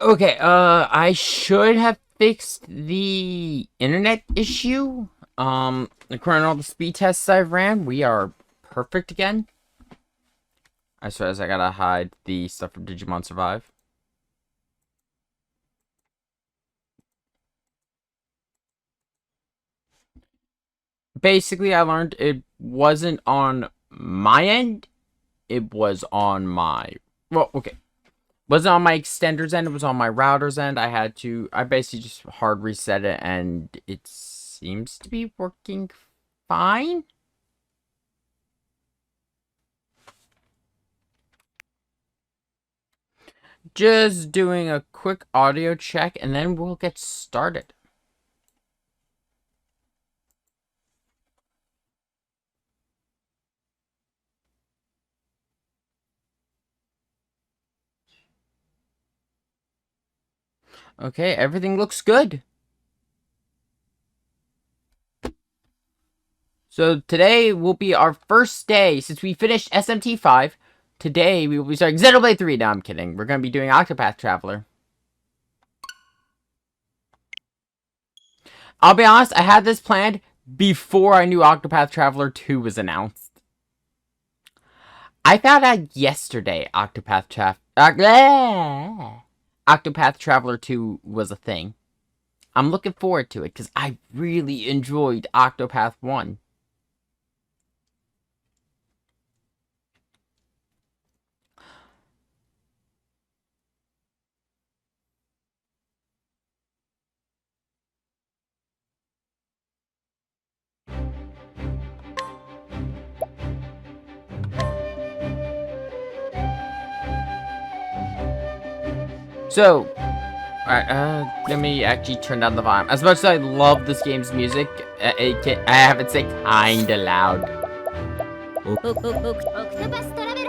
Okay, I should have fixed the internet issue. According to all the speed tests I've ran, we are perfect again. I suppose I gotta hide the stuff from Digimon Survive. Basically, I learned it wasn't on my end. It was on my... Well, okay. Wasn't on my extender's end. It was on my router's end. I basically just hard reset it, and it seems to be working fine. Just doing a quick audio check, and then we'll get started. Okay, everything looks good. So today will be our first day since we finished SMT 5. Today we will be starting Xenoblade 3. No, I'm kidding. We're going to be doing Octopath Traveler. I'll be honest, I had this planned before I knew Octopath Traveler 2 was announced. I found out yesterday Octopath Traveler 2 was a thing. I'm looking forward to it because I really enjoyed Octopath 1. So, let me actually turn down the volume. As much as I love this game's music, I have it say kinda loud. Octopath Traveler.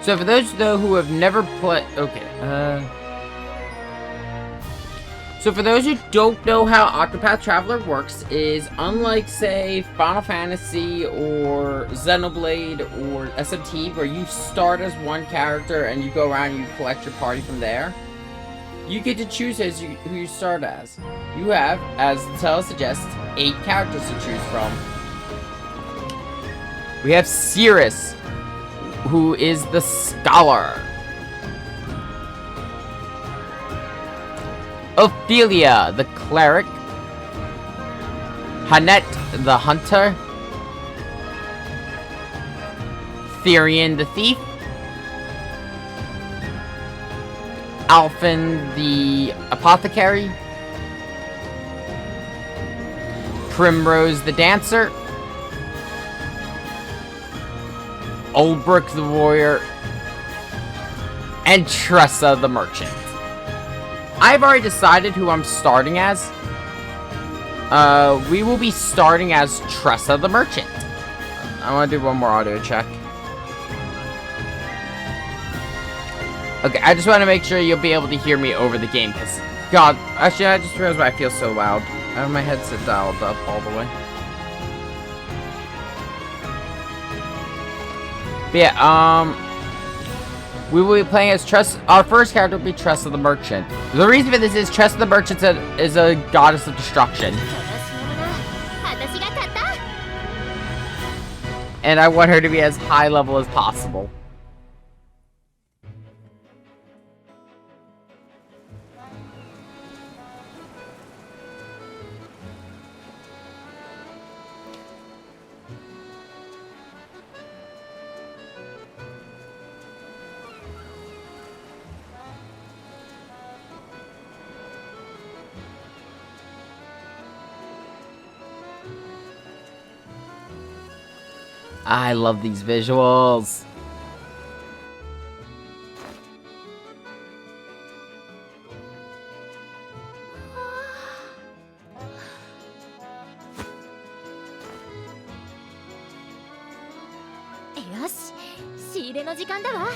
So for those though who have never played, So for those who don't know how Octopath Traveler works, is unlike say Final Fantasy or Xenoblade or SMT, where you start as one character and you go around and you collect your party from there. You get to choose who you start as. You have, as the title suggests, 8 characters to choose from. We have Cirrus, who is the scholar. Ophelia, the cleric. Hanette, the hunter. Therian, the thief. Alphen, the apothecary. Primrose, the dancer. Oldbrook, the warrior. And Tressa, the merchant. I've already decided who I'm starting as. We will be starting as Tressa, the merchant. I want to do one more audio check. Okay, I just want to make sure you'll be able to hear me over the game, because, God, actually, I just realized why I feel so loud. I have my headset dialed up all the way. But yeah, we will be playing as Tressa. Our first character will be Tressa the Merchant. The reason for this is Tressa the Merchant is a goddess of destruction. And I want her to be as high level as possible. I love these visuals. 入れの時間だわ。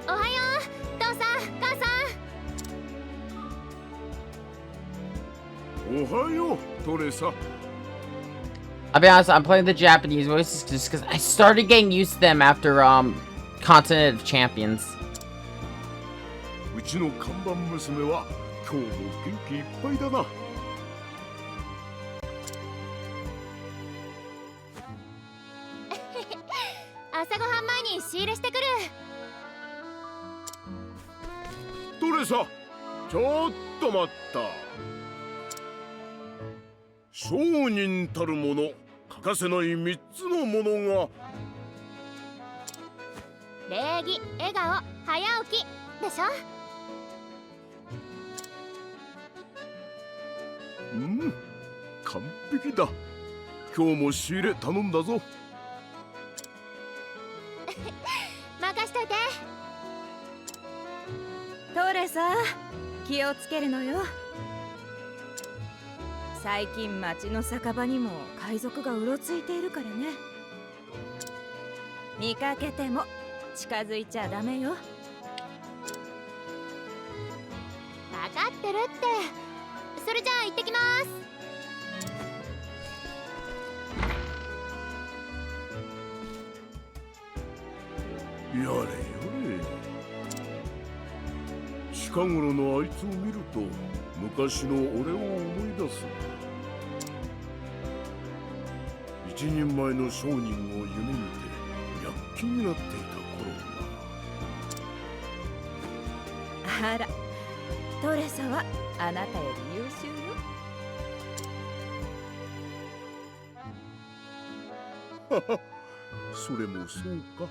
おはよう、父さん、母さん。おはよう、トレサ。I'll be honest, I'm playing the Japanese voices just because I started getting used to them after Continent of Champions. うちの看板娘は今日も元気いっぱいだな。朝ごはん前に仕入れしてくる。トレサ、ちょっと待った。商人たるもの、欠かせない3つのものが。礼儀、笑顔、早起きでしょ。うん、完璧だ。今日も仕入れ頼んだぞ。任しといて。トレサ、気をつけるのよ。最近町の酒場にも海賊がうろついているからね。見かけても近づいちゃダメよ。分かってるって。それじゃあ行ってきます。やれやれ。近頃のあいつを見ると昔の俺を思い出す。一人前の商人を夢見て躍起になっていた頃あら、トレサはあなたより優秀よ。はは、それもそうか。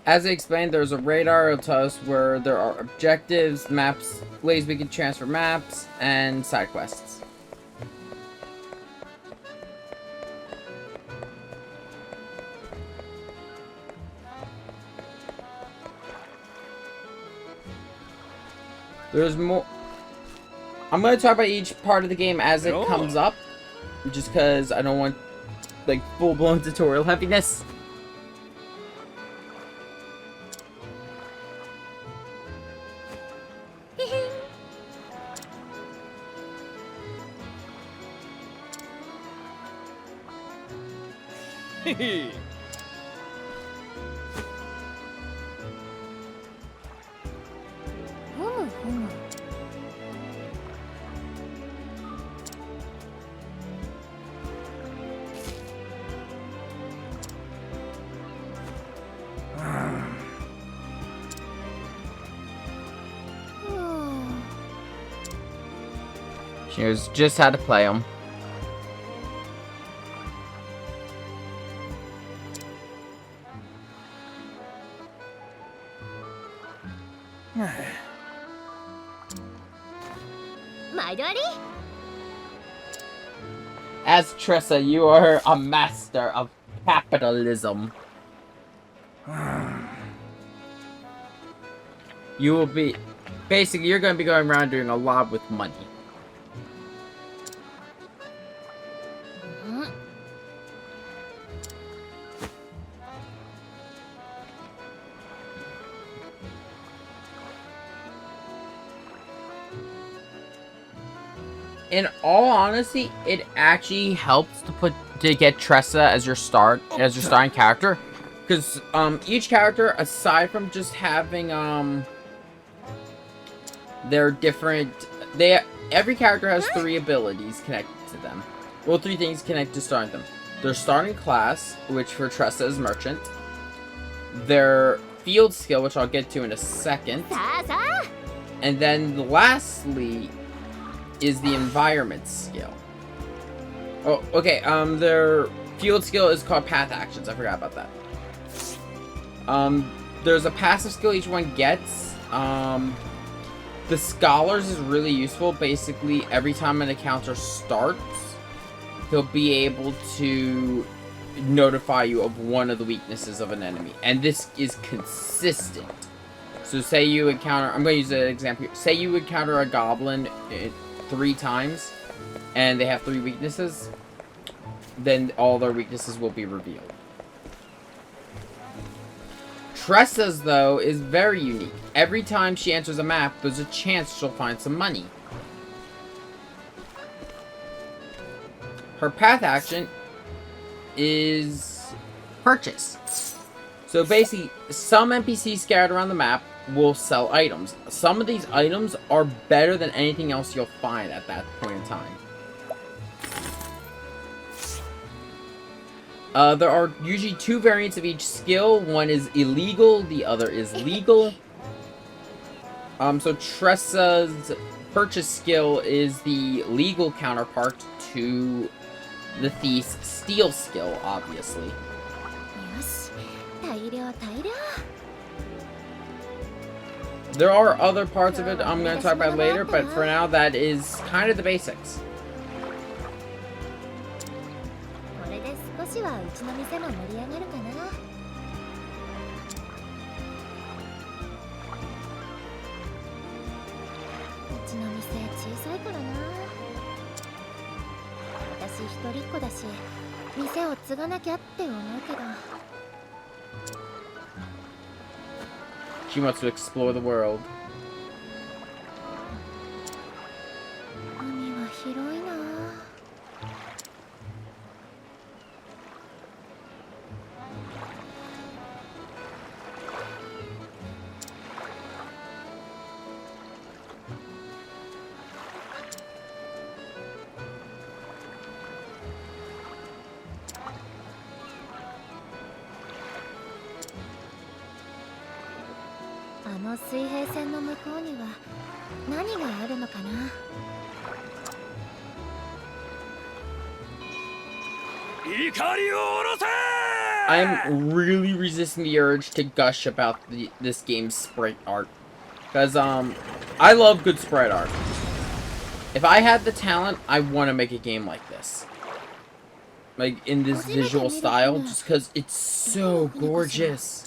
As I explained, there's a radar. It'll tell us where there are objectives, maps, ways we can transfer maps, and side quests. There's more. I'm going to talk about each part of the game as it comes up, just because I don't want like full-blown tutorial heaviness. She knows just how to play them. As Tressa, you are a master of capitalism. You will be... Basically, you're going to be going around doing a lot with money. In all honesty, it actually helps to get Tressa as your starting character, because each character, aside from just having their different, every character has 3 abilities connected to them. Well, 3 things connected to starting them. Their starting class, which for Tressa is merchant. Their field skill, which I'll get to in a second. And then lastly is the environment skill. Oh, okay, their field skill is called path actions. I forgot about that. There's a passive skill each one gets. The scholars is really useful. Basically, every time an encounter starts, he'll be able to notify you of one of the weaknesses of an enemy. And this is consistent. So say you encounter, I'm going to use an example here. Say you encounter a goblin 3 times, and they have 3 weaknesses, then all their weaknesses will be revealed. Tressa's, though, is very unique. Every time she enters a map, there's a chance she'll find some money. Her path action is purchase. So basically, some NPCs scattered around the map will sell items. Some of these items are better than anything else you'll find at that point in time. There are usually 2 variants of each skill. One is illegal, the other is legal. So Tressa's purchase skill is the legal counterpart to the thief's steal skill, obviously. よし、大量大量。 There are other parts of it I'm going to talk about later, but for now that is kind of the basics. これで少しはうちの店も盛り上がるかな。うちの店小さいからな。私一人っ子だし、店を継がなきゃって思うけど。 She wants to explore the world. 海は広いな。あの水平線の向こうには何があるのかな。 I'm really resisting the urge to gush about this game's sprite art. Because, I love good sprite art. If I had the talent, I want to make a game like this. Like, in this visual style, just because it's so gorgeous.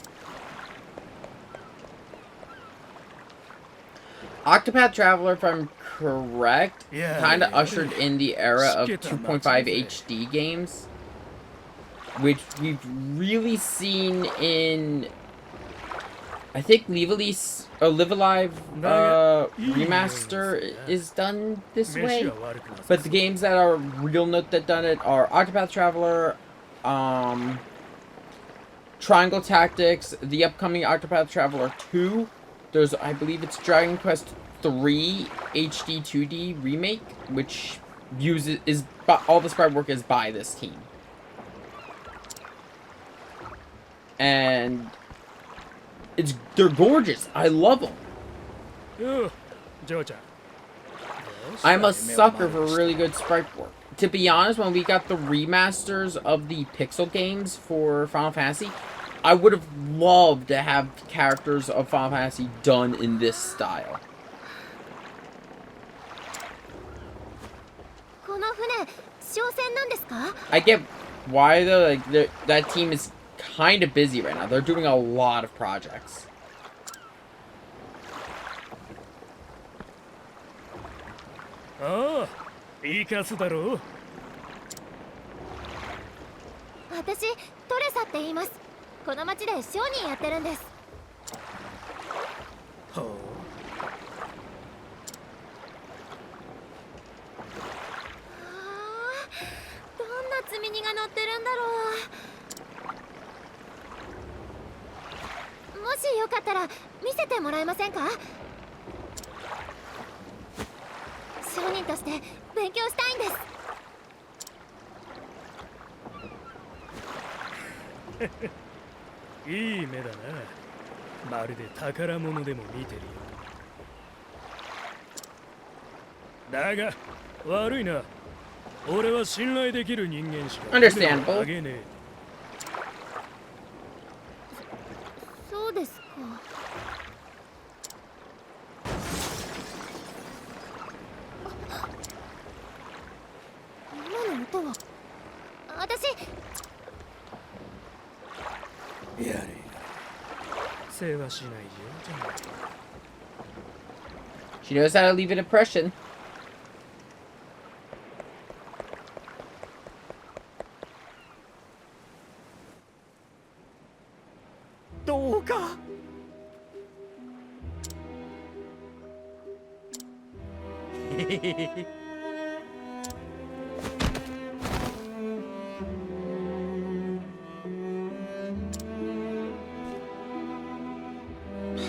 Octopath Traveler, if I'm correct, kind of ushered in the era of 2.5 HD games, which we've really seen in, I think, Live Alive Remaster is done this way. But the games that are real note that done it are Octopath Traveler, Triangle Tactics, the upcoming Octopath Traveler 2. There's, I believe it's Dragon Quest 3 HD 2D remake, which all the sprite work is by this team. And they're gorgeous. I love them. I'm a sucker for really good sprite work. To be honest, when we got the remasters of the Pixel games for Final Fantasy, I would have loved to have characters of Final Fantasy done in this style. I get why though, like that team is kind of busy right now. They're doing a lot of projects. Oh, いいかすだろう。私、トレサって言います。この町で商人やってるんです。ほう。どんな積み荷が乗ってるんだろう。もしよかったら見せてもらえませんか？商人として勉強したいんです。いい目だな。まるで宝物でも見てるよ。だが悪いな。俺は信頼できる人間しか船をあげねえ。そうですか。今の音は私せはしないよじゃないか。 She knows how to leave an impression. どうか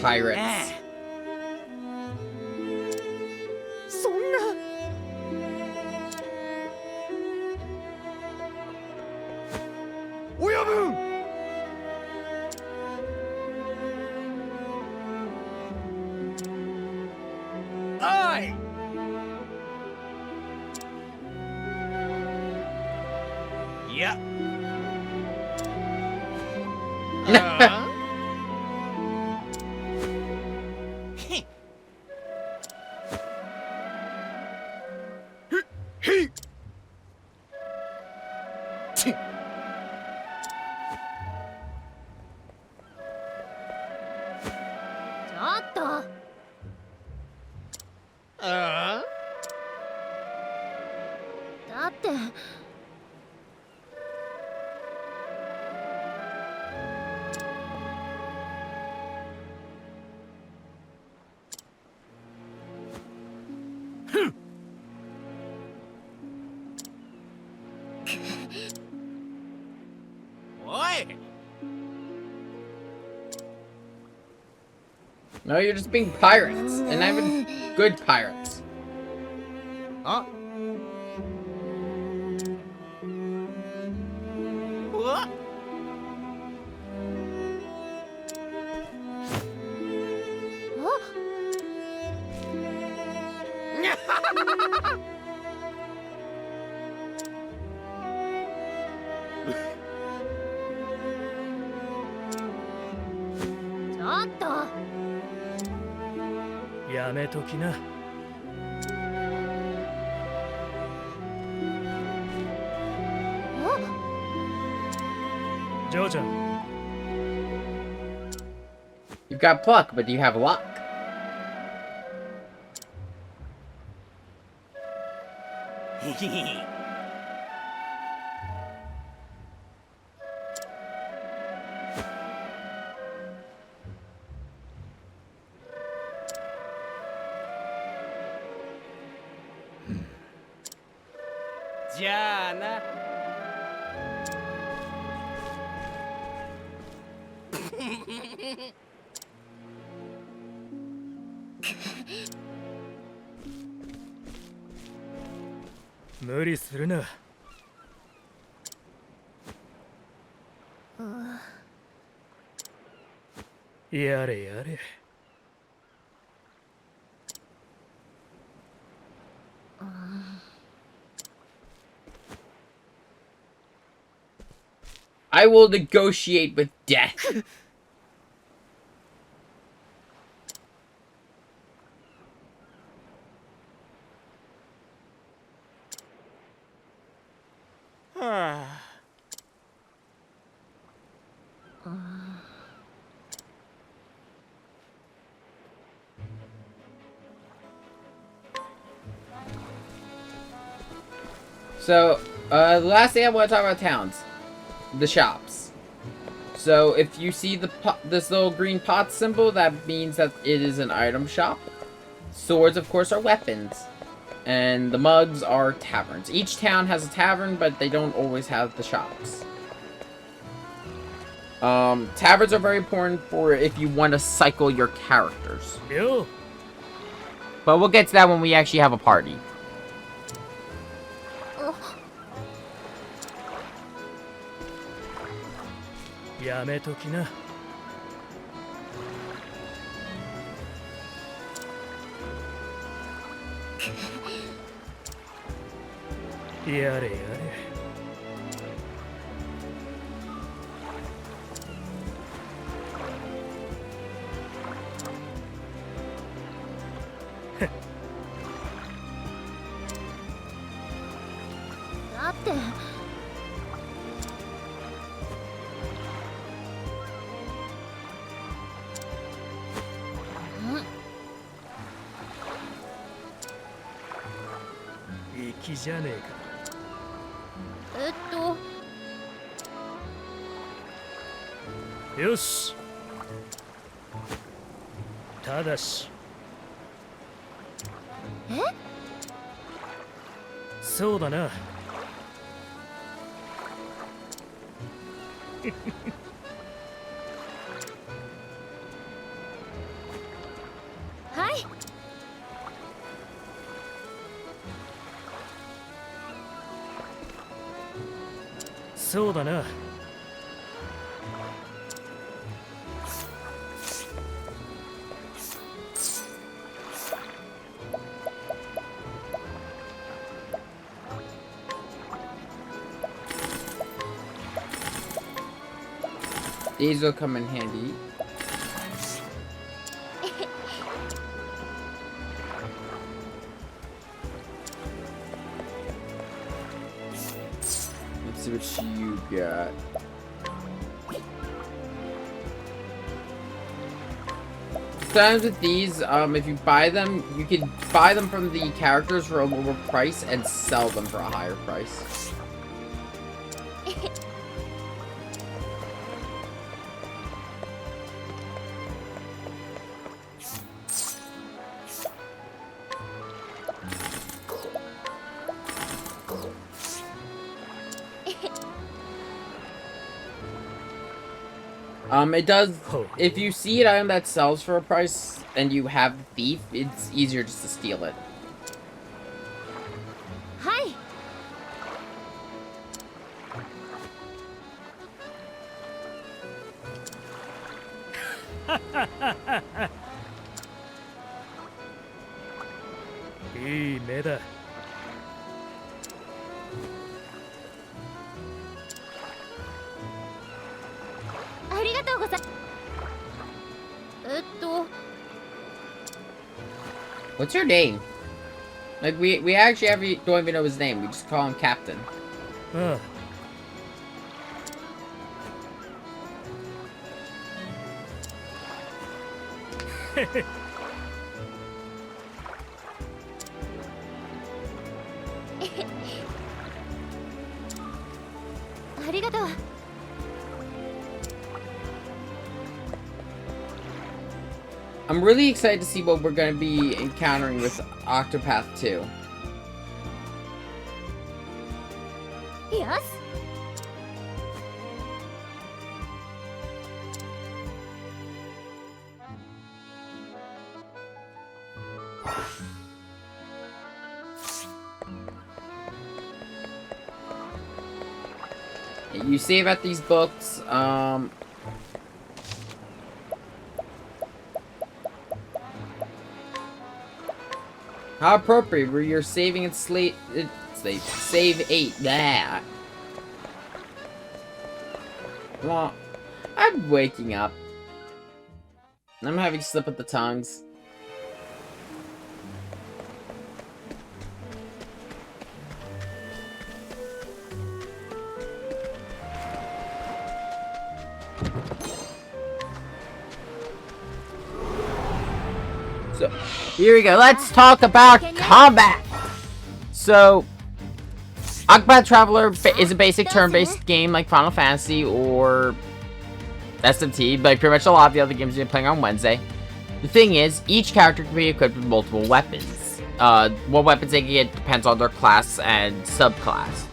Pirates. そんな親分 I いや へい ちょっと。だって。おい No, you're just being pirates. And not even good pirates. あうわ ちょっと。やめときな。 ジョーちゃん、 You've got pluck, but do you have luck? "じゃあな 無理するな。やれやれ。 I will negotiate with death. So, the last thing I want to talk about towns. The shops. So, if you see the this little green pot symbol, that means that it is an item shop. Swords, of course, are weapons. And the mugs are taverns. Each town has a tavern, but they don't always have the shops. Taverns are very important for if you want to cycle your characters. Yo. But we'll get to that when we actually have a party. Ya me toki na. Yare yare. Heh. だって。気じゃねえか。よし。ただし。そうだな。はい。そうだな。These will come in handy. Let's see what you got. Sometimes with these, if you buy them, you can buy them from the characters for a lower price and sell them for a higher price. It does, if you see an item that sells for a price and you have the thief, it's easier just to steal it. Hi. いい目だ。ありがとうござい。What's your name? Like, we actually don't even know his name. We just call him Captain. ああ。ありがとう。I'm really excited to see what we're going to be encountering with Octopath 2. Yes. You save at these books, how appropriate where you're saving at save 8. That. Well, I'm waking up. I'm having slip of the tongues. So, here we go. Let's talk about combat. So, Octopath Traveler is a basic turn-based game like Final Fantasy or SMT, like pretty much a lot of the other games we've been playing on Wednesday. The thing is, each character can be equipped with multiple weapons. What weapons they can get depends on their class and subclass.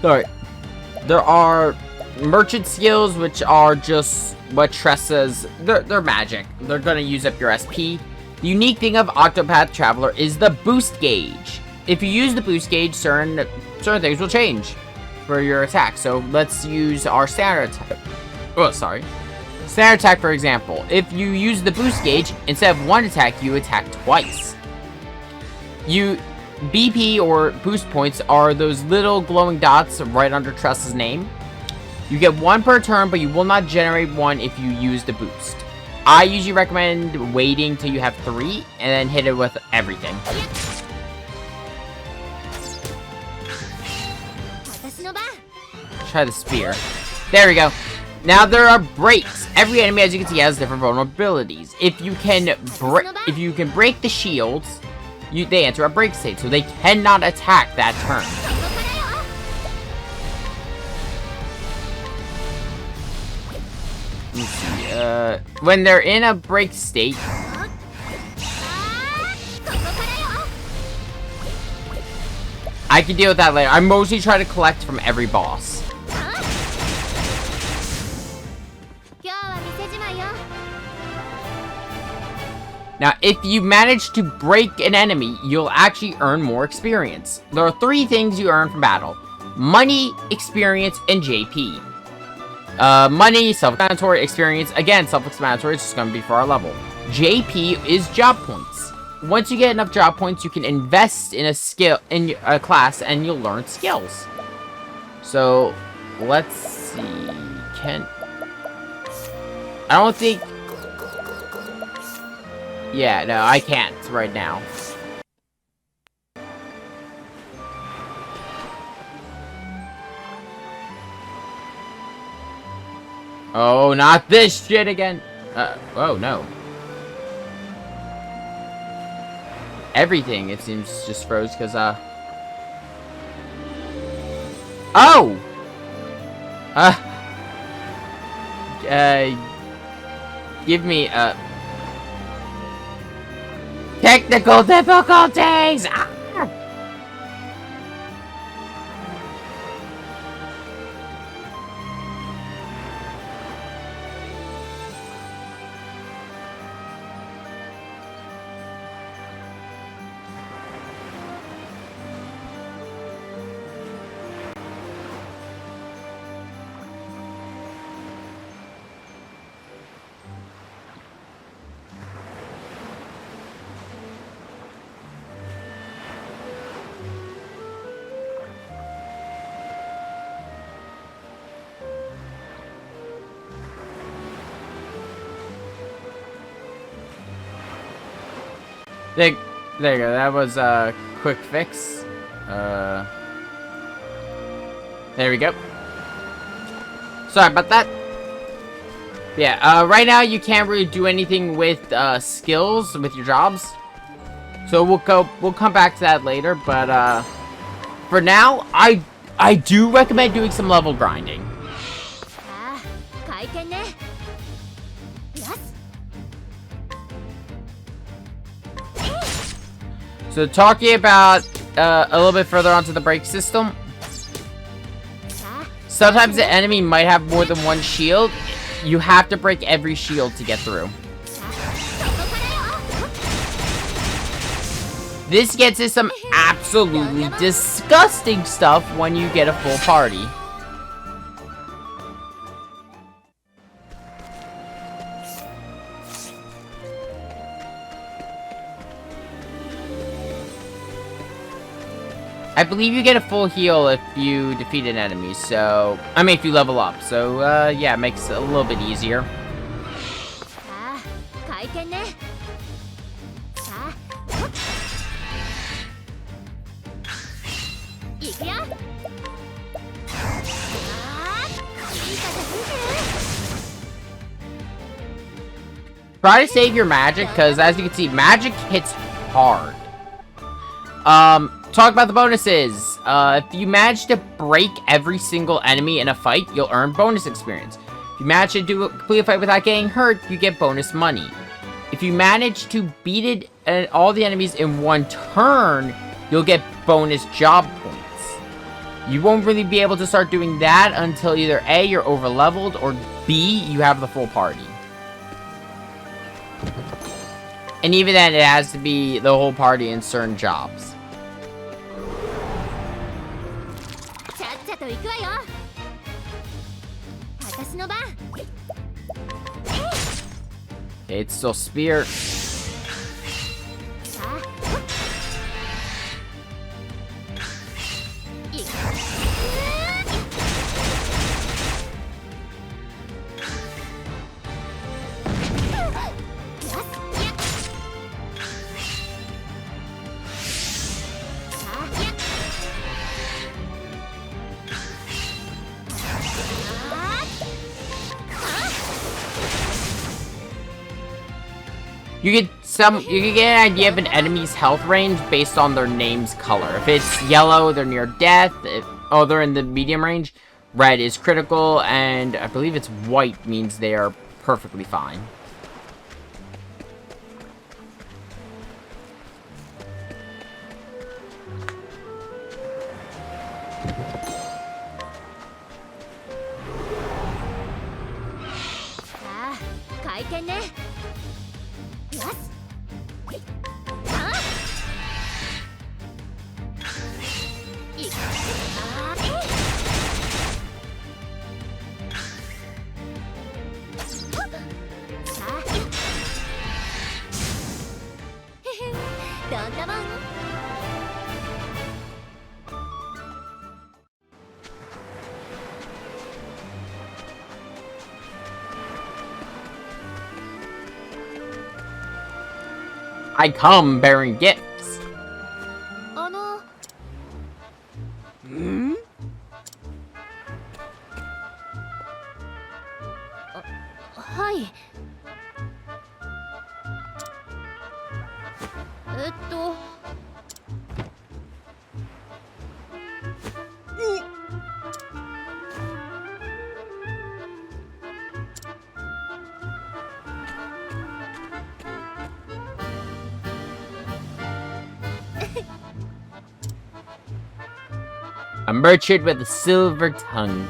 Sorry. There are merchant skills, which are just what Tress says. They're magic. They're gonna use up your SP. The unique thing of Octopath Traveler is the boost gauge. If you use the boost gauge, certain things will change for your attack. So let's use our standard attack. Oh, sorry. Standard attack, for example. If you use the boost gauge, instead of one attack, you attack twice. BP or boost points are those little glowing dots right under Tress's name. You get one per turn, but you will not generate one if you use the boost. I usually recommend waiting till you have 3 and then hit it with everything. Try the spear. There we go. Now there are breaks. every enemy, as you can see, has different vulnerabilities. If you can break the shields, they enter a break state, so they cannot attack that turn. Let me see, when they're in a break state, I can deal with that later. I mostly try to collect from every boss. Now, if you manage to break an enemy, you'll actually earn more experience. There are 3 things you earn from battle: money, experience, and JP. Money, self-explanatory. Experience, again, self-explanatory. It's just going to be for our level. JP is job points. Once you get enough job points, you can invest in a class, and you'll learn skills. So, let's see. I don't think... Yeah, no, I can't right now. Oh, not this shit again. Oh, no. Everything, it seems, just froze because, Oh! Give me, technical difficulties! Ah! There you go. That was a quick fix. There we go. Sorry about that. Yeah, right now you can't really do anything with skills with your jobs. So we'll come back to that later, but for now, I do recommend doing some level grinding. So talking about a little bit further onto the break system. Sometimes the enemy might have more than one shield. You have to break every shield to get through. This gets us some absolutely disgusting stuff when you get a full party. I believe you get a full heal if you defeat an enemy, so... I mean, if you level up, so, yeah, it makes it a little bit easier. Try to save your magic, because as you can see, magic hits hard. Talk about the bonuses. If you manage to break every single enemy in a fight, you'll earn bonus experience. If you manage to do a complete fight without getting hurt, you get bonus money. If you manage to beat all the enemies in one turn, you'll get bonus job points. You won't really be able to start doing that until either A, you're over leveled, or B, you have the full party. And even then, it has to be the whole party in certain jobs. Okay, it's still spear. You can get an idea of an enemy's health range based on their name's color. If it's yellow, they're near death. They're in the medium range. Red is critical, and I believe it's white means they are perfectly fine. I come bearing gifts. A merchant with a silver tongue.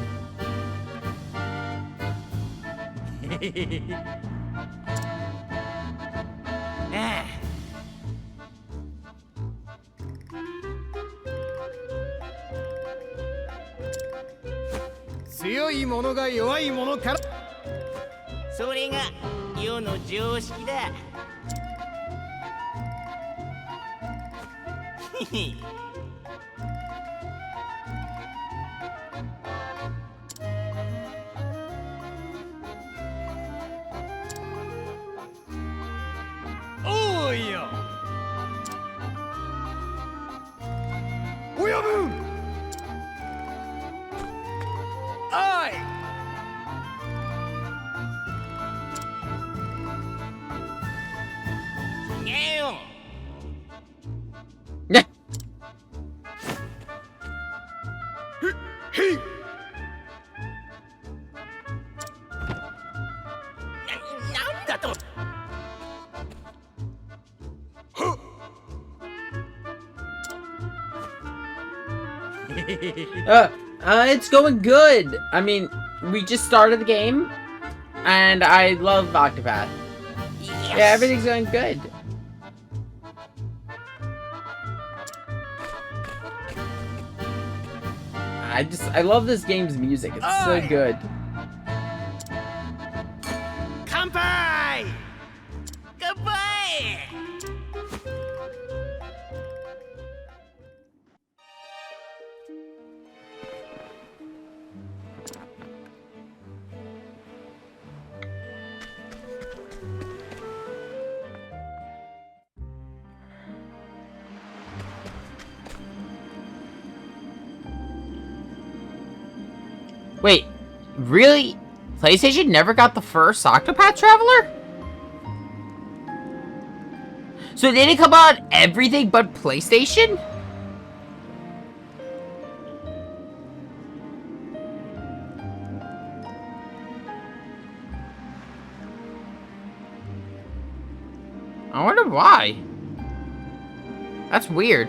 It's going good. I mean, we just started the game, and I love Octopath. Yes. Yeah, everything's going good. I love this game's music. It's so good. Kanpai! Goodbye! Wait, really? PlayStation never got the first Octopath Traveler? So they didn't come out on everything but PlayStation? I wonder why. That's weird.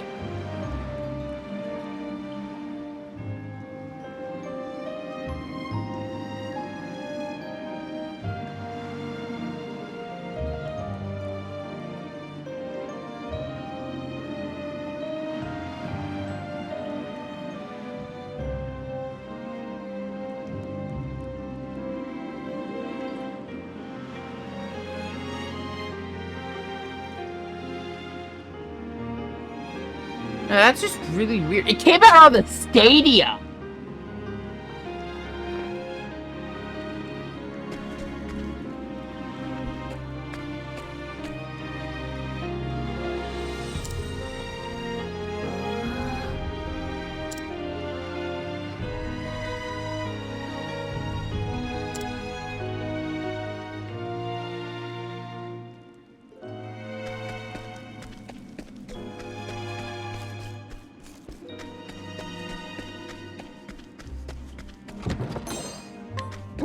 That's just really weird. It came out on the Stadia.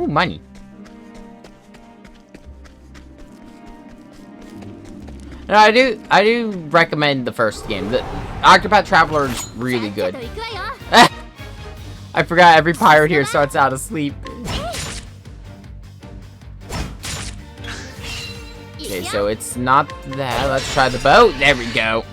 Ooh, money. No, I do recommend the first game. The Octopath Traveler is really good. I forgot every pirate here starts out asleep. Okay, so it's not that. Let's try the boat. There we go.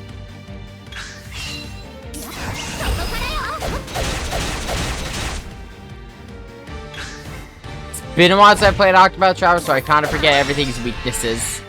It's been a while since I played Octopath Traveler, so I kind of forget everything's weaknesses.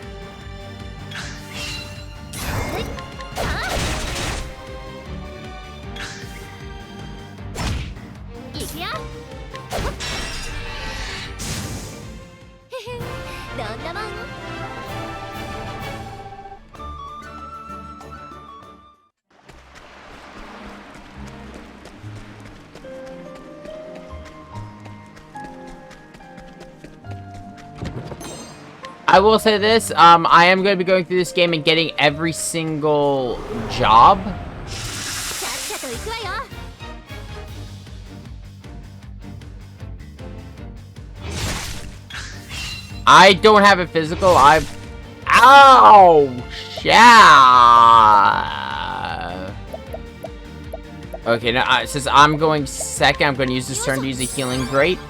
I will say this, I am going to be going through this game and getting every single job. I don't have it physical, Ow! Yeah! Okay, now, since I'm going second, I'm going to use this turn to use a healing grate.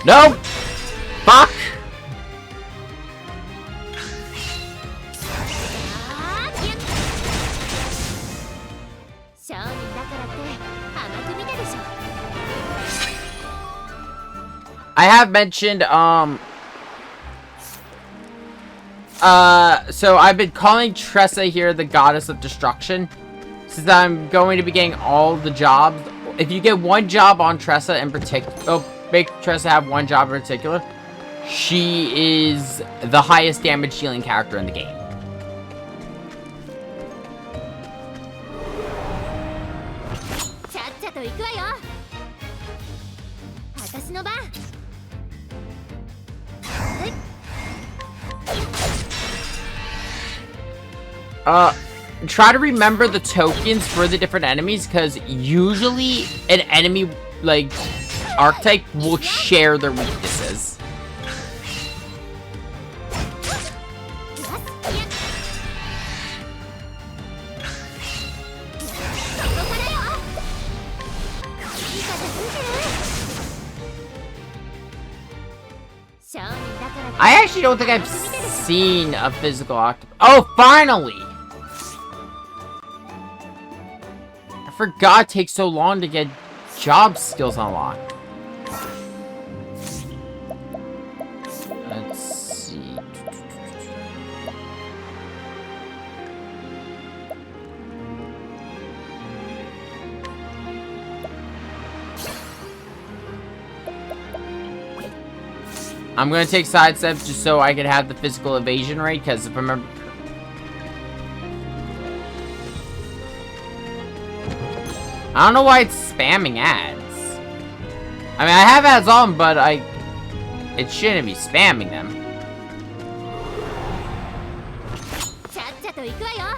No! Fuck! I have mentioned, so I've been calling Tressa here the goddess of destruction, since I'm going to be getting all the jobs. If you get one job on Tressa in particular, make Tressa have one job in particular, she is the highest damage dealing character in the game. Try to remember the tokens for the different enemies, because usually an enemy, like, archetype will share their weaknesses. I actually don't think I've seen a physical octopus. Oh, finally! I forgot it takes so long to get job skills unlocked. Let's see. I'm gonna take sidestep just so I can have the physical evasion rate, because if I remember. I don't know why it's spamming ads. I mean, I have ads on, but it shouldn't be spamming them.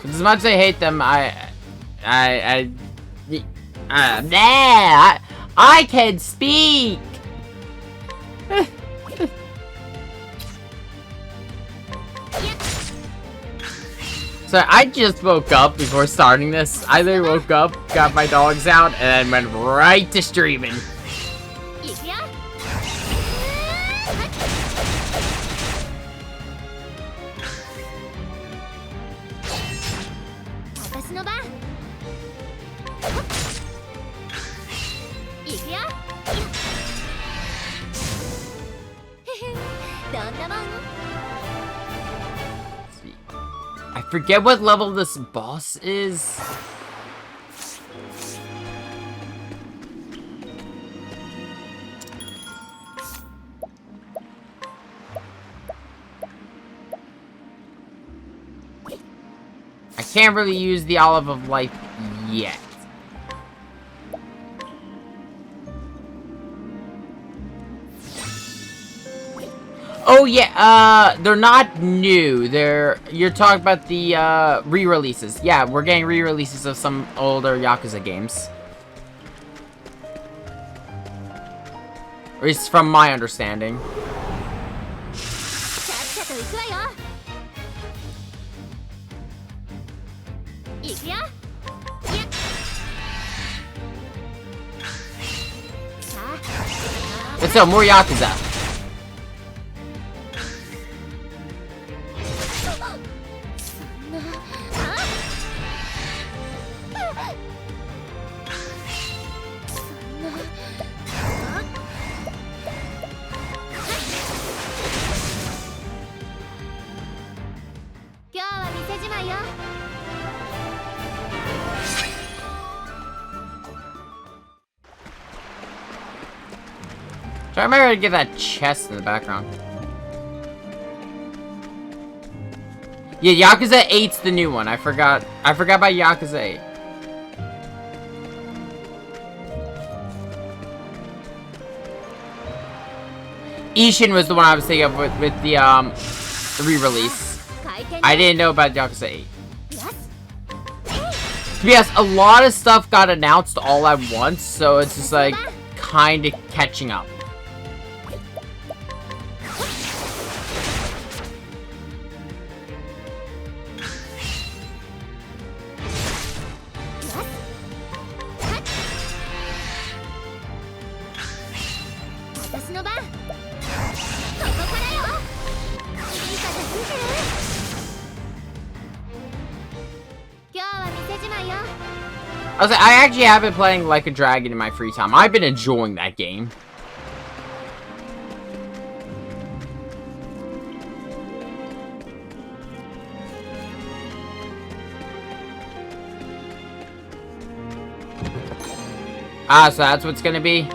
As much as I hate them, I can speak. So I just woke up before starting this. I literally woke up, got my dogs out, and then went right to streaming. I forget what level this boss is. I can't really use the Olive of Life yet. Oh yeah, they're not new. You're talking about the re-releases. Yeah, we're getting re-releases of some older Yakuza games. At least from my understanding. さっさと行くわよ。行くよ。いや。さあ。 Let's go, more Yakuza. 今日は店じまいよ。 So I remember to get that chest in the background. Yeah, Yakuza 8's the new one. I forgot about Yakuza 8. Ishin was the one I was thinking of with the re-release. I didn't know about Yakuza 8. To be honest, a lot of stuff got announced all at once, so it's just like kind of catching up. I actually have been playing Like a Dragon in my free time. I've been enjoying that game. Ah, so that's what's gonna be?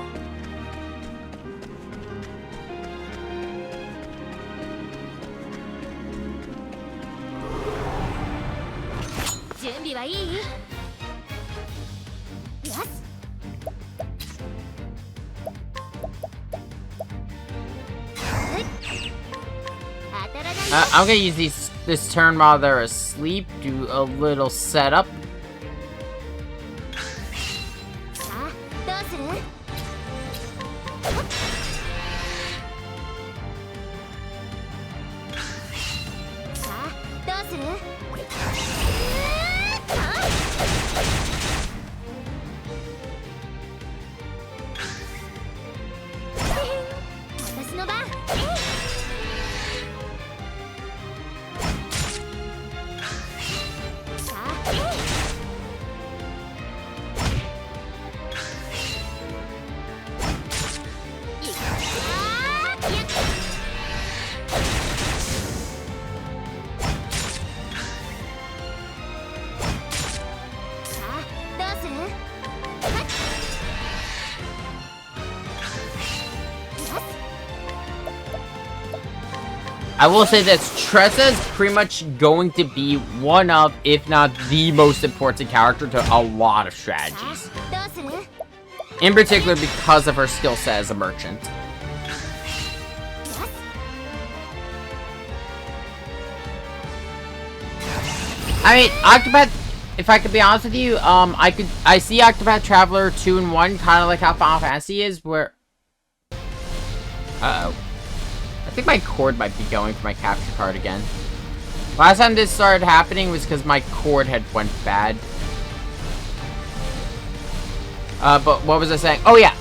I'm gonna use this turn while they're asleep, do a little setup. I will say this, Tressa is pretty much going to be one of, if not the most important character to a lot of strategies. In particular because of her skill set as a merchant. I mean, Octopath, if I could be honest with you, I see Octopath Traveler 2 in 1, kind of like how Final Fantasy is, where... Uh-oh. I think my cord might be going for my capture card again. Last time this started happening was because my cord had went bad. But what was I saying? Oh yeah,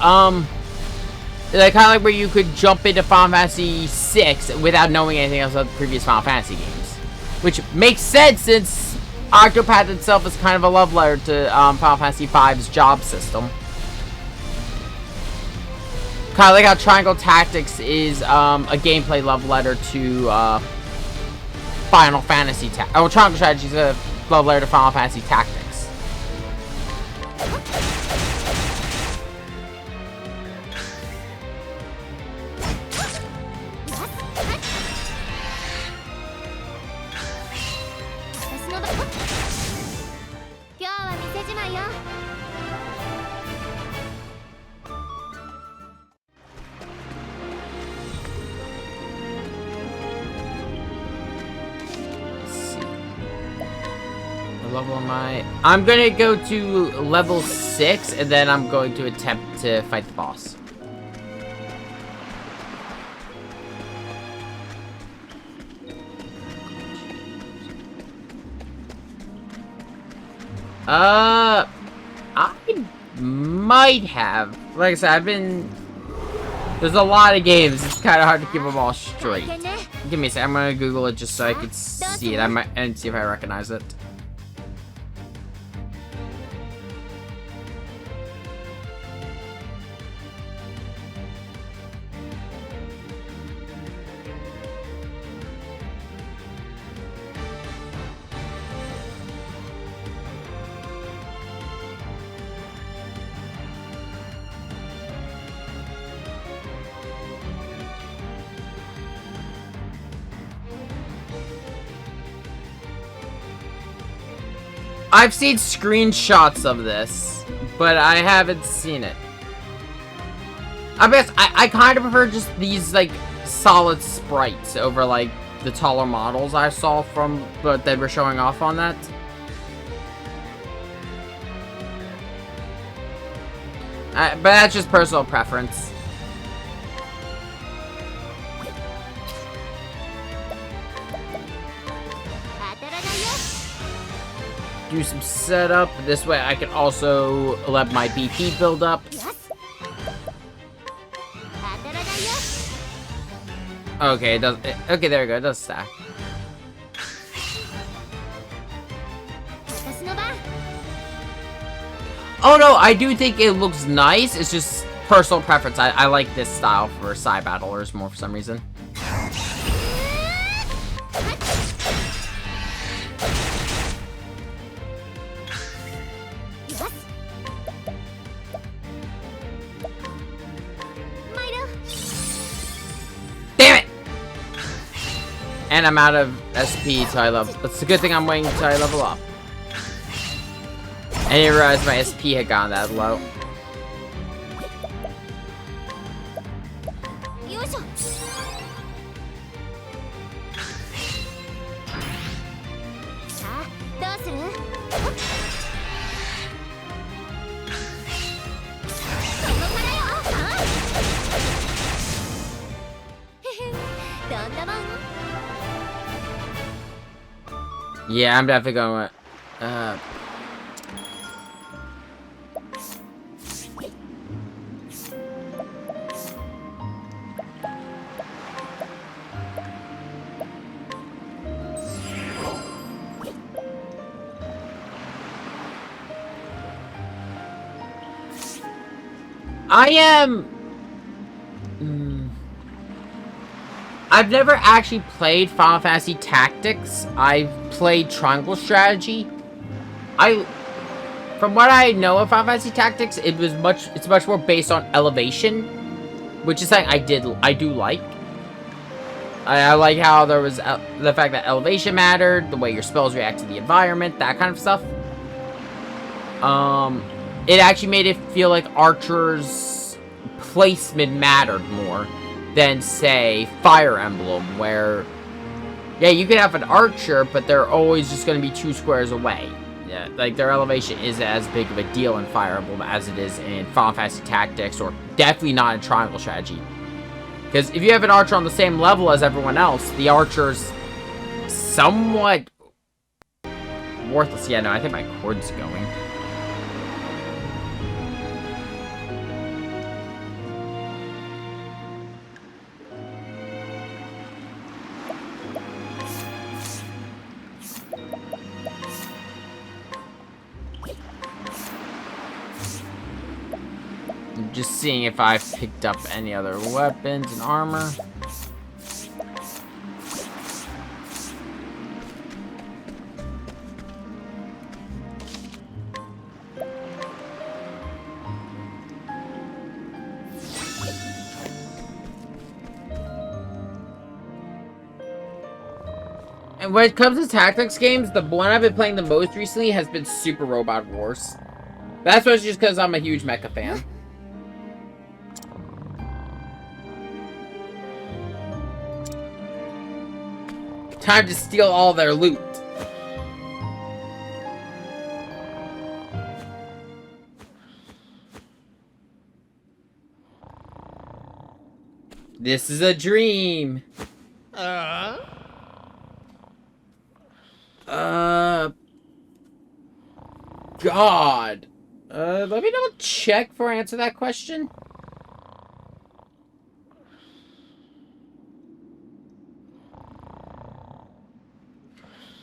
like kind of like where you could jump into Final Fantasy 6 without knowing anything else about the previous Final Fantasy games. Which makes sense since Octopath itself is kind of a love letter to Final Fantasy V's job system. Kind of like how Triangle Tactics is a gameplay love letter to Final Fantasy Triangle Strategy is a love letter to Final Fantasy Tactics. What level am I? I'm gonna go to level 6, and then I'm going to attempt to fight the boss. I might have. Like I said, there's a lot of games. It's kind of hard to keep them all straight. Give me a sec. I'm gonna Google it just so I can see it. And see if I recognize it. I've seen screenshots of this, but I haven't seen it. I kind of prefer just these, like, solid sprites over, like, the taller models I saw from, but they were showing off on that. But that's just personal preference. Do some setup. This way I can also let my BP build up. Okay, it does. Okay, there we go. It does stack. Oh no, I do think it looks nice. It's just personal preference. I like this style for side battlers more for some reason. And I'm out of SP till I level. It's a good thing I'm waiting until I level up. I didn't realize my SP had gone that low. Yeah, I'm definitely going with, I've never actually played Final Fantasy Tactics. I've played Triangle Strategy. From what I know of Final Fantasy Tactics, it's much more based on elevation, which is something I do like. I like how there was the fact that elevation mattered, the way your spells react to the environment, that kind of stuff. It actually made it feel like Archer's placement mattered more than, say, Fire Emblem, where, yeah, you could have an archer, but they're always just going to be 2 squares away. Yeah, like, their elevation isn't as big of a deal in Fire Emblem as it is in Final Fantasy Tactics, or definitely not in Triangle Strategy. Because if you have an archer on the same level as everyone else, the archer's somewhat worthless. Yeah, no, I think my cord's going. Just seeing if I've picked up any other weapons and armor. And when it comes to tactics games, the one I've been playing the most recently has been Super Robot Wars. That's just because I'm a huge mecha fan. Time to steal all their loot. This is a dream. God. Let me double check before I answer that question.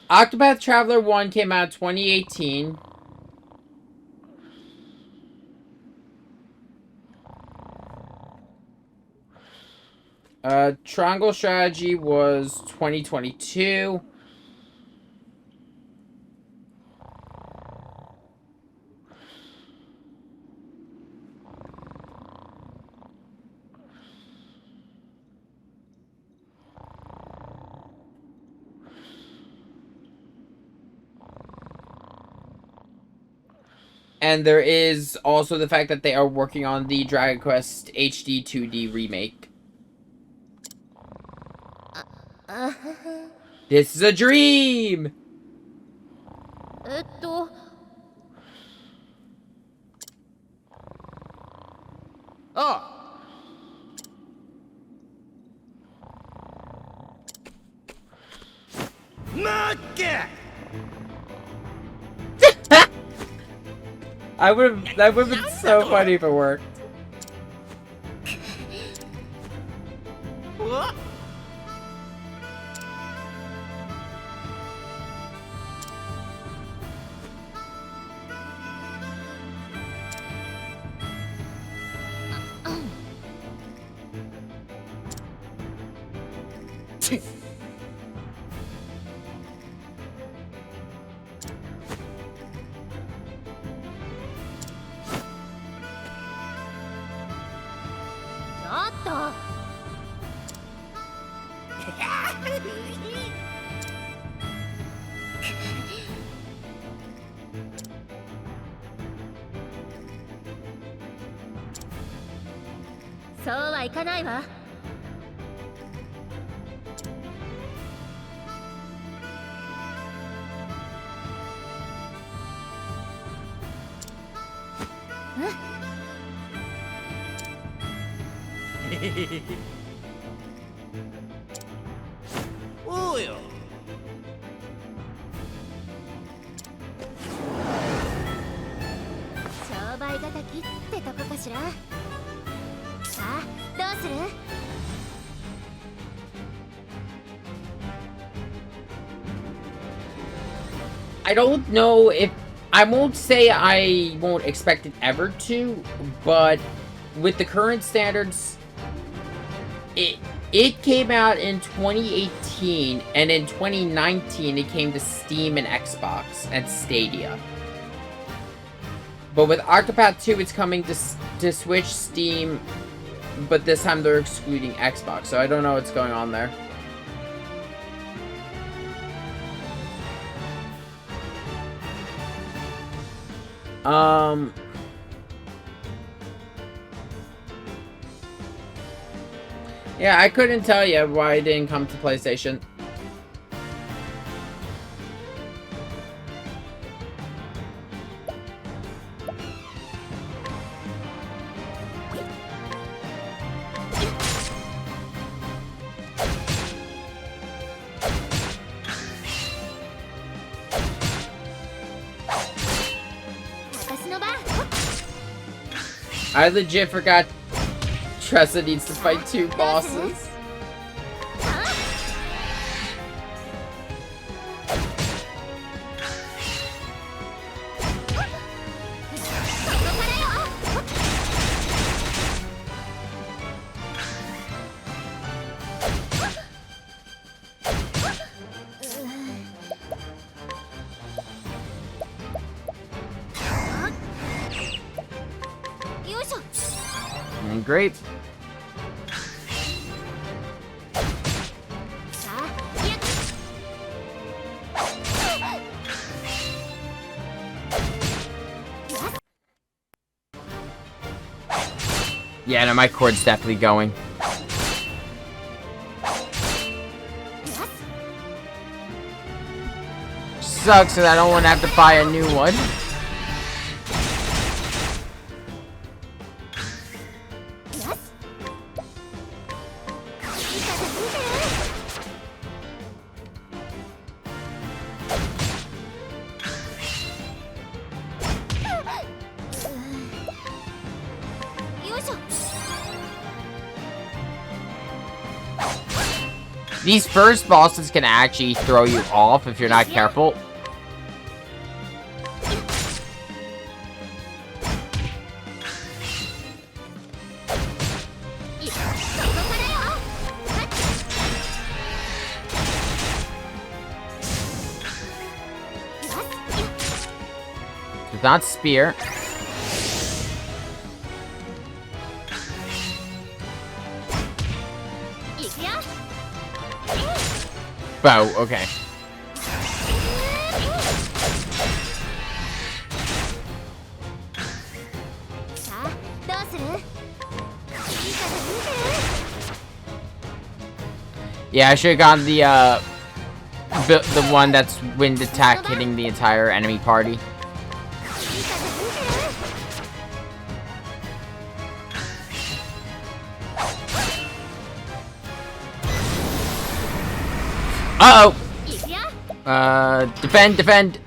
Octopath Traveler 1 came out in 2018. Triangle Strategy was 2022. And there is also the fact that they are working on the Dragon Quest HD 2D remake. This is a dream! Oh. Market. That would have been so funny if it worked. What?そうはいかないわ。おうよ。商売敵ってとこかしら。さあ、どうする？ I don't know if... I won't say I won't expect it ever to, but with the current standards, it came out in 2018, and in 2019 it came to Steam and Xbox and Stadia. But with Octopath 2, it's coming to Switch, Steam, but this time they're excluding Xbox, so I don't know what's going on there. Yeah, I couldn't tell you why it didn't come to PlayStation. I legit forgot Tressa needs to fight 2 bosses. Great. Yeah, no, my cord's definitely going. Sucks that I don't want to have to buy a new one. These first bosses can actually throw you off if you're not careful. Does not spear. Bow, okay. Yeah, I should have gotten the one that's wind attack hitting the entire enemy party. Uh-oh! Defend, defend!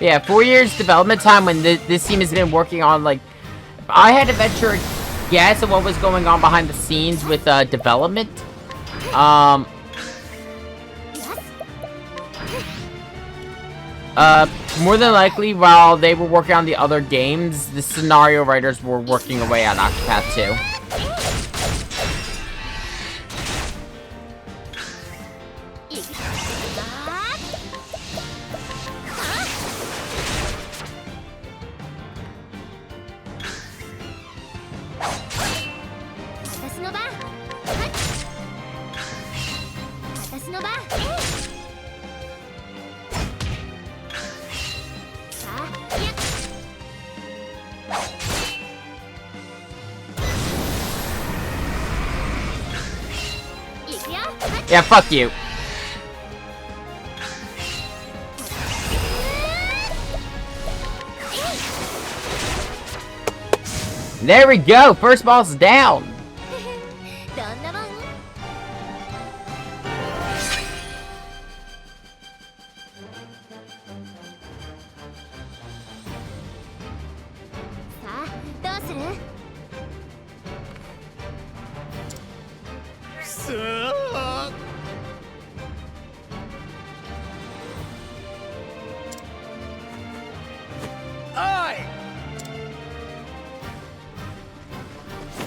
Yeah, 4 years development time when this team has been working on, like... I had to venture a guess at what was going on behind the scenes with, development. More than likely, while they were working on the other games, the scenario writers were working away on Octopath 2. Yeah, fuck you. There we go! First boss down!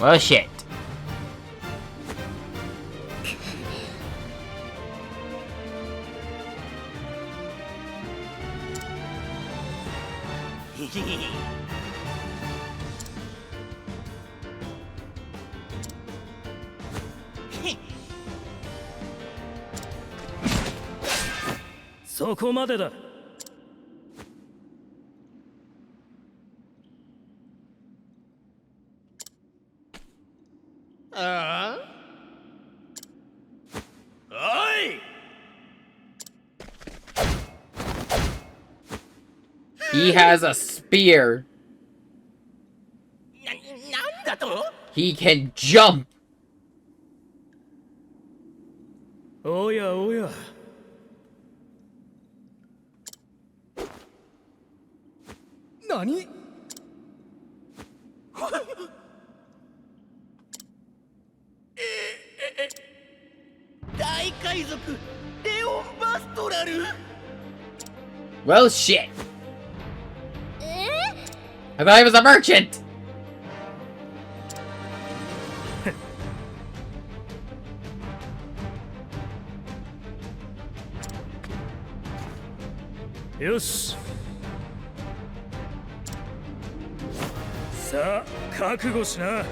Well, shit. So こまでだ。ああ。おい。He has a spear. なんだと？ He can jump. おやおや。何？大海賊レオン・バストラル。 Well, shit. I thought he was a merchant. よし。さあ、覚悟しな。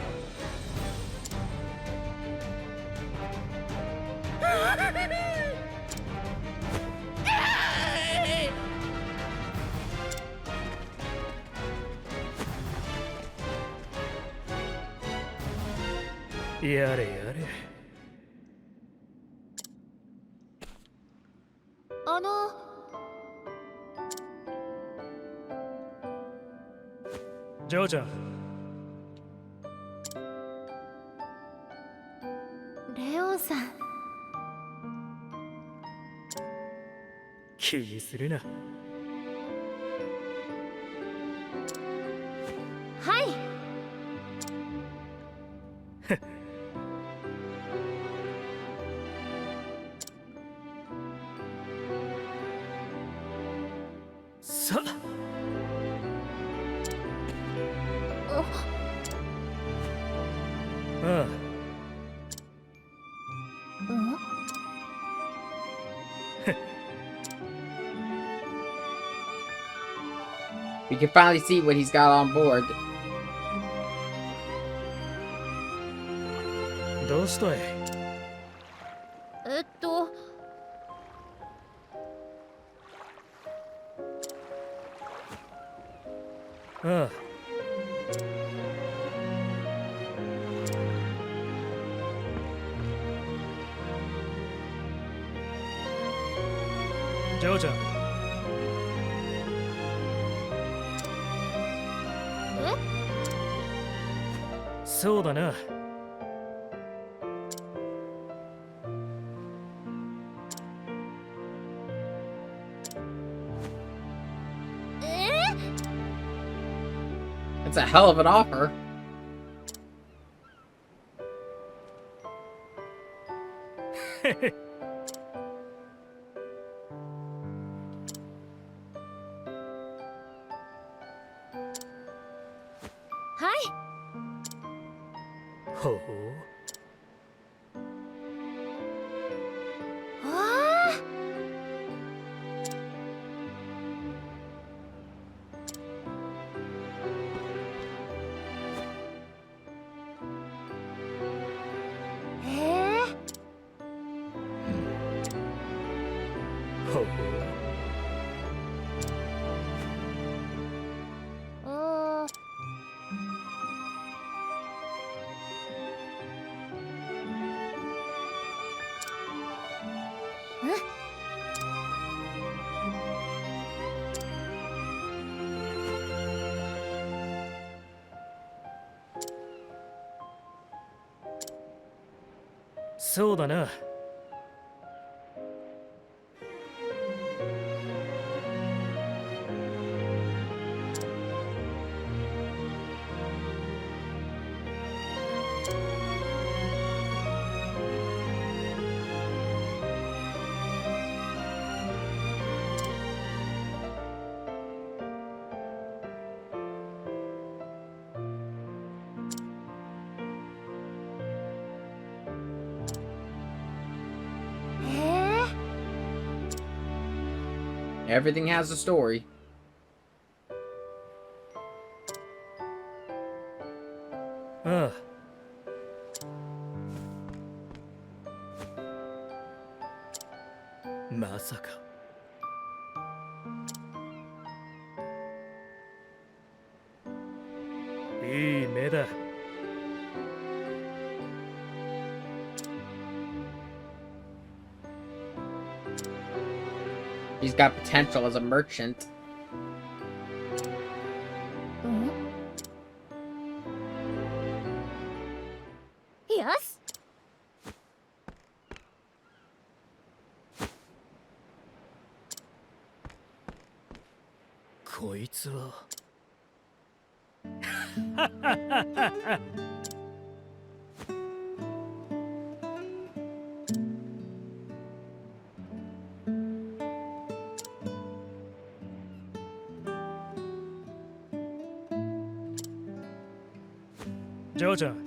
やれやれ。ジョーちゃん。レオンさん、気にするな。はい。さあ。ああ。We can finally see what he's got on board. どうしたい？ああ。ジョーちゃん。そうだな。It's a hell of an offer. Hi. ほう。ほう。そうだな。Everything has a story. ああ。まさか。いい目だ。He's got potential as a merchant. Yes. こいつは。ジョーちゃん。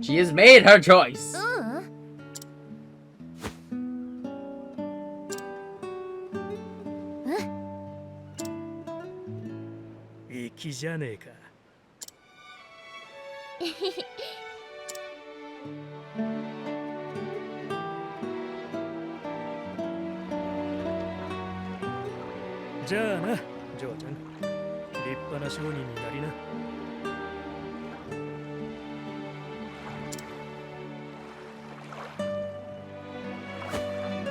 She has made her choice. 粋じゃねえか。じゃあな、ジョーちゃん。立派な商人になりな。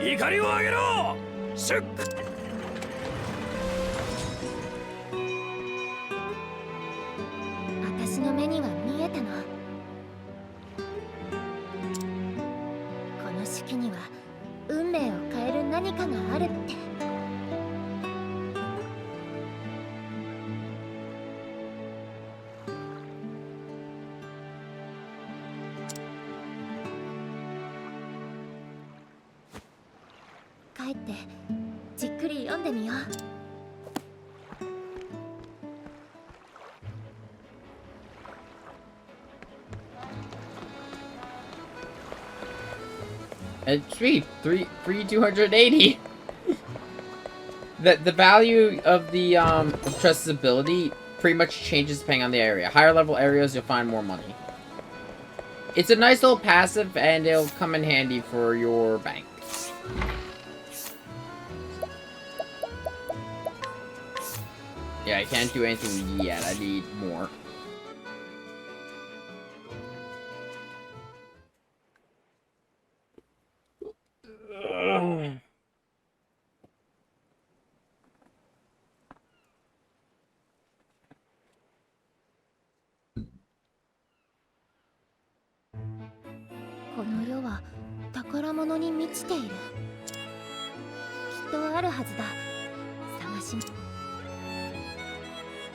怒りを上げろ！シュック！私の目には見えたの。この仕先には運命を変える何かがあるって。帰ってじっくり読んでみよう。Sweet, 280. The value of the of Trust's ability pretty much changes depending on the area. Higher level areas, you'll find more money. It's a nice little passive, and it'll come in handy for your bank. Yeah, I can't do anything yet. I need more.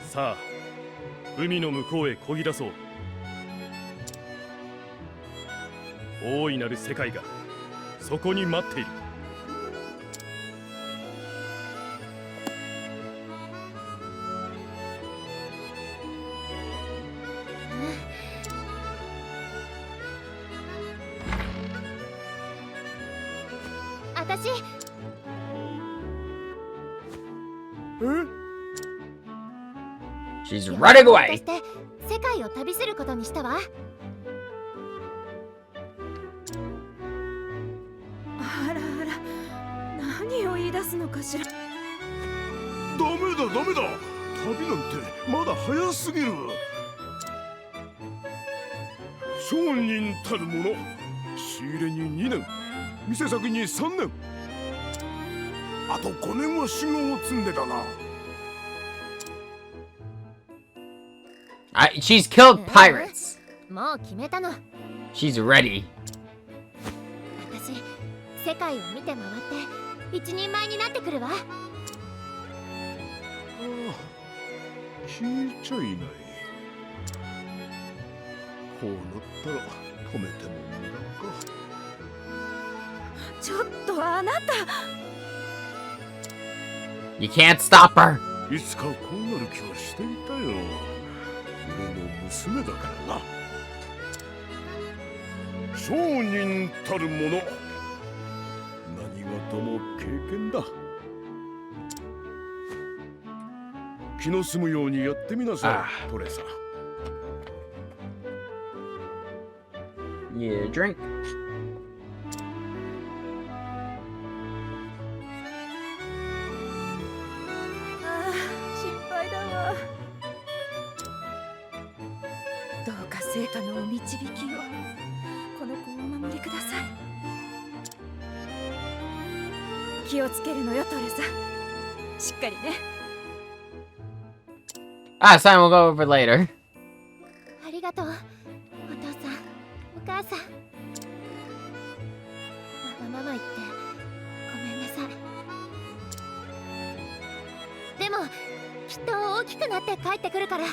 Sa, さあ、海の向こうへ漕ぎ出そう。大いなる世界がそこに待っている。私。She's running away. 世界を旅することにしたわ。あらあら、何を言い出すのかしら。ダメだダメだ、旅なんてまだ早すぎる。商人たる者、仕入れに2年、店先に3年、あと5年は修行を積んでたな。She's killed pirates. もう決めたの。She's ready. 私、世界を見て回って一人前になってくるわ。ああ、聞いちゃいない。こうなったら止めても無駄か。ちょっとあなた。You can't stop her. いつかこうなる気はしていたよ。俺の娘だからな。商人たる者、何事も経験だ。気の済むようにやってみなさい、トレサ。Yeah, drink. 心配だわ。どうか聖火のお導きを、この子をお守りください。気をつけるのよ、トレサ。しっかりね。Sign we'll go over later. ありがとう、お父さん、お母さん。わがまま言ってごめんなさい。でもきっと大きくなって帰ってくるから。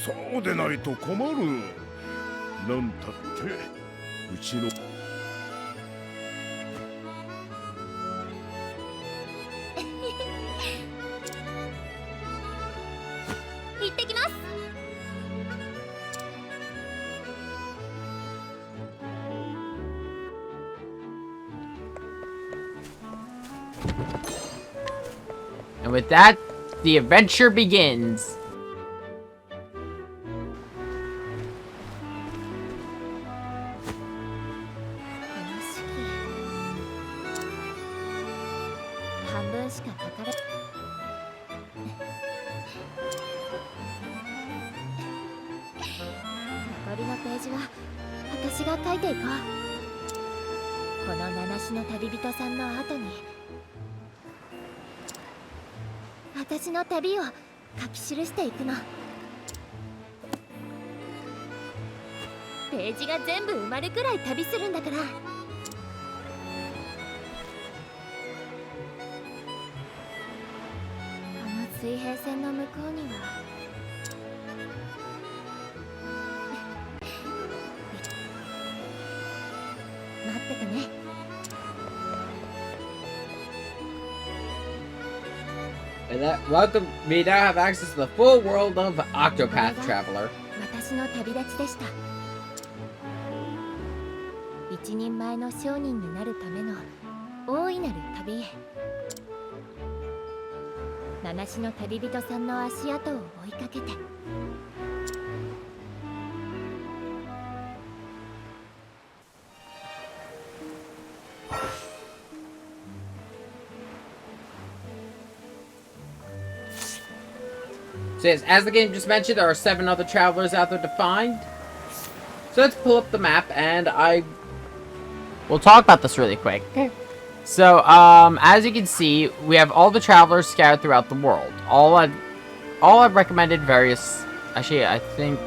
そうでないと困る。なんたってうちの行ってきます。And with that, the adventure begins. 半分しか書かれ残りのページは私が書いていこう。この七種の旅人さんの後に私の旅を書き記していくの。ページが全部埋まるくらい旅するんだから。水平線の向こうには待っててね。And that welcome me now have access to the full world of Octopath Traveler. 私の旅立ちでした。一人前の商人になるための大いなる旅へ。七種の旅人さんの足跡を追いかけて。So yes, as the game just mentioned, there are 7 other travelers out there to find. So let's pull up the map, and we'll talk about this really quick. So, as you can see, we have all the travelers scattered throughout the world. All I've recommended various... Actually, I think...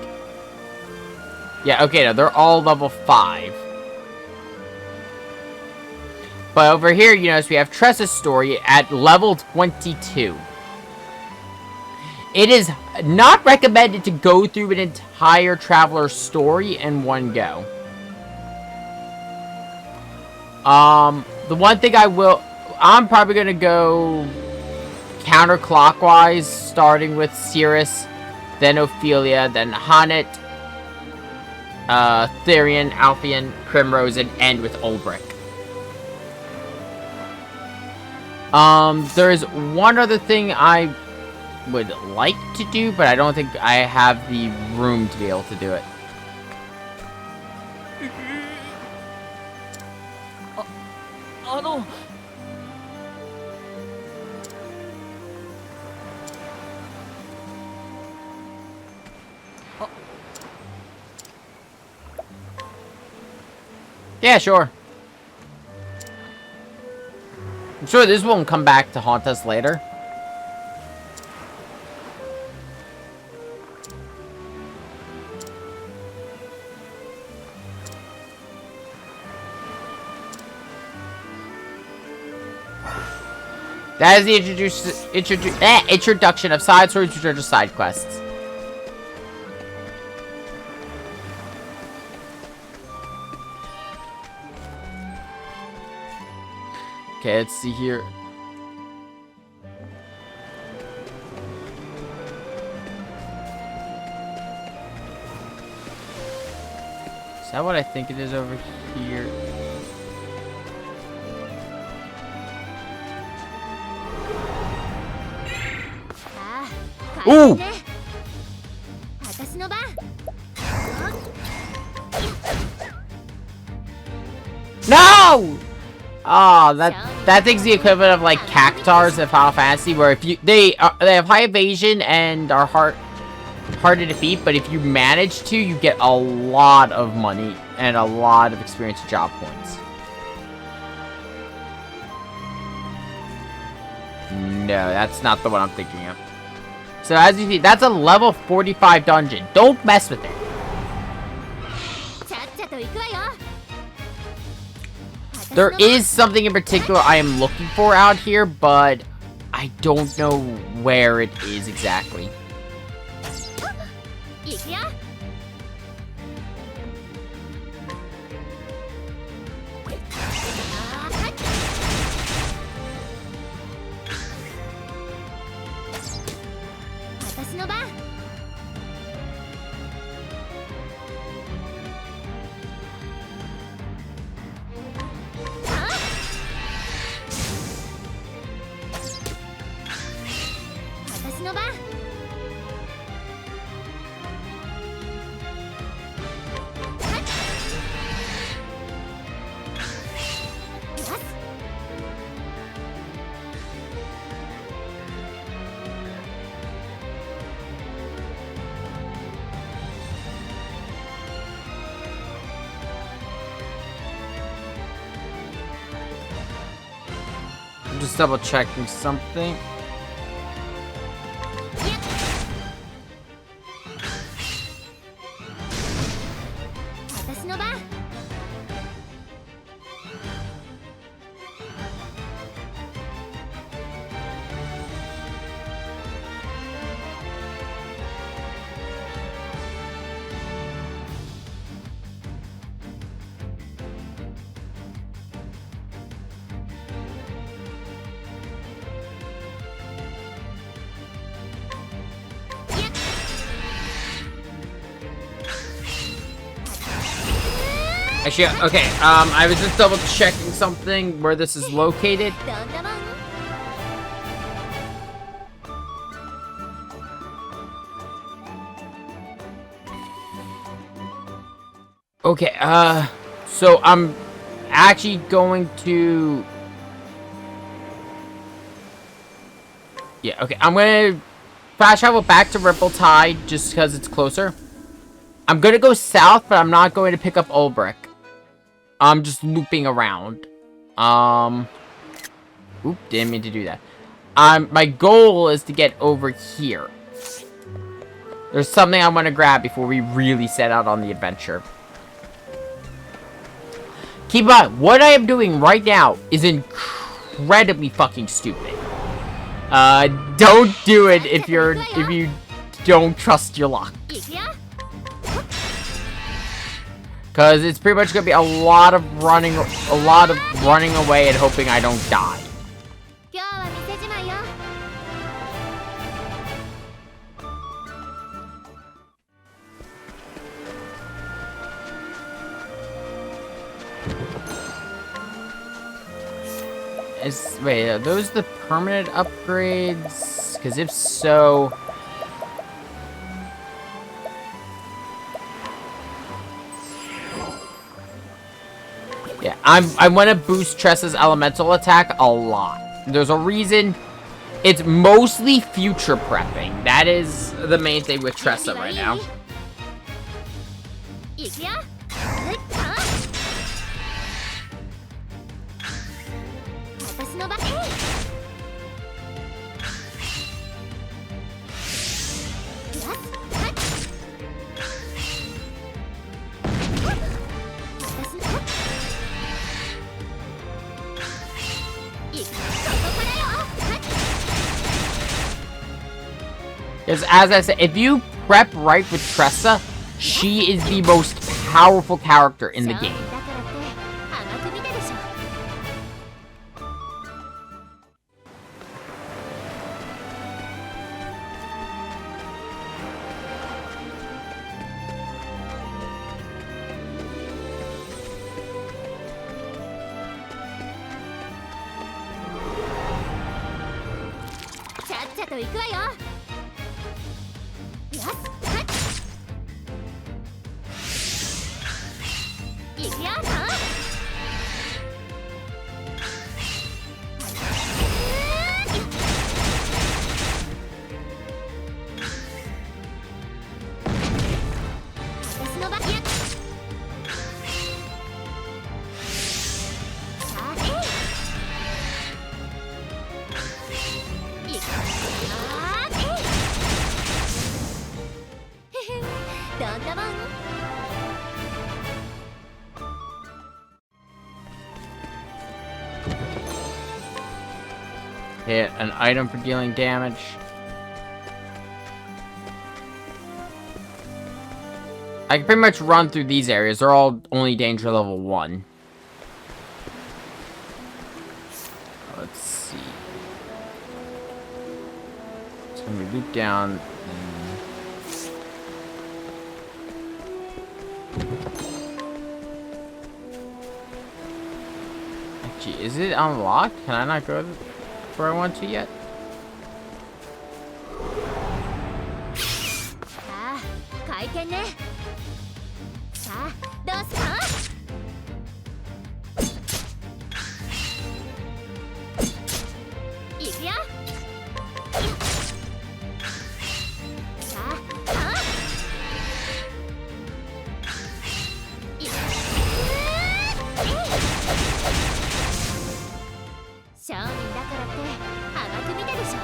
Yeah, okay, no, they're all level 5. But over here, you notice we have Tressa's story at level 22. It is not recommended to go through an entire traveler's story in one go. The one thing I'm probably going to go counterclockwise, starting with Cirrus, then Ophelia, then Hanet, Therian, Alphion, Primrose, and end with Ulbrich. There is one other thing I would like to do, but I don't think I have the room to be able to do it. Yeah, sure. I'm sure this won't come back to haunt us later. That is the introduction of side stories, which are just side quests. Okay, let's see here. Is that what I think it is over here? Ooh! No! Oh, that thing's the equivalent of like cactars in Final Fantasy, where if they have high evasion and are hard to defeat, but if you manage to, you get a lot of money and a lot of experience and job points. No, that's not the one I'm thinking of. So as you see, that's a level 45 dungeon. Don't mess with it. There is something in particular I am looking for out here, but I don't know where it is exactly. Just double checking something. Actually, okay, I was just double checking something where this is located. どんなもん Okay, so I'm actually going to... Yeah, okay, I'm gonna fast travel back to Ripple Tide just because it's closer. I'm gonna go south, but I'm not going to pick up Ulbrich. I'm just looping around. Oop, didn't mean to do that. My goal is to get over here. There's something I want to grab before we really set out on the adventure. Keep in mind, what I am doing right now is incredibly fucking stupid. Don't do it if you don't trust your luck. いくよ Cause it's pretty much gonna be a lot of running away and hoping I don't die. 今日は店じまいよ Wait, are those the permanent upgrades? Because if so... Yeah, I want to boost Tressa's elemental attack a lot. There's a reason. It's mostly future prepping. That is the main thing with Tressa right now. いくよはいはあ私の番えい Because as I said, if you prep right with Tressa, she is the most powerful character in the game. だからって甘く見てでしょ ちゃっちゃと行くわよよしはい行くよはあ私の番やさあえい行くあーえいへへどんなもん Hit an item for dealing damage. I can pretty much run through these areas. They're all only danger level 1. Let's see. So we loop down. Actually, is it unlocked? Can I not go where I want to yet? さあ回転ねさあどうすかいくよさあはあいく商人だからって甘く見てでしょ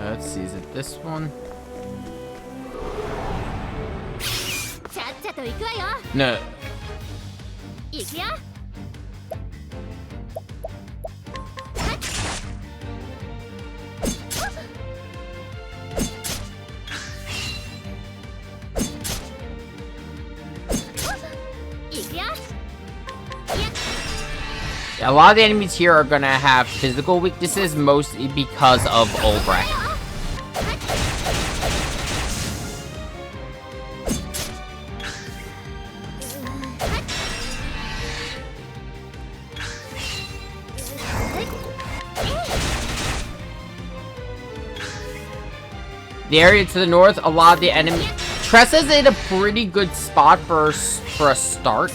Let's see, is it this one? ちゃっちゃと行くわよ No. 行くよ A lot of the enemies here are gonna have physical weaknesses, mostly because of Ulbrich. The area to the north, a lot of the enemy... Tressa's in a pretty good spot for a start.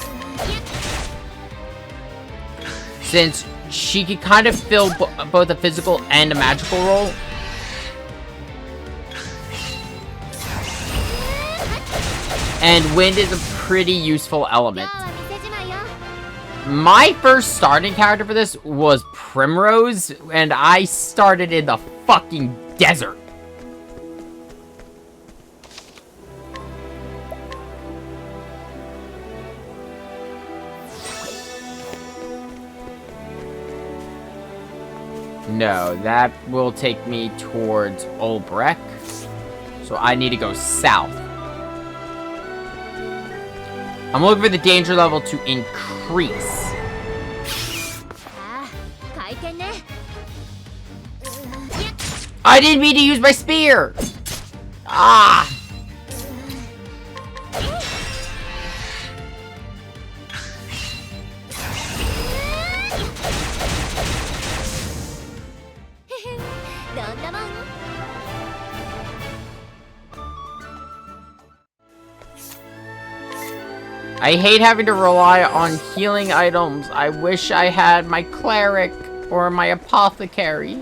Since she can kind of fill both a physical and a magical role. And wind is a pretty useful element. My first starting character for this was Primrose, and I started in the fucking desert. No, that will take me towards Ulbrich. So I need to go south. I'm looking for the danger level to increase. I didn't mean to use my spear! Ah! I hate having to rely on healing items. I wish I had my cleric or my apothecary.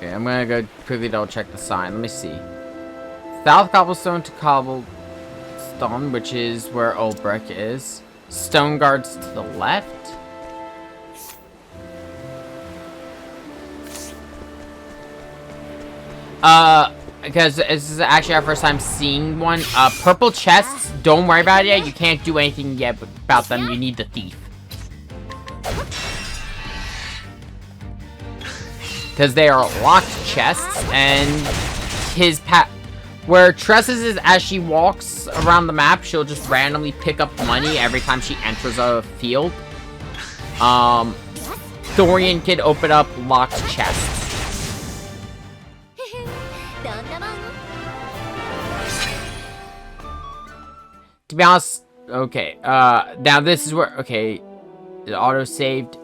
Okay, I'm gonna go quickly double check the sign. Let me see. South Cobblestone to Cobblestone, which is where Ulbrich is. Stone Guards to the left. Because this is actually our first time seeing one. Purple chests, don't worry about it yet. You can't do anything yet about them. You need the thief. Because they are locked chests, and his where Tressa's is, as she walks around the map, she'll just randomly pick up money every time she enters a field. Thorian can open up locked chests. To be honest, okay, now this is where, okay, it auto-saved.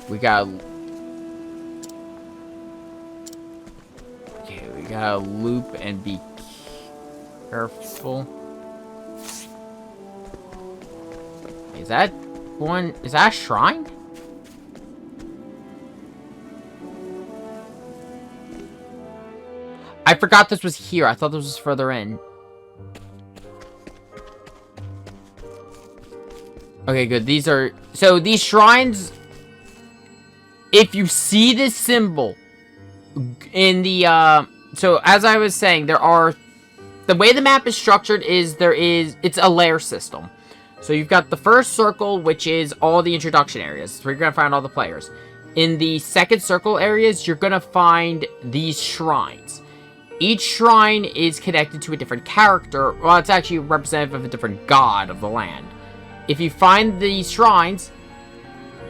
We gotta loop and be careful. Is that a shrine? I forgot this was here. I thought this was further in. Okay, good. These shrines, if you see this symbol in the, so as I was saying, the way the map is structured is it's a layer system. So you've got the first circle, which is all the introduction areas. So you're going to find all the players. In the second circle areas, you're going to find these shrines. Each shrine is connected to a different character. Well, it's actually representative of a different god of the land. If you find these shrines,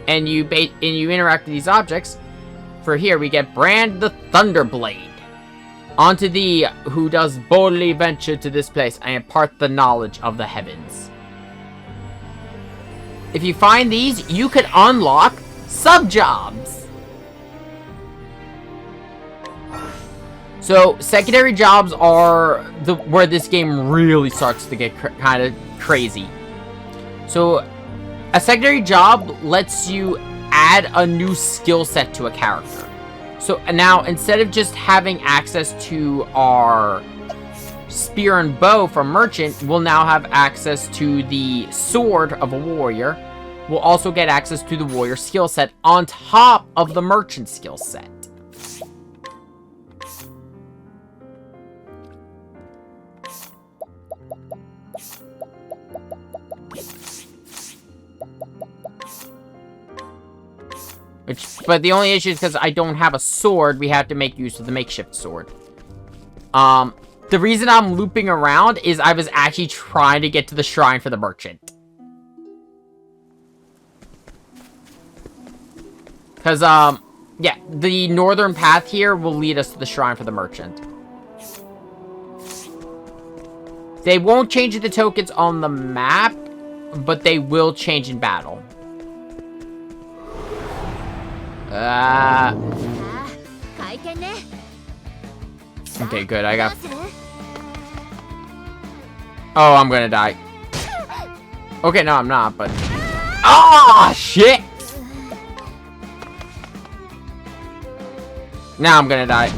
and you interact with these objects, for here we get Brand the Thunderblade. Unto thee, who does boldly venture to this place, I impart the knowledge of the heavens. If you find these, you can unlock sub-jobs. So, secondary jobs are where this game really starts to get kind of crazy. So, a secondary job lets you add a new skill set to a character. So now, instead of just having access to our spear and bow from Merchant, we'll now have access to the sword of a warrior. We'll also get access to the warrior skill set on top of the Merchant skill set. But the only issue is because I don't have a sword, we have to make use of the makeshift sword. The reason I'm looping around is I was actually trying to get to the shrine for the Merchant. Because, yeah, the northern path here will lead us to the shrine for the Merchant. They won't change the tokens on the map, but they will change in battle. Okay, good. I got... Oh, I'm gonna die. Okay, no, I'm not, but... Oh, shit! Now I'm gonna die.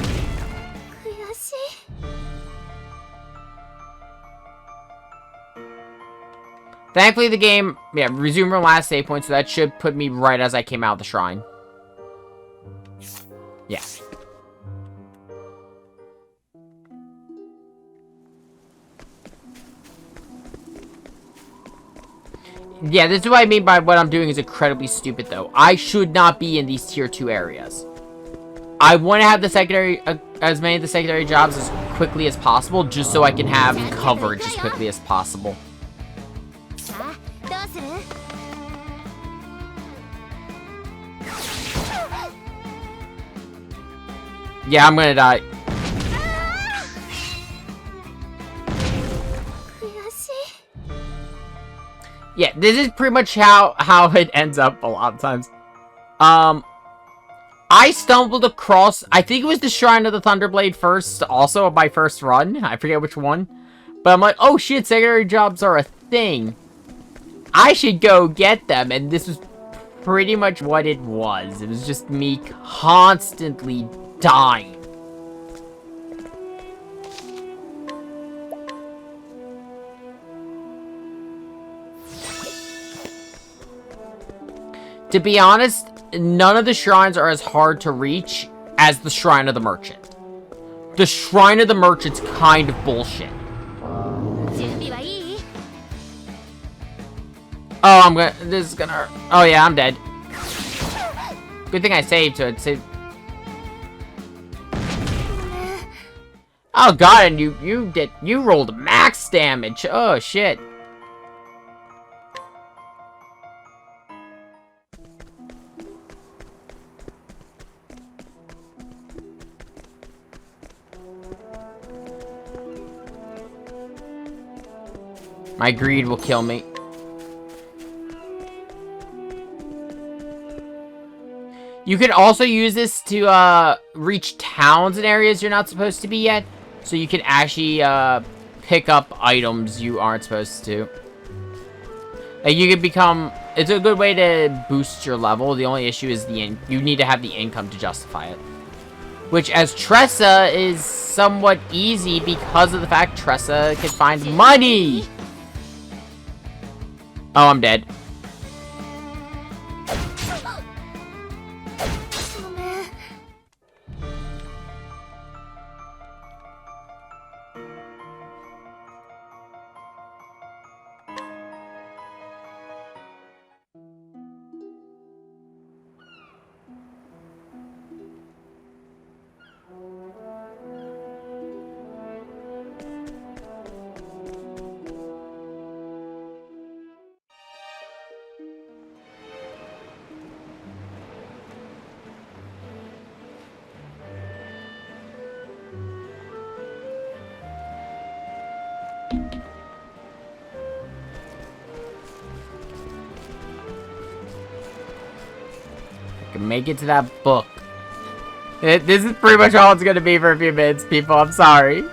Thankfully, the game... Yeah, resume your last save point, so that should put me right as I came out of the shrine. Yeah. Yeah, this is what I mean by what I'm doing is incredibly stupid, though. I should not be in these tier 2 areas. I want to have the secondary, as many of the secondary jobs as quickly as possible, just so I can have coverage as quickly as possible. Yeah, I'm gonna die. Yeah, this is pretty much how it ends up a lot of times. I stumbled across, I think it was the Shrine of the Thunderblade first, also my first run. I forget which one. But I'm like, oh shit, secondary jobs are a thing. I should go get them, and this was pretty much what it was. It was just me constantly dying. To be honest, none of the shrines are as hard to reach as the Shrine of the Merchant. The Shrine of the Merchant's kind of bullshit. Oh, this is gonna hurt. Oh yeah, I'm dead. Good thing I saved, so it saved. Oh god, and you rolled max damage. Oh shit. My greed will kill me. You can also use this to reach towns and areas you're not supposed to be yet. So you can actually pick up items you aren't supposed to. Like you can become... It's a good way to boost your level. The only issue is you need to have the income to justify it. Which, as Tressa, is somewhat easy because of the fact Tressa can find money! Oh, I'm dead. Make it to that book. This is pretty much all it's gonna be for a few minutes, people. I'm sorry.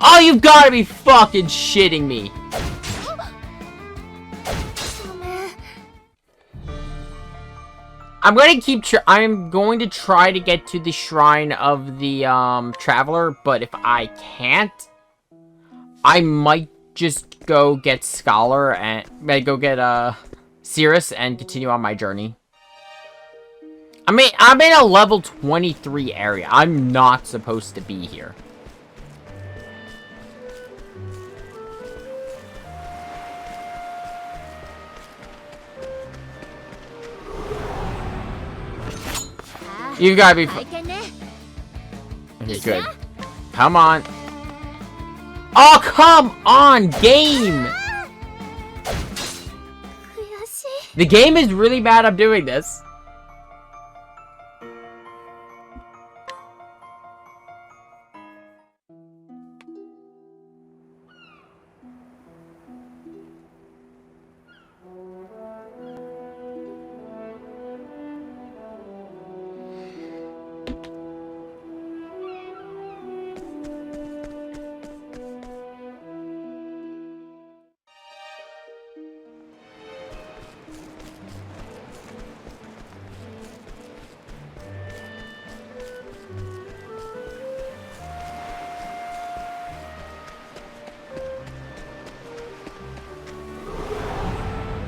Oh you've gotta be fucking shitting me. I'm going to try to get to the shrine of the, Traveler, but if I can't, I might just go get Scholar and, go get, Cirrus and continue on my journey. I'm in a level 23 area. I'm not supposed to be here. You gotta be. Okay, good. Come on. Oh, come on, game! The game is really bad at doing this.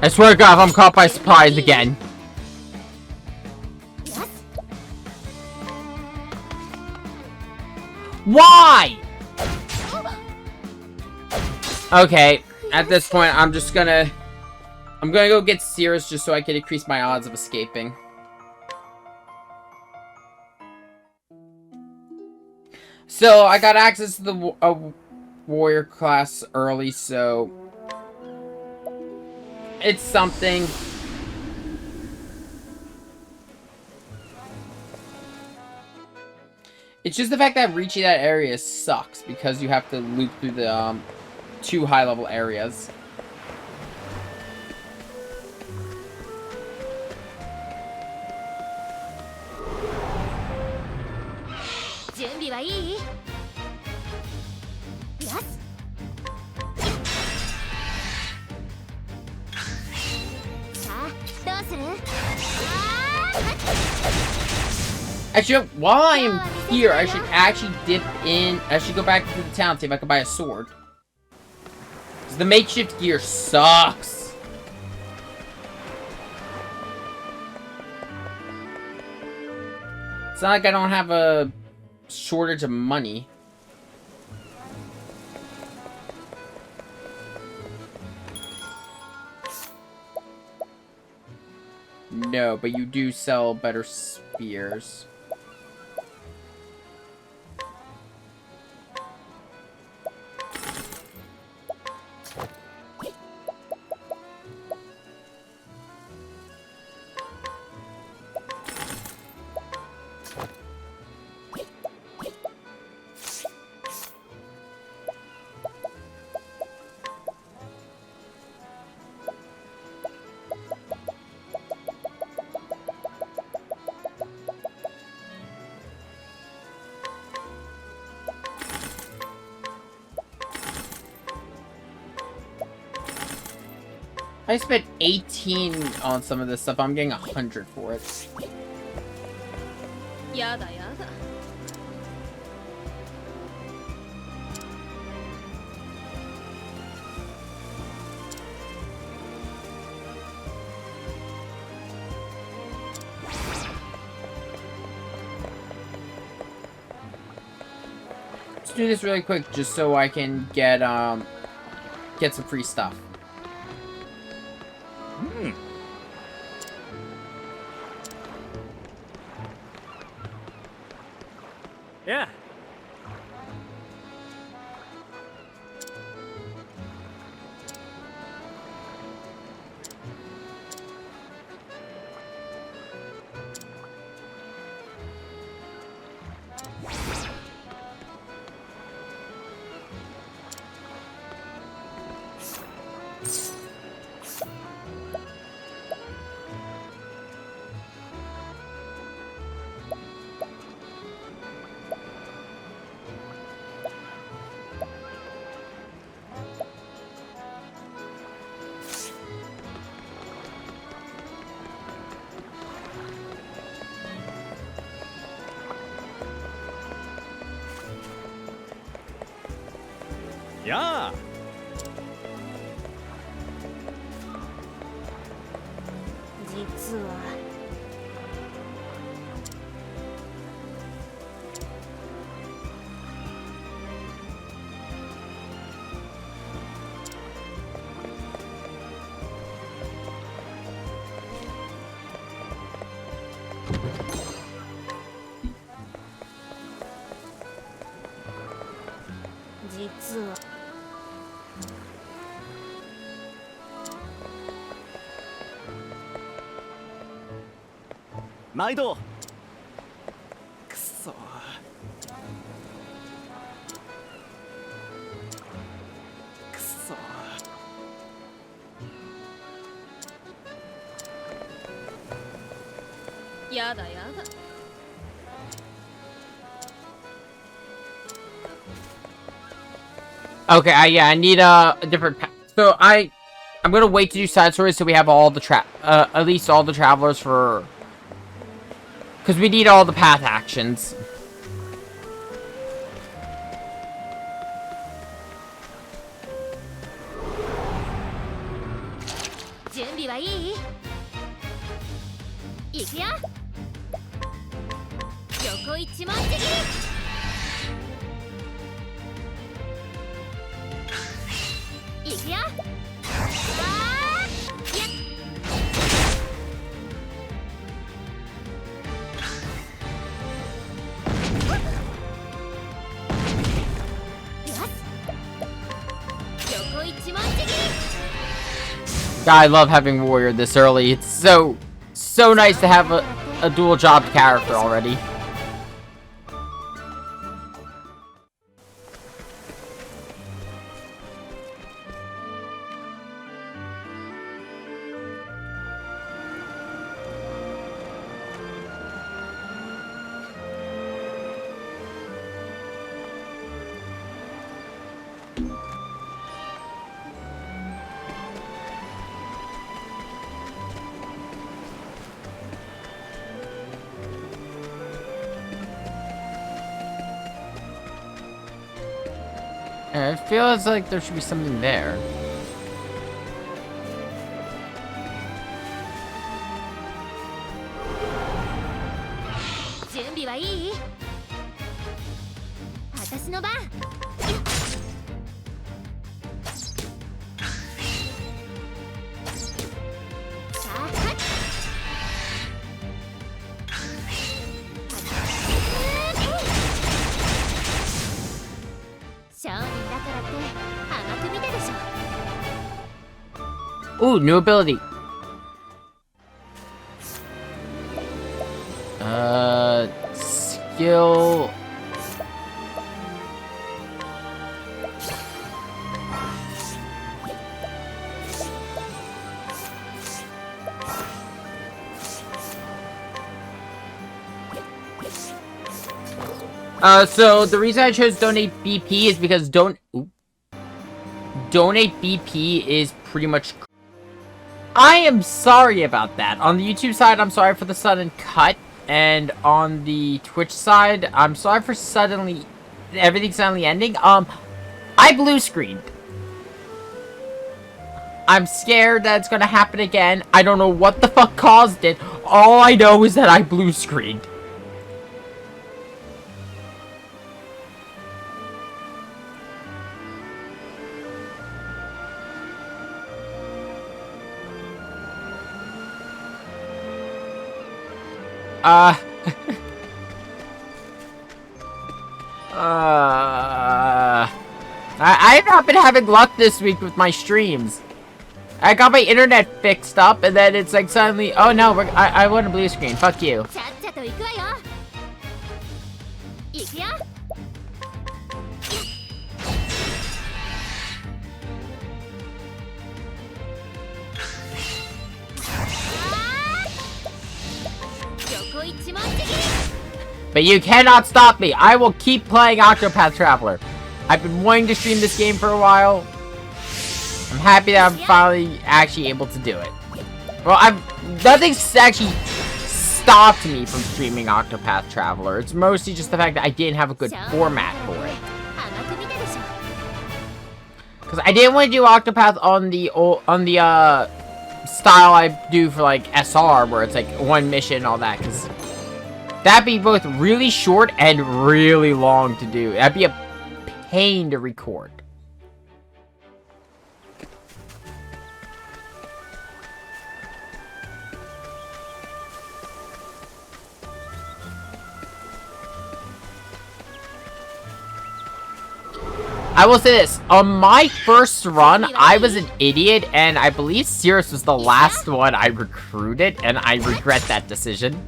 I swear to God, if I'm caught by surprise again. Why? Okay, at this point, I'm gonna go get Cirrus just so I can increase my odds of escaping. So, I got access to the warrior class early, so it's something. It's just the fact that reaching that area sucks because you have to loop through the 2 high-level areas. Actually, while I am here, I should actually dip in. I should go back to the town, see if I can buy a sword. Because the makeshift gear sucks. It's not like I don't have a shortage of money. No, but you do sell better spears. I spent 18 on some of this stuff. I'm getting 100 for it. Yada yada. Let's do this really quick just so I can get some free stuff. Yeah. やあ実は実は毎度くそ。くそ。やだやだ。 Okay, yeah, I need a different path. So I'm gonna wait to do side stories so we have all the at least all the travelers for, because we need all the path actions. God, I love having Warrior this early. It's so nice to have a dual job character already. It feels like there should be something there. Ooh, new ability. Skill. So the reason I chose donate BP is because donate BP is pretty much. I am sorry about that. On the YouTube side, I'm sorry for the sudden cut, and on the Twitch side, I'm sorry for everything suddenly ending. I blue screened. I'm scared that it's gonna happen again. I don't know what the fuck caused it. All I know is that I blue screened. I've not been having luck this week with my streams. I got my internet fixed up, and then it's like suddenly, oh no, I want a blue screen. Fuck you. But you cannot stop me. I will keep playing Octopath Traveler. I've been wanting to stream this game for a while. I'm happy that I'm finally actually able to do it. Well, nothing's actually stopped me from streaming Octopath Traveler. It's mostly just the fact that I didn't have a good format for it. Because I didn't want to do Octopath on the style I do for like SR, where it's like one mission and all that, because that'd be both really short and really long to do. That'd be a pain to record. I will say this, on my first run, I was an idiot, and I believe Cirrus was the last one I recruited, and I regret that decision.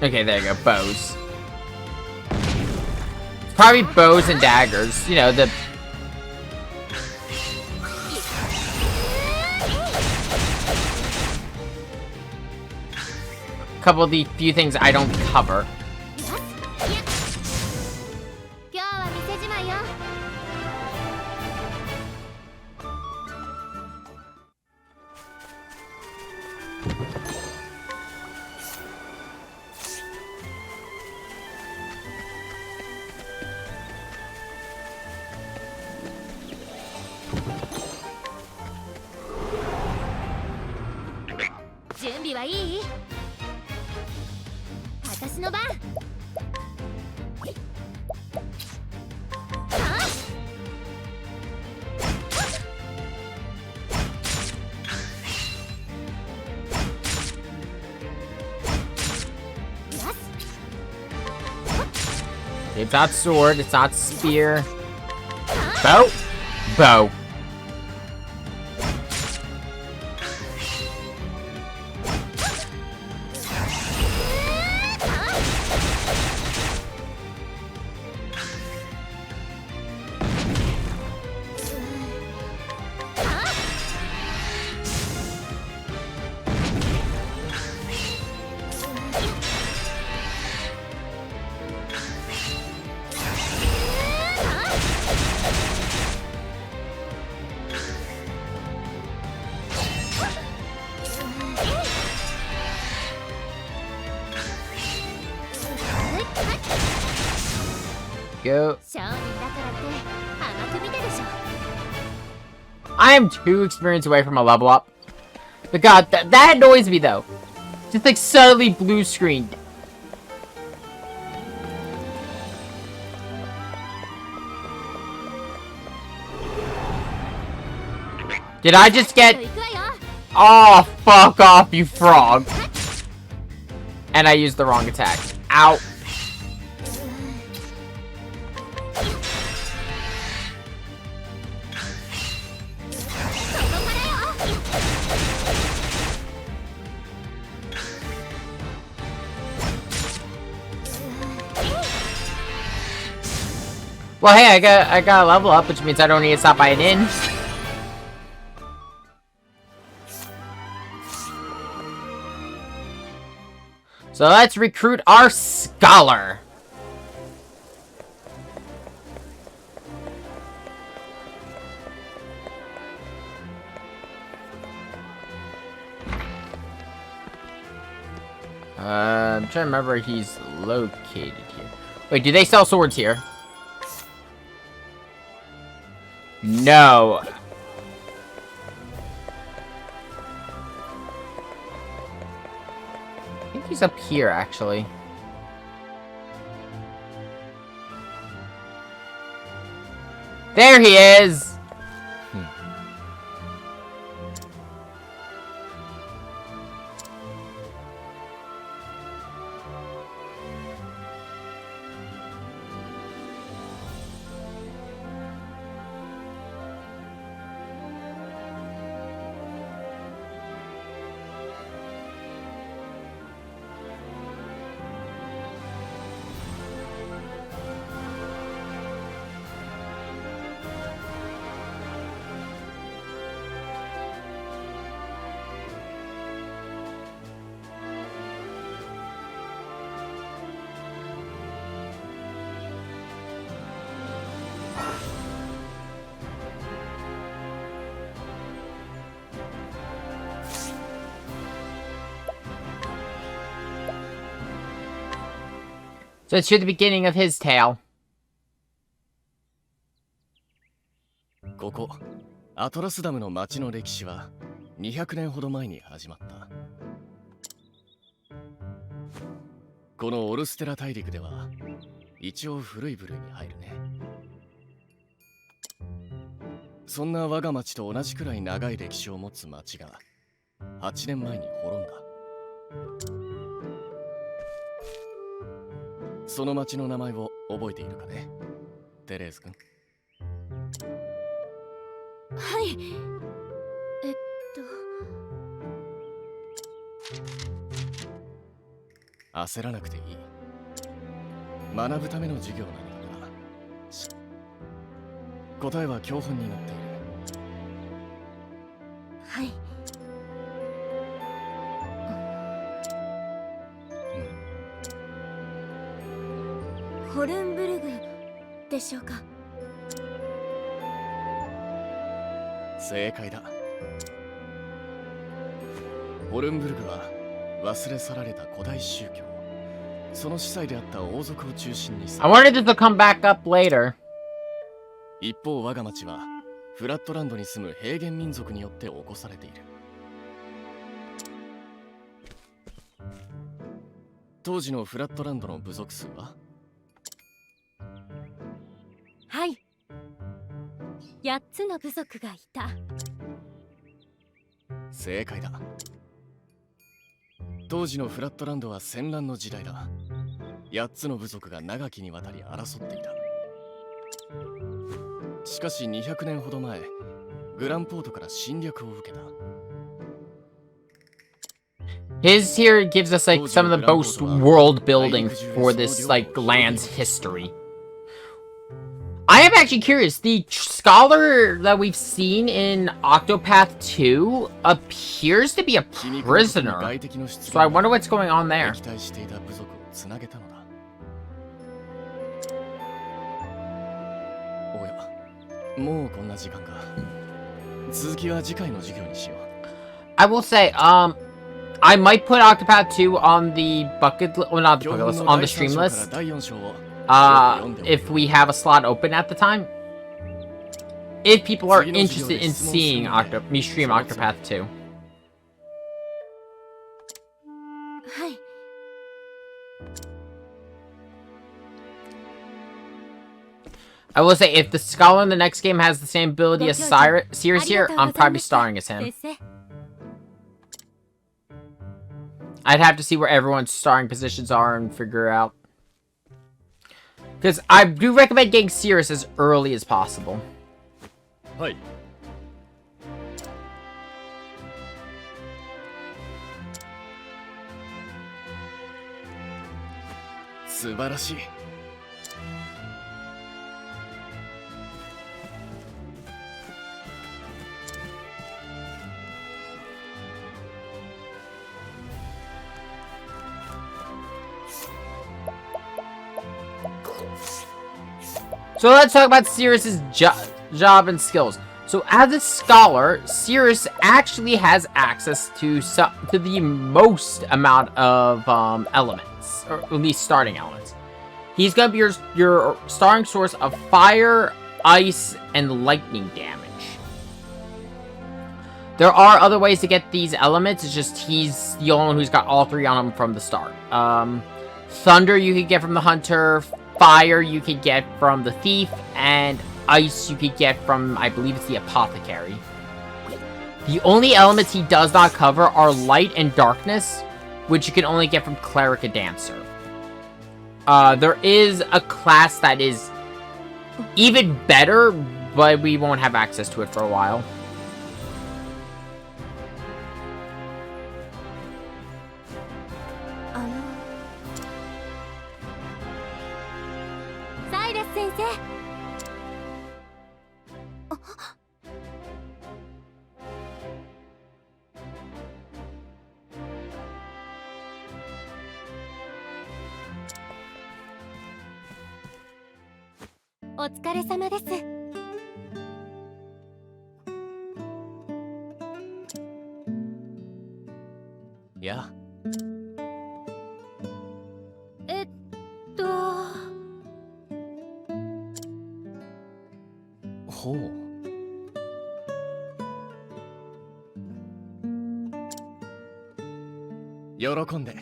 Okay, there you go, bows. It's probably bows and daggers, you know, the... couple of the few things I don't cover. It's not sword, it's not spear. Bow? Bow. Go. I am 2 experience away from a level up. But god, that annoys me though. Just like suddenly blue screened. Did I just get... Oh, fuck off, you frog. And I used the wrong attack. Ow. Well, hey, I got a level up, which means I don't need to stop by an inn. So let's recruit our scholar. I'm trying to remember where he's located here. Wait, do they sell swords here? No. I think he's up here, actually. There he is! So let's hear the beginning of his tale. ここアトラスダムの町の歴史は200年ほど前に始まった。このオルステラ大陸では一応古い部類に入るね。そんな我が町と同じくらい長い歴史を持つ町が8年前に滅んだ。その町の名前を覚えているかね、テレーズ君。はい。焦らなくていい。学ぶための授業なのだから。答えは教本に載っている。はい。ホルンブルグでしょうか。正解だ。ホルンブルグは忘れ去られた古代宗教、その司祭であった王族を中心に。 I wanted it to come back up later. 一方我が町はフラットランドに住む平原民族によって起こされている。当時のフラットランドの部族数は？はい。8つの部族がいた。正解だ。当時のフラットランドは戦乱の時代だ。8つの部族が長きにわたり争っていた。しかし200年ほど前、グランポートから侵略を受けた。 His here gives us like some of the most world building for this like land's history. I am actually curious. The scholar that we've seen in Octopath 2 appears to be a prisoner. So I wonder what's going on there. おや、もうこんな時間か。続きは次回の授業にしよう。 I will say, I might put Octopath 2 on the bucket list, well, not the bucket list, on the stream list. If we have a slot open at the time. If people are interested in seeing me stream Octopath 2. はい。I will say, if the scholar in the next game has the same ability as Sirius here, I'm probably starring as him. I'd have to see where everyone's starting positions are and figure out. Because I do recommend getting Sirius as early as possible. はい。素晴らしい。So let's talk about Sirius's job and skills. So as a scholar, Sirius actually has access to the most amount of elements, or at least starting elements. He's gonna be your starting source of fire, ice, and lightning damage. There are other ways to get these elements. It's just he's the only one who's got all three on him from the start. Thunder you could get from the hunter. Fire you could get from the thief, and ice you could get from, I believe it's the apothecary. The only elements he does not cover are light and darkness, which you can only get from cleric and dancer. There is a class that is even better, but we won't have access to it for a while. Yeah. 喜んで。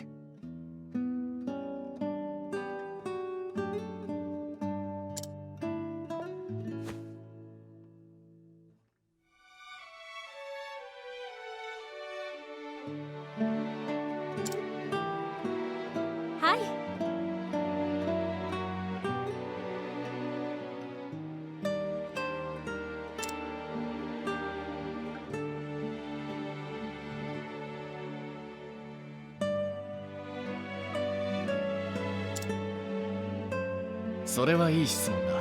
はい。それはいい質問だ。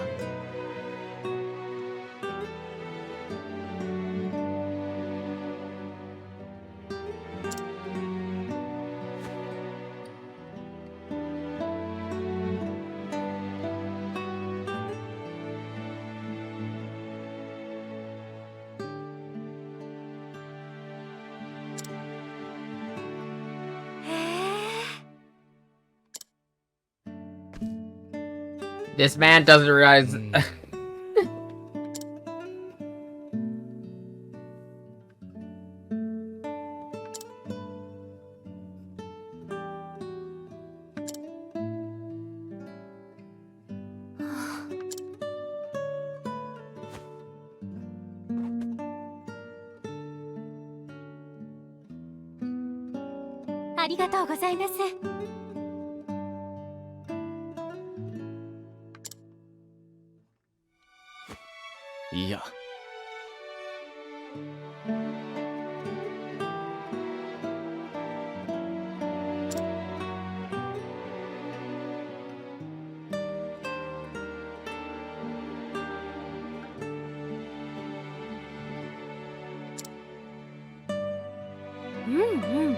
This man doesn't realize.ありがとうございます。いや。うんうん。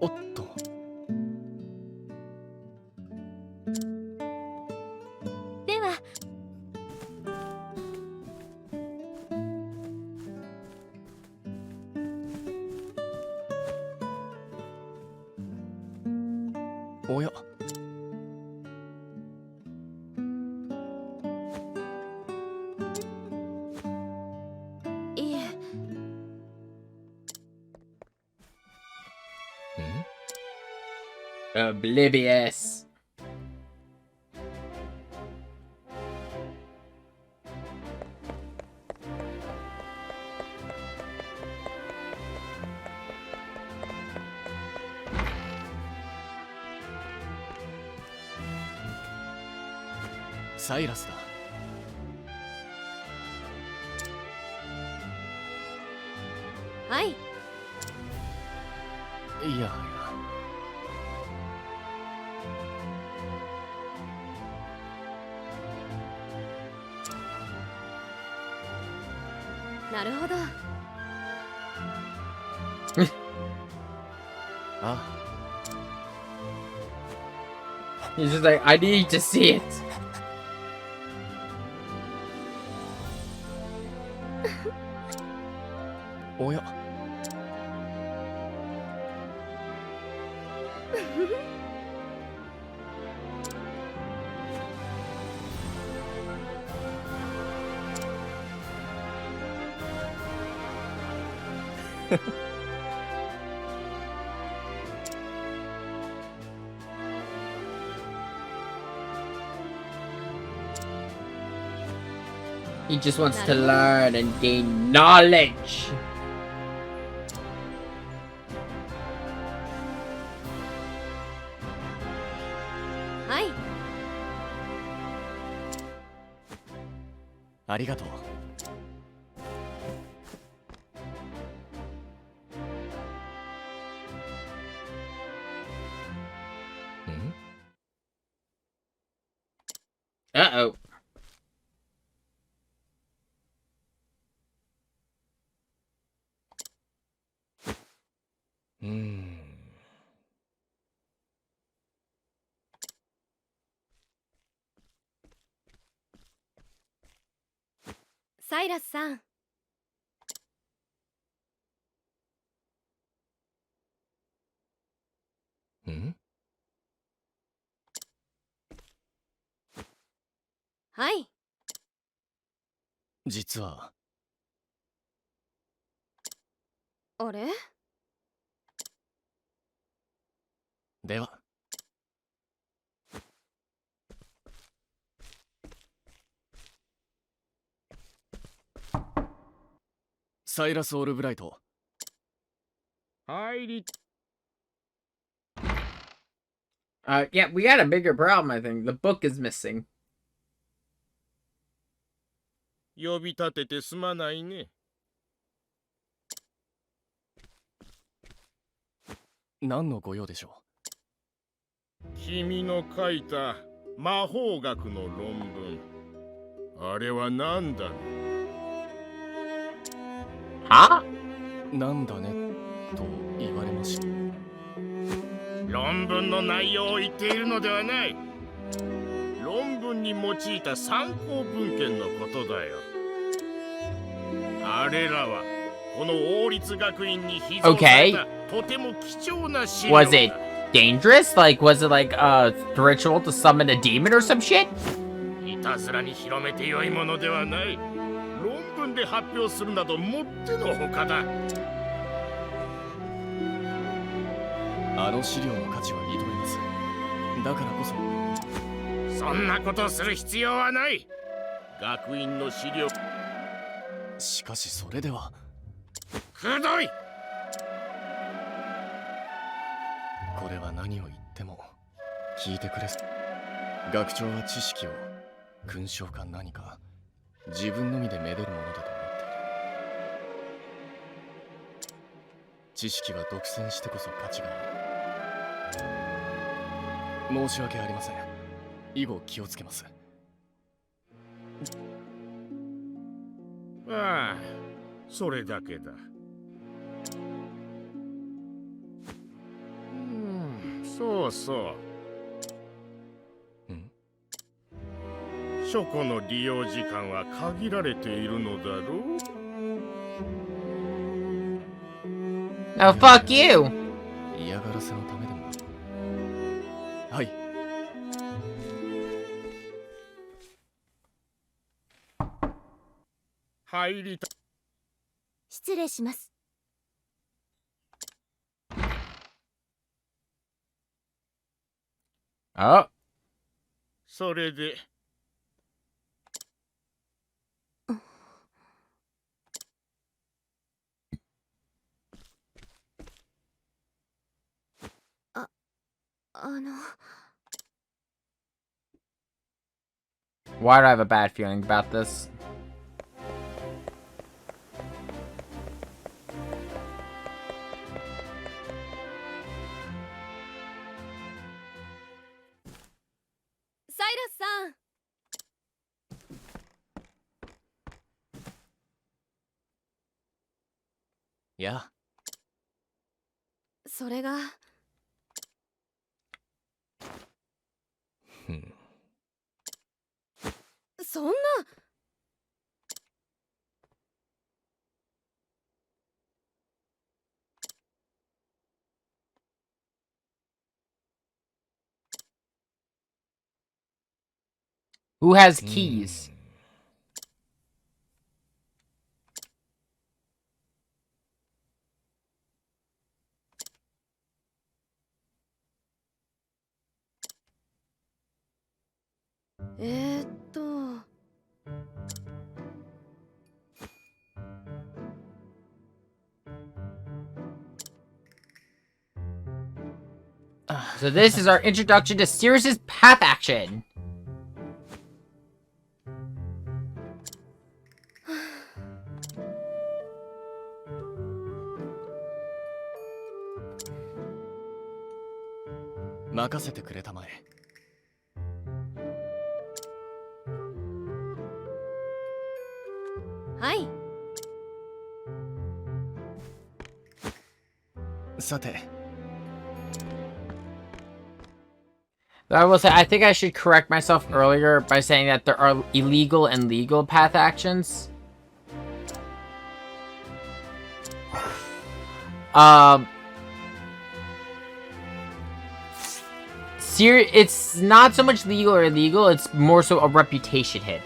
おっと。では。おや。いえ。Oblivious.サイラスだ。はい。いやいや。なるほど。あ。He's just like, I need to see it. おや。He just wants to learn and gain knowledge. はい。ありがとう。Uh-oh. サイラスさん。ん？はい。実は。あれ？では。サイラス・オルブライト。入り。Yeah, we got a bigger problem, I think. The book is missing. 呼び立ててすまないね。何のご用でしょう？君の書いた魔法学の論文。あれは何だね。は？なんだねと言われました。論文の内容を言っているのではない。論文に用いた参考文献のことだよ。あれらはこの王立学院に秘蔵されたとても貴重な資料だ。Was it dangerous? Like, was it like a ritual to summon a demon or some shit? いたずらに広めてよいものではない。論文で発表するなどもってのほかだ。あの資料の価値は認めます。だからこそ。そんなことする必要はない。学院の資料。しかしそれでは。くどい。これは何を言っても聞いてくれ。学長は知識を勲章か何か自分のみでめでるものだと思っている。知識は独占してこそ価値がある。申し訳ありません。以後気をつけます。ああ、それだけだ。そうそう。書庫の利用時間は限られているのだろう。Oh, fuck you! 嫌がらせのためでも。はい。入りた。失礼します。あ。それで。Why do I have a bad feeling about this? Cyrus-san! やあ。それが。そんな。Who has keys? So this is our introduction to Sirius's path action. Hi. さて。I will say, I think I should correct myself earlier by saying that there are illegal and legal path actions. It's not so much legal or illegal, it's more so a reputation hit.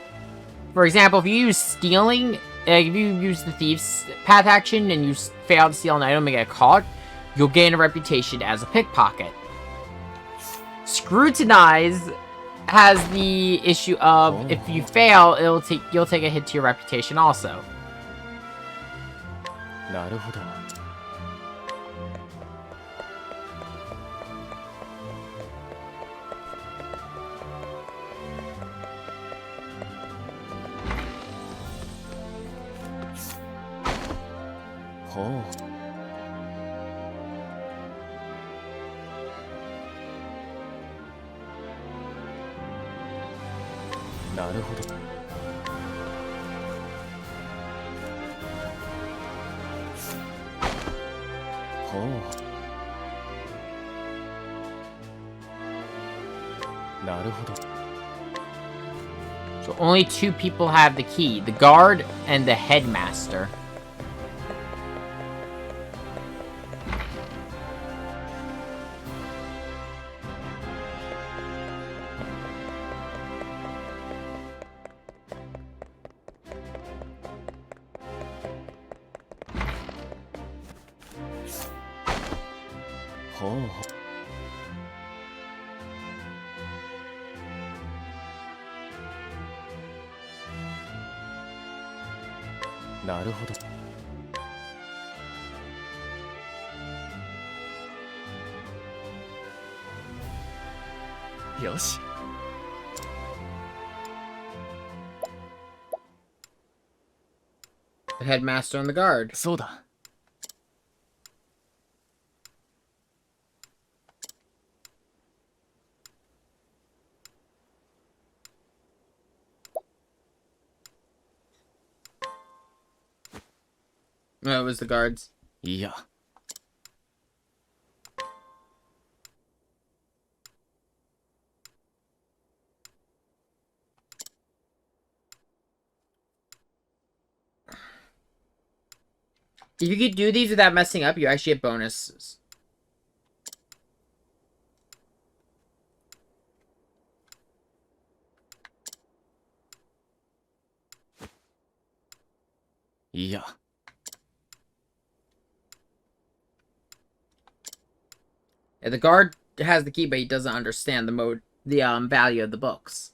For example, if you use stealing, if you use the thief's path action and you fail to steal an item and get caught, you'll gain a reputation as a pickpocket. Scrutinize has the issue of if you fail, you'll take a hit to your reputation also. なるほど。ほう。なるほど。ほう。なるほど。 So only 2 people have the key, the guard and the headmaster. The headmaster and the guard. そうだ。 No, it was the guards. いや。 If you could do these without messing up, you actually get bonuses. Yeah. Yeah, the guard has the key, but he doesn't understand the value of the books.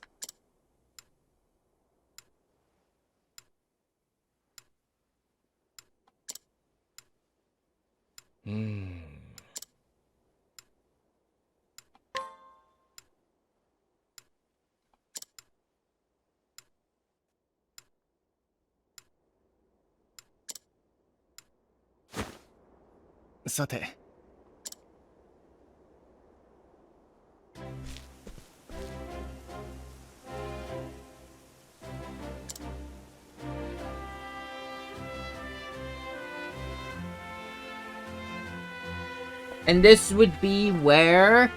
And this would be where...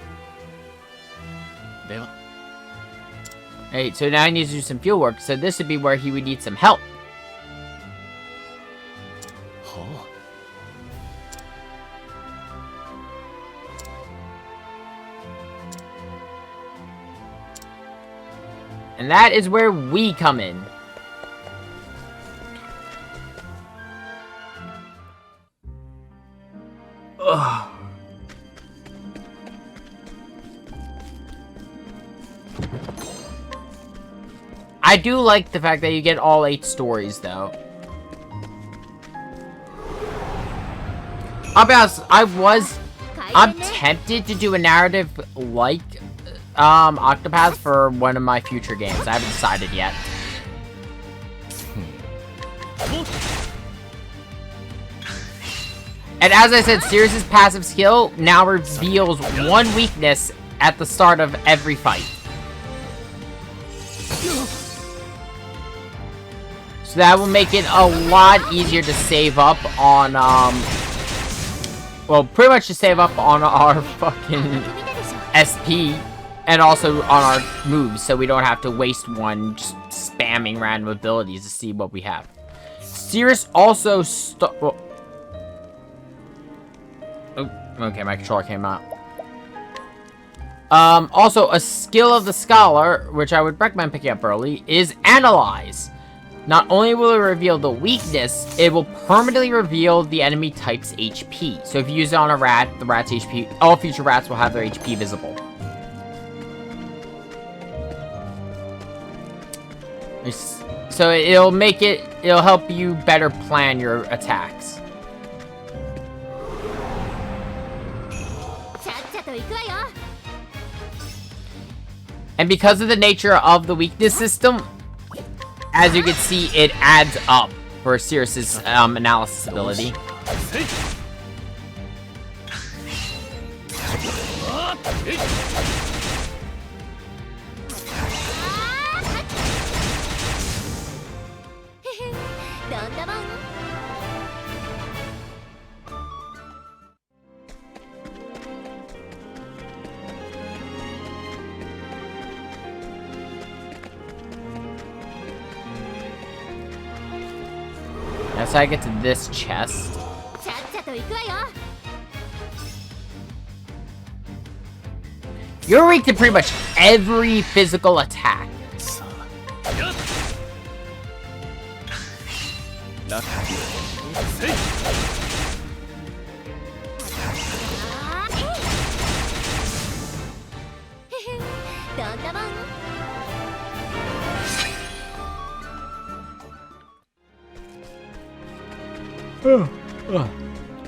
Alright, so now he needs to do some field work. So this would be where he would need some help. And that is where we come in. Ugh. I do like the fact that you get all 8 stories, though. I'll be honest, I'm tempted to do a narrative like Octopath for one of my future games. I haven't decided yet. And as I said, Sirius's passive skill now reveals 1 weakness at the start of every fight. So that will make it a lot easier to save up on, well, pretty much to save up on our fucking SP. And also on our moves, so we don't have to waste one just spamming random abilities to see what we have. Sirius also Oh, okay, my controller came out. Also, a skill of the Scholar, which I would recommend picking up early, is Analyze. Not only will it reveal the weakness, it will permanently reveal the enemy type's HP. So if you use it on a rat, the rat's HP, all future rats will have their HP visible. So it'll help you better plan your attacks. And because of the nature of the weakness system, as you can see, it adds up for Cirrus's analysis ability. That's how I get to this chest. You're weak to pretty much every physical attack.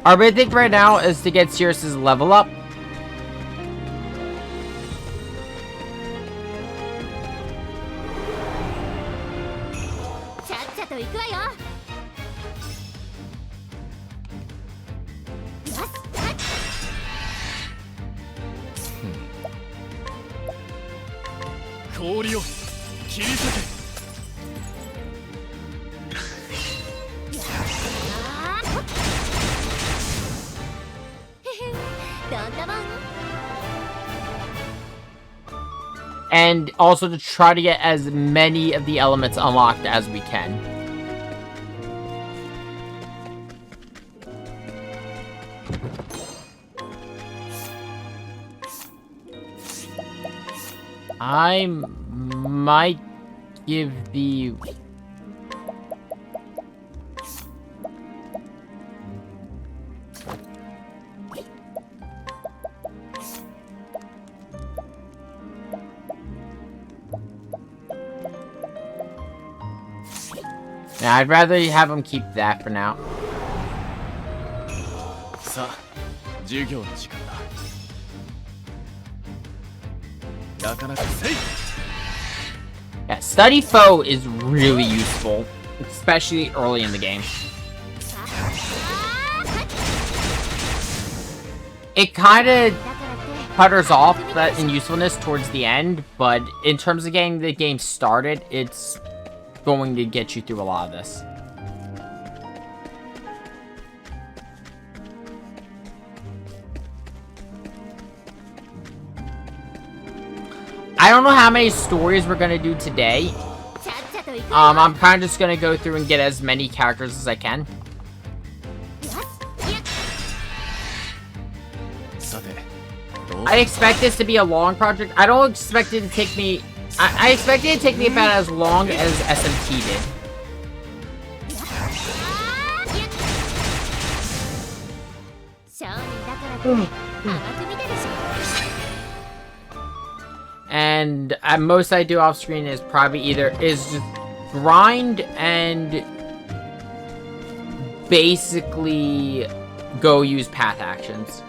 Our big thing right now is to get Cirrus's level up. And also to try to get as many of the elements unlocked as we can. I might give the... Yeah, I'd rather have him keep that for now. Yeah, Study Foe is really useful, especially early in the game. It kind of putters off that in usefulness towards the end, but in terms of getting the game started, it's going to get you through a lot of this. I don't know how many stories we're gonna do today. I'm kind of just gonna go through and get as many characters as I can. I expect this to be a long project. I don't expect it to take me... I expect it to take me about as long as SMT did. And most I do off screen is probably just grind and basically go use path actions.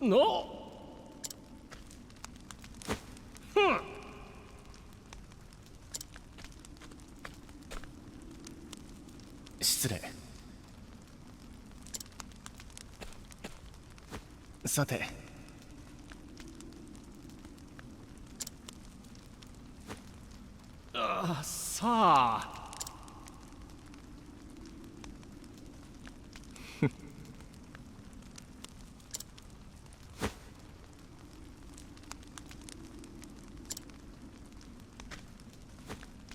No. 失礼。さてさあ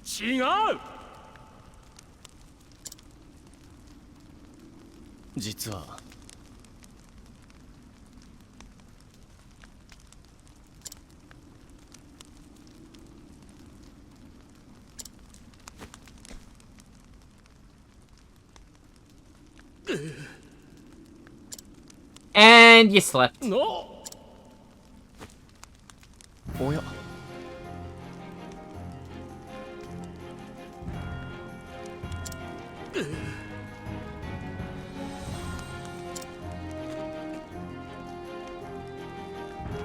違う。実はAnd you slept. のおや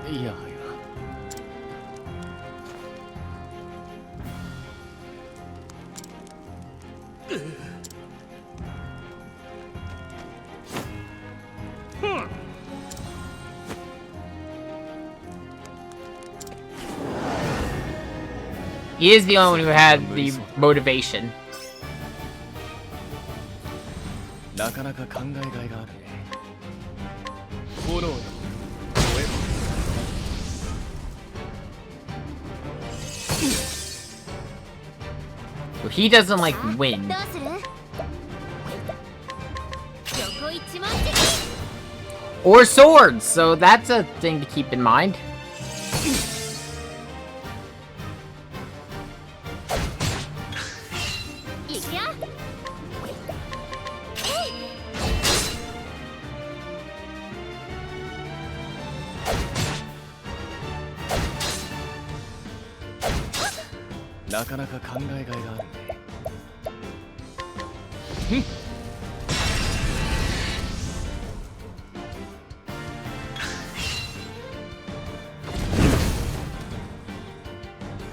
いやはやHe is the only one who had the motivation. なかなか考えがいがあるね。炎よ燃えろ。Well, he doesn't like wind. どうする？横一文字 Or swords, so that's a thing to keep in mind. いくよ。なかなか考えがいがあるね。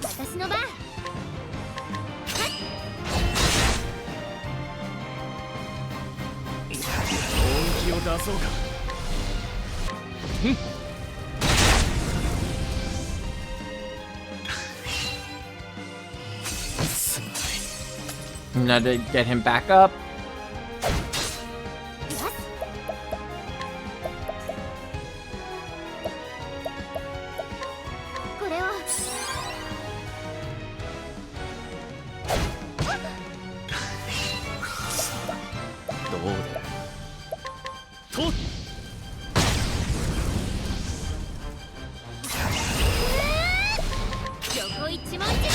私の番。本気を出そうか。Now to get him back up. これはどうだと横一文字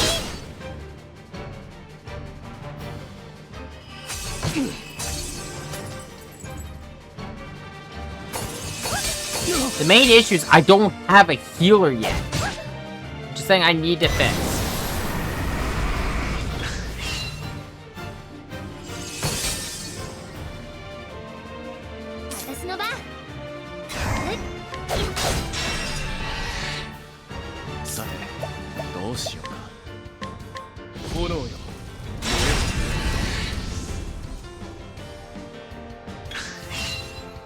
The main issue is I don't have a healer yet. Just saying I need defense. 私の番。さてどうしようか。炎よ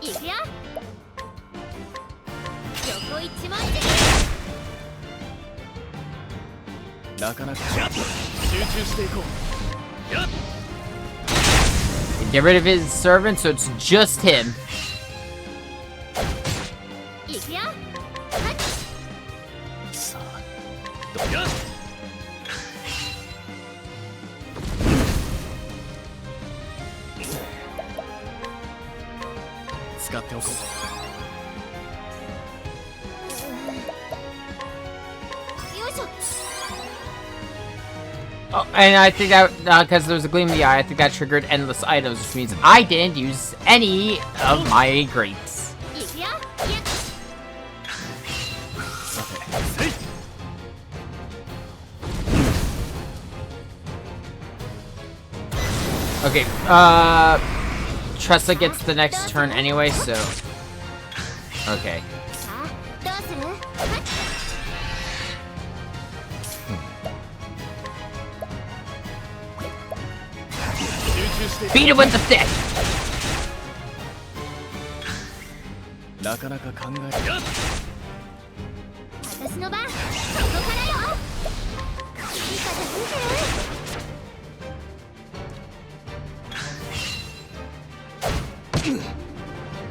燃いくよ。横一文字えろ。なかなか集中していこう。やっ Get rid of his servant, so it's just him. いくよ。さあやっ使っておこう。 よいしょ。 Oh, and I think that, because there was a gleam in the eye, I think that triggered endless items, which means I didn't use any of my greats. いくよ。やっ さて Okay, Tressa gets the next turn anyway, so... Okay. さあどうする？集中 Beat it with the stick! なかなか考え私の番ここからよ。いい風吹いてる。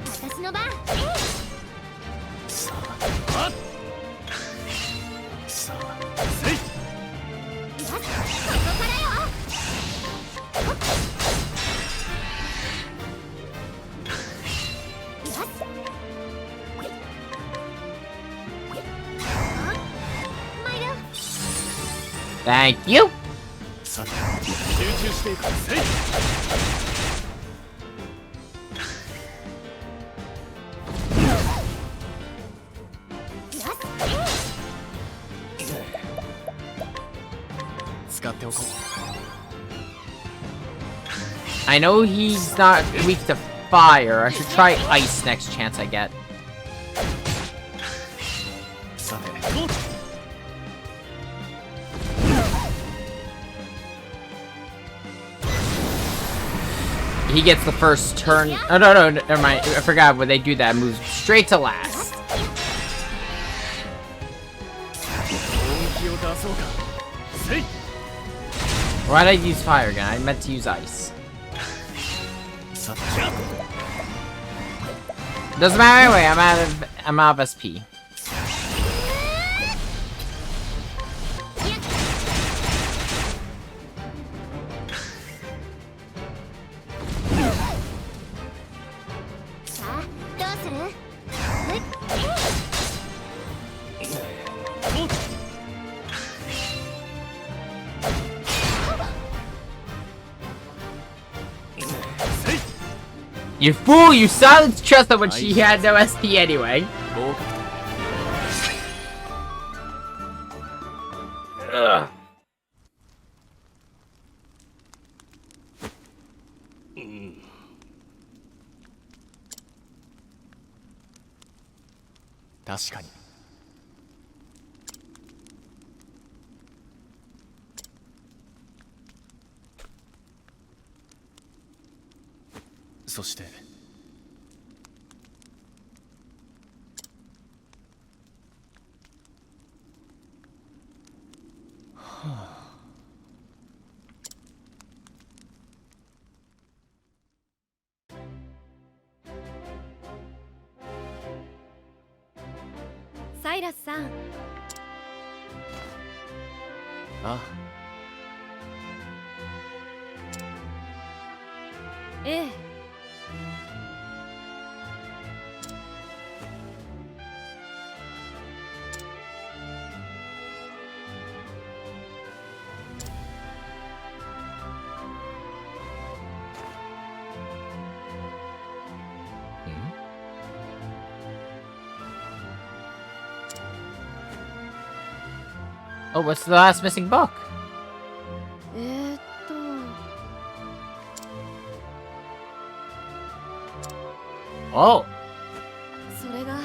私の番。さあさあせい。よし、ここからよ。よし。参る。Thank you! さて集中していく。せい。使っておこう。 I know he's not weak to fire. I should try ice next chance I get. さて He gets the first turn. Oh, no, never mind. I forgot when they do that. Moves straight to last. 本気を出そうか。せい。 Why did I use fire again? I meant to use ice. さて Doesn't matter anyway. I'm out of SP. さあ、どうする？You fool! You silenced Tressa when she had no SP anyway. 合格 Ugh. 確かにそしてサイラスさん、あええ、 Oh, what's the last missing book? そ Oh, れが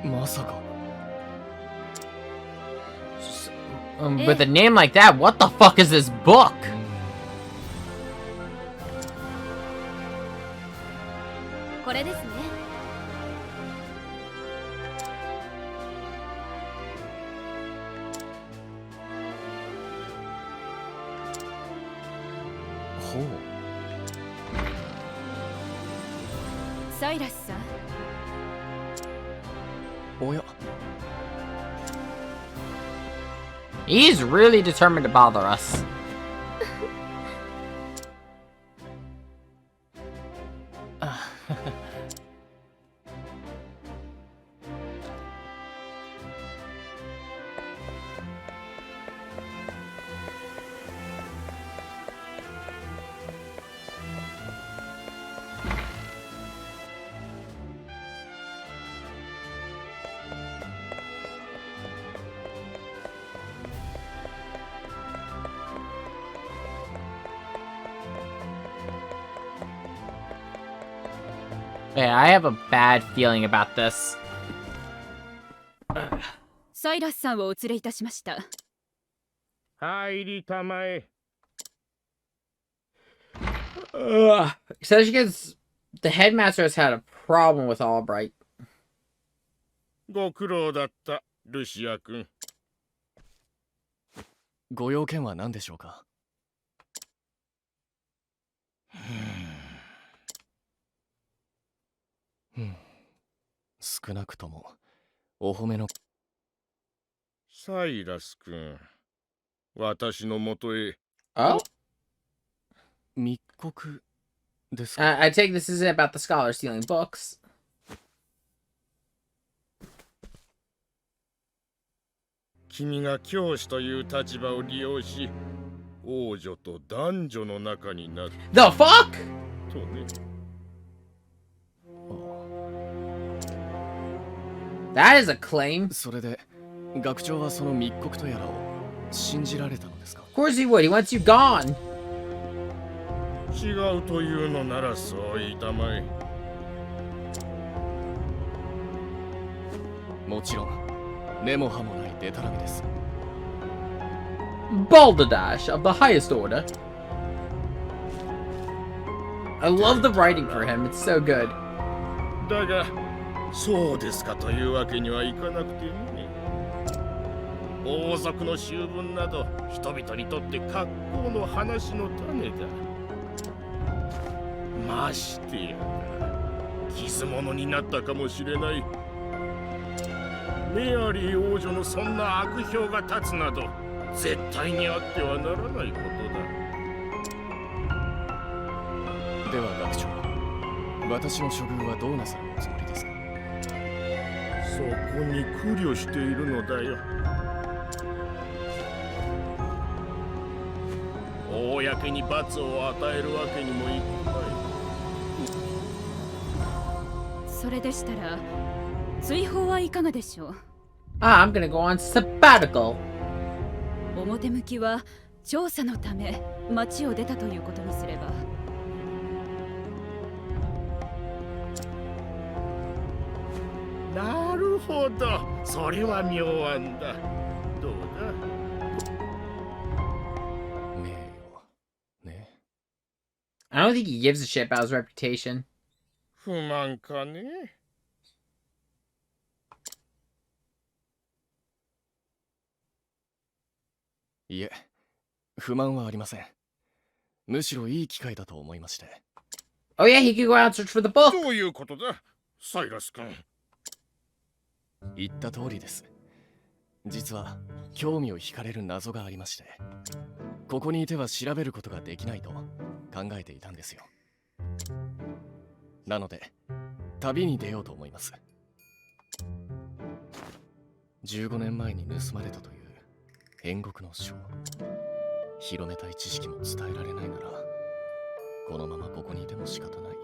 まさか with a name like that, what the fuck is this book? これですね。ほうサイラスさん、おや He's really determined to bother us. Yeah, I have a bad feeling about this. サイラスさんをお連れいたしました。入りたまえ。Says she gets the headmaster has had a problem with Albright. ご苦労だった、ルシア君。ご用件は何でしょうか？少なくともお褒めの。サイラス君、私のもとへ。Oh? 密告ですか？ I take this isn't about the scholar stealing books. 君が教師という立場を利用し、王女と男女の仲になる The fuck? とね。That is a claim. それで学長はその密告とやらを信じられたのですか？ Of course he would. He wants you gone. 違うというのならそう言いたまえ。もちろん根も葉もないデタラメです。Balderdash of the highest order. I love the writing for him. It's so good. だが、そうですかというわけにはいかなくてね。王族の醜聞など人々にとって格好の話の種だ。ましてや傷物になったかもしれないメアリー王女のそんな悪評が立つなど絶対にあってはならないことだ。では学長、私の処遇はどうなさるおつもりですか？そこに苦慮しているのだよ。公に罰を与えるわけにもいかない。それでしたら追放はいかがでしょう。I'm gonna go on sabbatical. 表向きは調査のため町を出たということにすれば。なるほど、それは妙案だ。どうだ？名誉ね。I don't think he gives a shit about his reputation. 不満かね？いえ、不満はありません。むしろいい機会だと思いまして。Oh yeah, he could go out and search for the book. どういうことだ、サイラス君？言った通りです。実は興味を惹かれる謎がありまして、ここにいては調べることができないと考えていたんですよ。なので旅に出ようと思います。15年前に盗まれたという煉獄の書、広めたい知識も伝えられないならこのままここにいても仕方ない。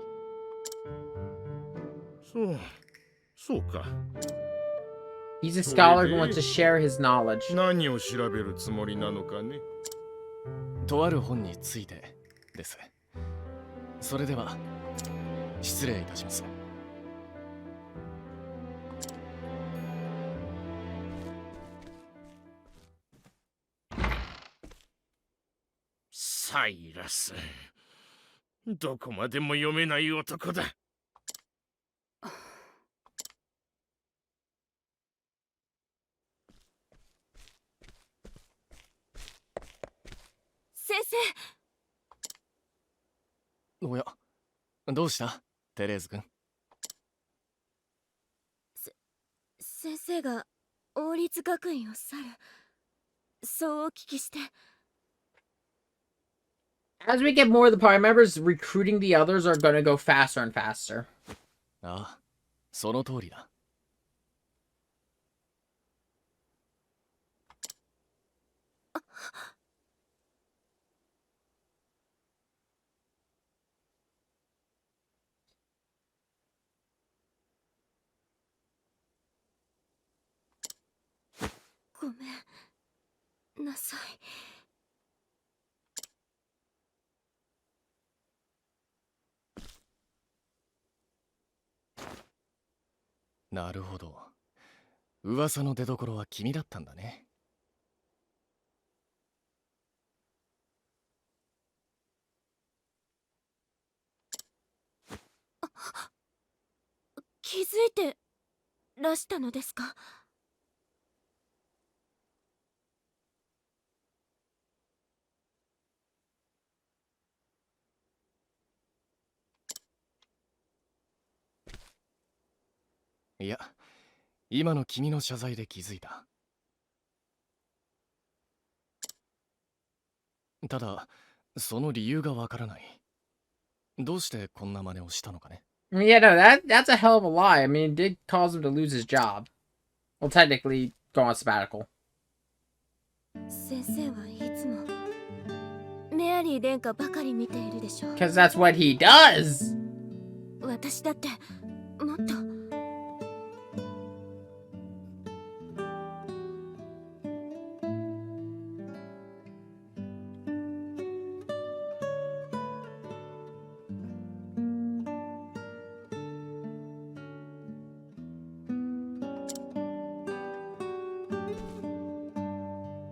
そうか。He's a scholar who wants to share his knowledge. 何を調べるつもりなのかね？とある本についてです。それでは失礼いたします。サイラス、どこまでも読めない男だ。先生。おや、どうしたテレーズ君？先生が王立学院を去る、そうお聞きして。As we get more of the party members, recruiting the others are gonna go faster and faster. ああ、その通りだ。ごめんなさい。なるほど。噂の出所は君だったんだね。気づいてらしたのですか？いや、今の君の謝罪で気づいた。ただ、その理由がわからない。どうしてこんな真似をしたのかね。Yeah, no, that's a hell of a lie. I mean, it did cause him to lose his job. Well, technically, go on sabbatical. 先生はいつもメアリー殿下ばかり見ているでしょう。 Because that's what he does! 私だってもっと。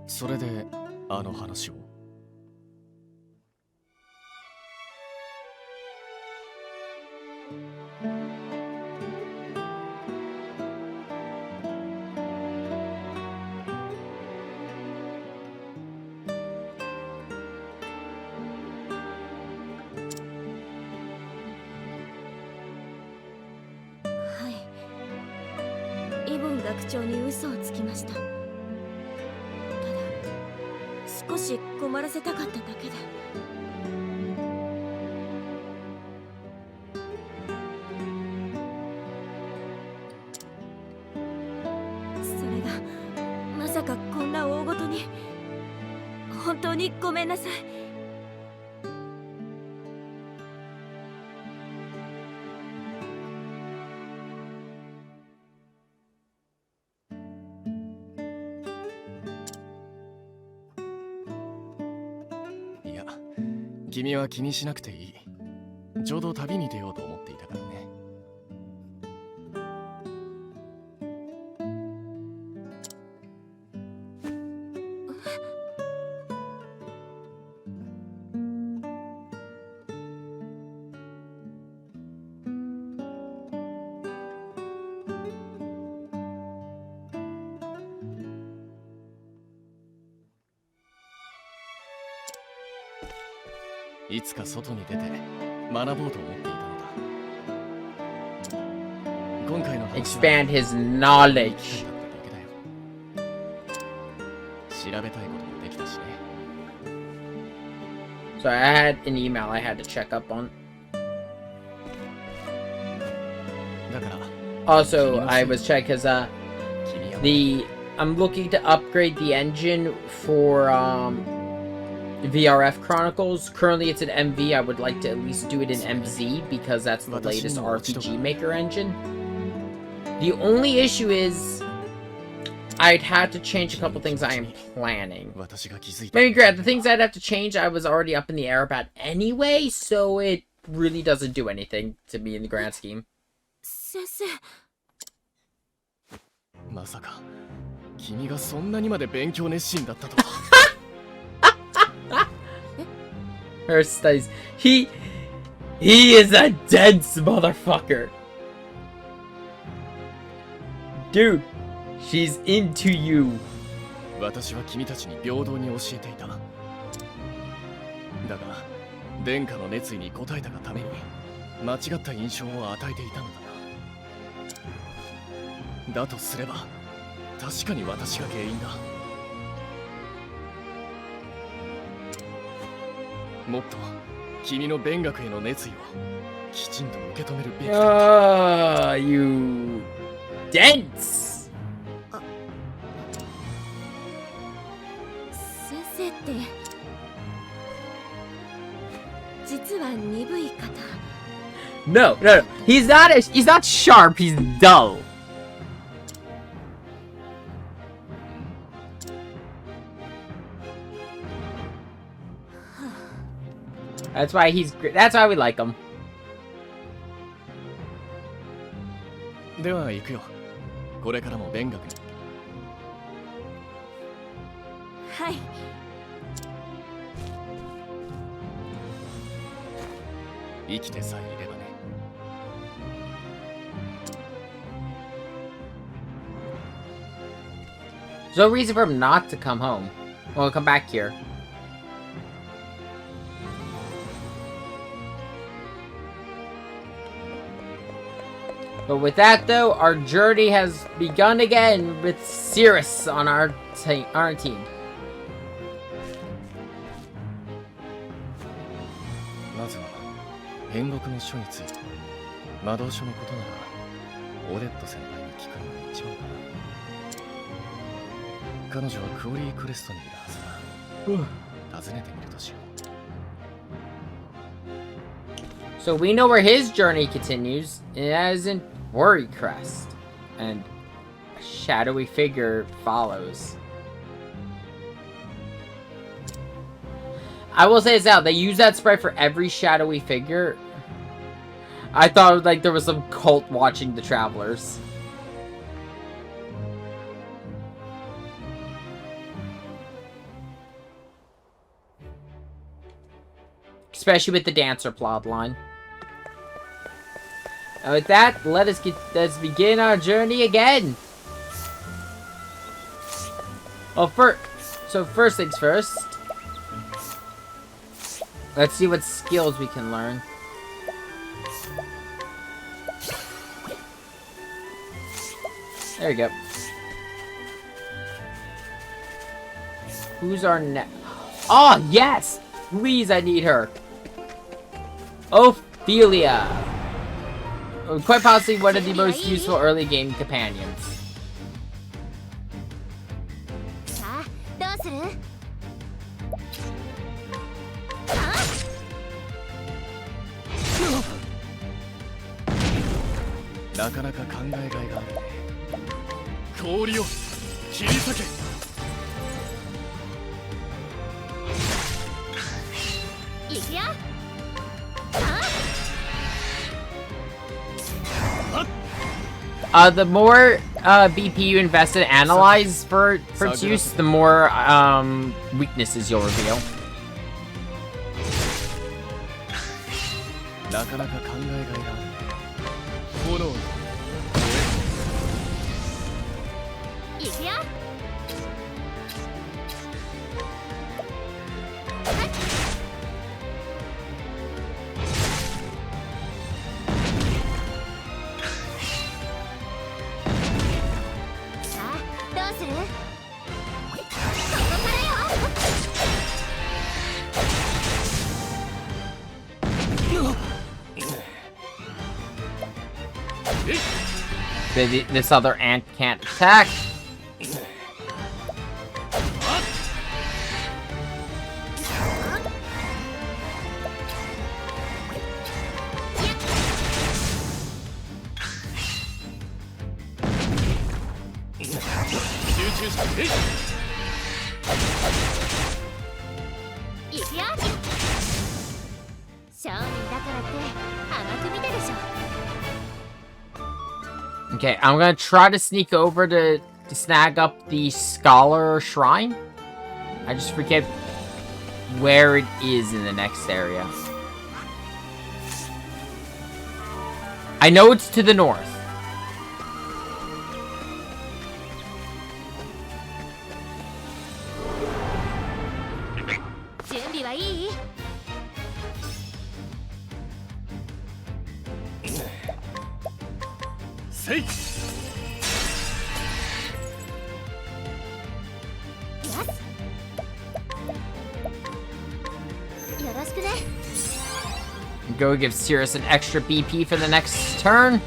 それで、あの話を。はい。イボン学長に嘘をつきました。少し困らせたかっただけで。それがまさかこんな大ごとに。本当にごめんなさい。君は気にしなくていい。ちょうど旅に出ようと思っていたからね。いつか外に出て学ぼうと思っていたのだ。今回の話は Expand his knowledge. 調べたいこともできたしね。So I had an email I had to check up on. だから Also, I was checking because I'm looking to upgrade the engine for VRF Chronicles. Currently it's an MV. I would like to at least do it in MZ because that's the latest RPG Maker engine. The only issue is I'd have to change a couple things I am planning. Maybe grant the things I'd have to change I was already up in the air about anyway, so it really doesn't do anything to me in the grand scheme. 先生。まさか君がそんなにまで勉強熱心だったとは。Her studies. He is a dense motherfucker. Dude, she's into you. 私は君たちに平等に教えていた。だが、殿下の熱意に応えたがために間違った印象を与えていたのだな。だとすれば、確かに私が原因だ。もっと君の勉学への熱意をきちんと受け止めるべきだ。You dense. 先生って実は鈍い方。No. He's not sharp, he's dull. That's why we like him. では行くよ。これからも勉学に。はい。生きてさえいればね。There's no reason for him not to come home. Well, come back here. But with that, though, our journey has begun again with Cirrus on our team. まずは変国の書について魔導書のことならオデット先輩に聞くのが一番かな。彼女はクオリークレストにいるはずだ。訪ねてみるとしよう。 So we know where his journey continues. It isn't Worry Crest, and a shadowy figure follows. I will say this out, they use that sprite for every shadowy figure. I thought like there was some cult watching the Travelers. Especially with the dancer plotline. And with that, let's begin our journey again. Well, first things first. Let's see what skills we can learn. There we go. Who's our next? Oh, yes! Please, I need her. Ophelia. Quite possibly one of the most useful early game companions. The more BP you invest in Analyze for its use, the more weaknesses you'll reveal. This other ant can't attack. Okay, I'm gonna try to sneak over to snag up the Scholar Shrine. I just forget where it is in the next area. I know it's to the north. Go give Cirrus an extra BP for the next turn.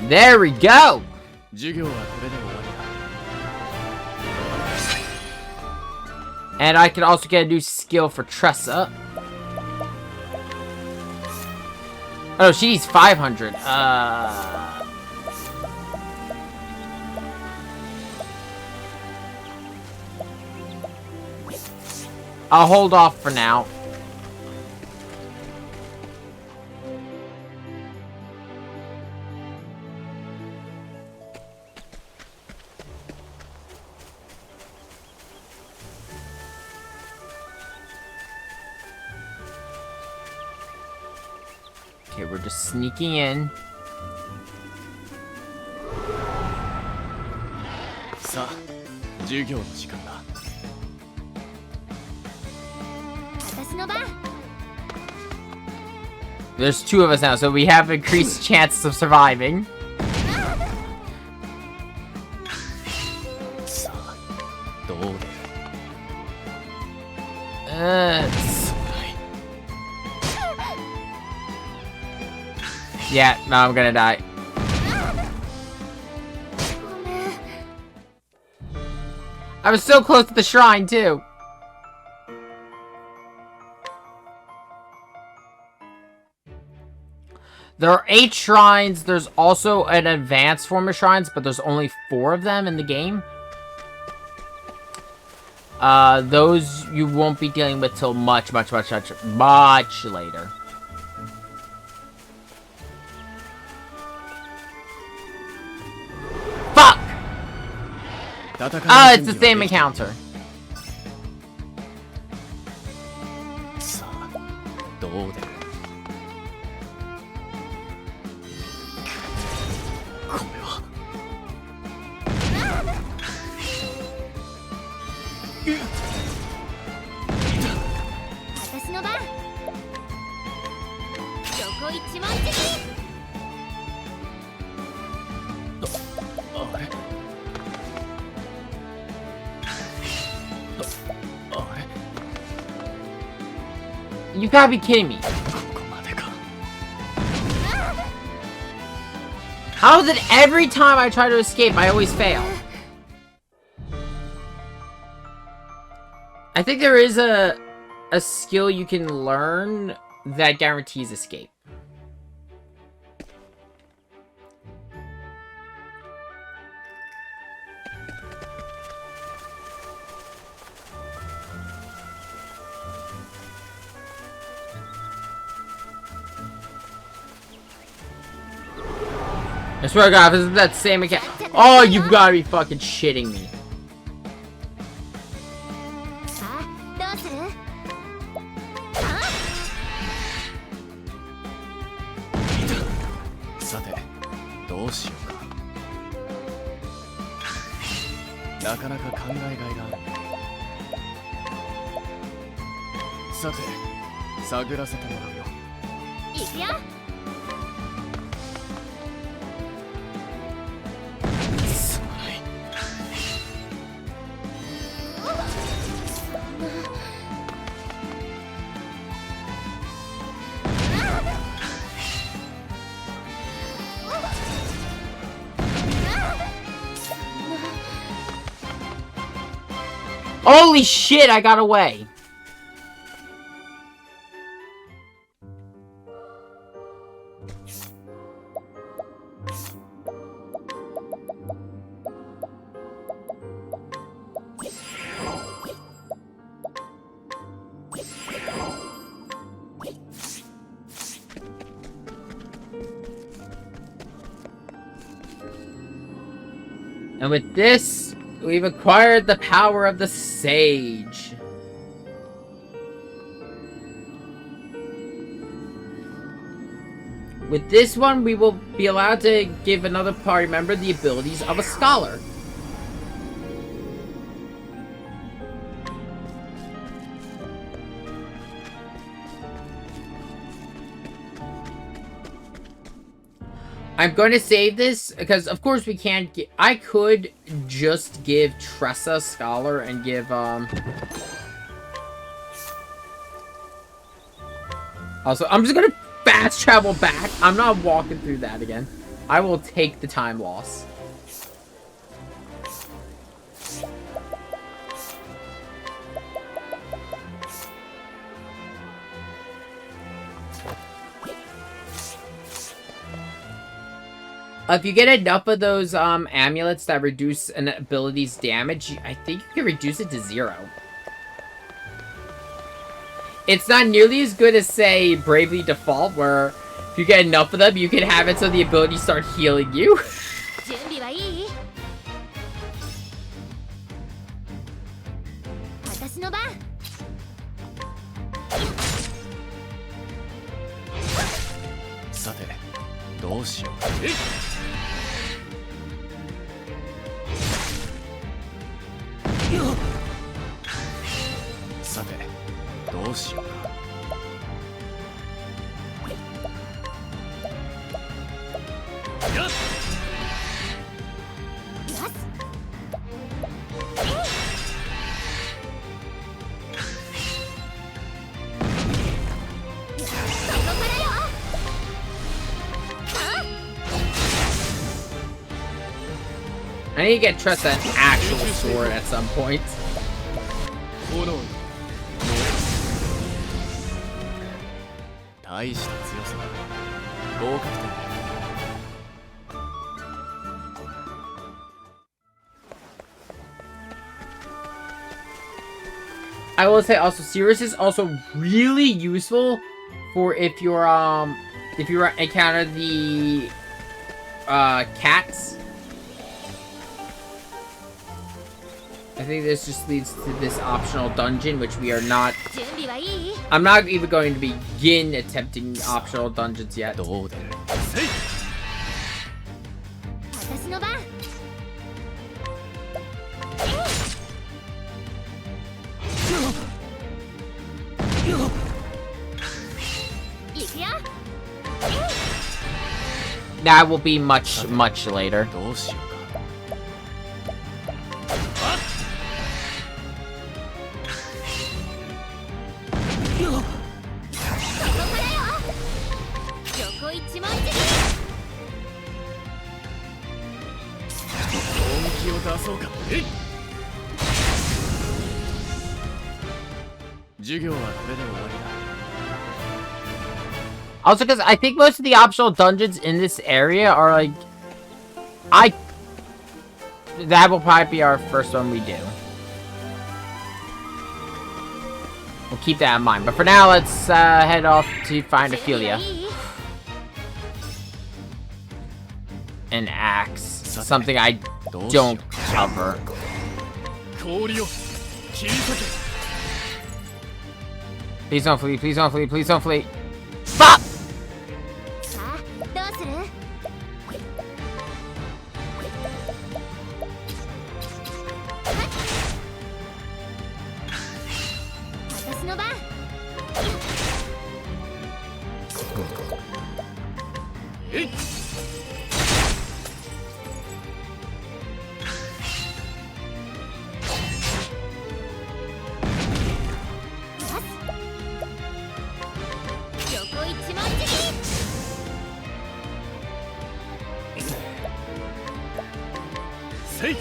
There we go! And I can also get a new skill for Tressa. Oh, she needs 500. I'll hold off for now. Okay, we're just sneaking in. さあ、授業の時間だ。私の番。 There's 2 of us now, so we have increased chances of surviving. さあ、どう出る？ Yeah, no, I'm gonna die. I was so close to the shrine, too. There are 8 shrines. There's also an advanced form of shrines, but there's only 4 of them in the game. Those you won't be dealing with till much later. Fuck! It's the same encounter. さあ、どう出る？これは。私の番。横一文字。あれ？あれ？ You gotta be kidding me. ここまでか。 How is it every time I try to escape, I always fail? I think there is a skill you can learn that guarantees escape. I swear to God, if it's that same account. Oh, you've gotta be fucking shitting me. さあ、どうする？さて、どうしようか。なかなか考えがいがある。さて、探らせてもらうよ。いくよ。すまない。Holy shit, I got away. And with this, we've acquired the power of the Sage. With this one, we will be allowed to give another party member the abilities of a scholar. I'm going to save this because, of course, we can't get. I could just give Tressa Scholar and give Also, I'm just gonna fast travel back. I'm not walking through that again. I will take the time loss. If you get enough of those amulets that reduce an ability's damage, I think you can reduce it to 0. It's not nearly as good as, say, Bravely Default, where if you get enough of them, you can have it so the abilities start healing you. 準備はいい？私の番。さてどうしよう。さてどうしようか。I need to get Tressa an actual sword at some point. 大した強さだ。合格点だよ。I will say also, Sirius is also really useful for if you encounter the cats. I think this just leads to this optional dungeon, which we are not. I'm not even going to begin attempting optional dungeons yet. どう出る。私の番。行くよ。That will be much later. どうしようか。横一文字。本気を出そうか。授業はこれで終わりだ。 Also, because I think most of the optional dungeons in this area are like, that will probably be our first one we do. We'll keep that in mind. But for now, let's head off to find Ophelia. An axe. Something I don't cover. Please don't flee, please don't flee, please don't flee. Fuck! さあ、どうする？私の番。横一文字。せい。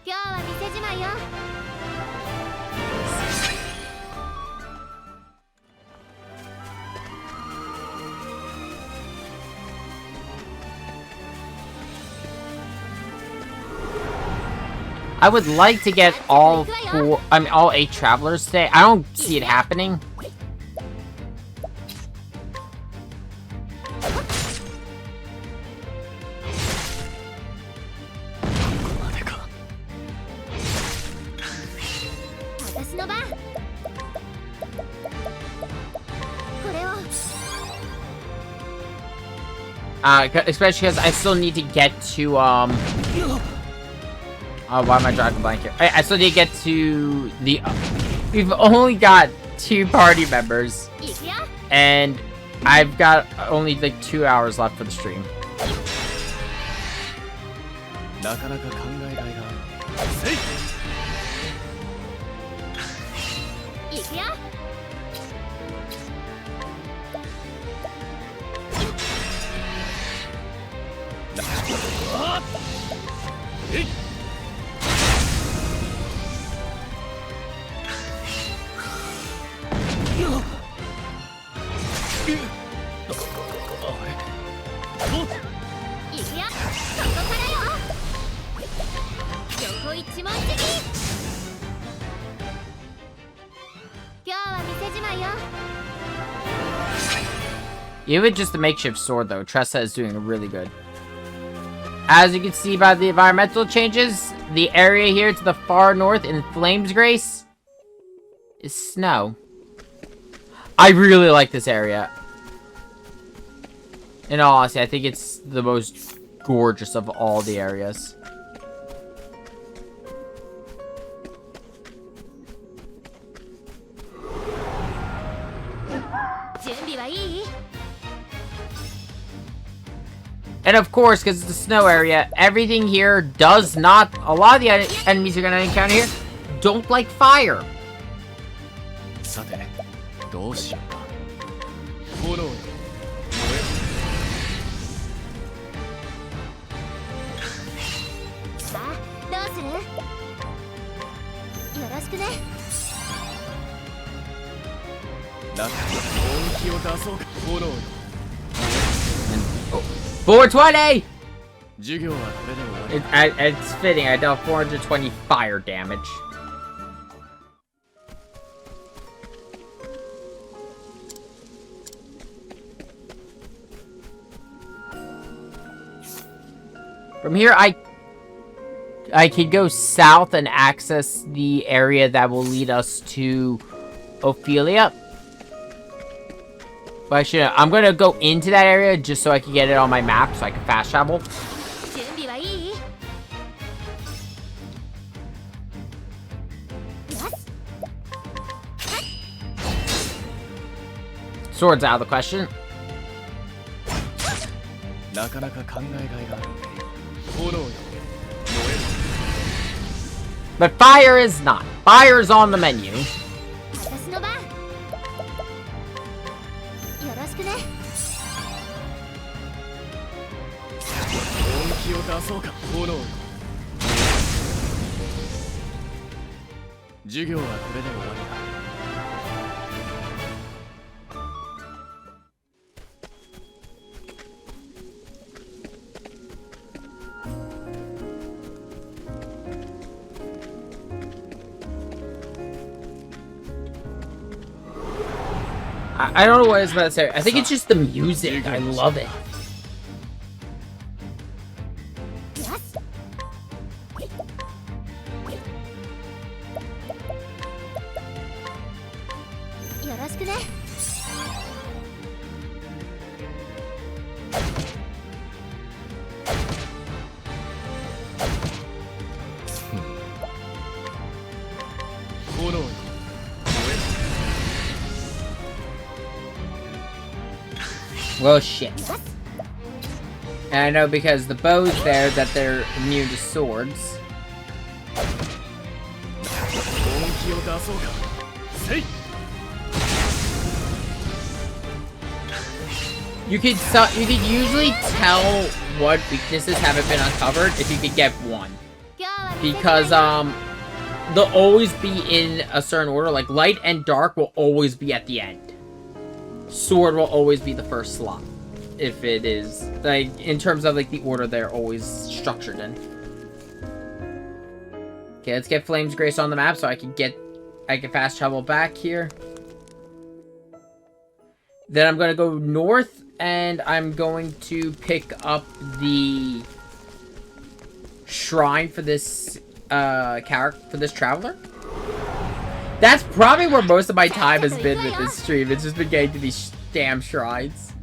今日は店じまいよ。I would like to get all 8 travelers today. I don't see it happening. Especially because I still need to get to, oh, why am I drawing a blank here? I still need to get to the, we've only got 2 party members, and I've got only like 2 hours left for the stream. なかなか考えがいがある。行くよ。Even just the makeshift sword, though, Tressa is doing really good. As you can see by the environmental changes, the area here to the far north in Flames Grace is snow. I really like this area. In all honesty, I think it's the most gorgeous of all the areas. And of course, because it's a snow area, everything here does not... A lot of the enemies you're going to encounter here don't like fire. さて、どうしようか。炎よ、燃さあどうする？よろしくね。え。ラッキー、本気を出そうか。炎よ。 420! 授業はこれで終わり。 It's fitting, I dealt 420 fire damage. From here, I could go south and access the area that will lead us to Ophelia. But I should. I'm gonna go into that area just so I can get it on my map, so I can fast travel. Swords out of the question. なかなか考えがいがある。炎よ、燃える。 But fire is not. Fire is on the menu. 私の番。よろしくね。本気を出そうか。炎よ。授業はこれで終わりだ。 I don't know what I was about to say. I think it's just the music. I love it. Well, shit. And I know because the bow's there that they're immune to swords. You could usually tell what weaknesses haven't been uncovered if you could get one. Because, they'll always be in a certain order. Like, light and dark will always be at the end. Sword will always be the first slot, if it is, like, in terms of, like, the order they're always structured in. Okay, let's get Flames Grace on the map so I can fast travel back here. Then I'm gonna go north, and I'm going to pick up the shrine for this, for this traveler. That's probably where most of my time has been with this stream. It's just been getting to these damn shrines.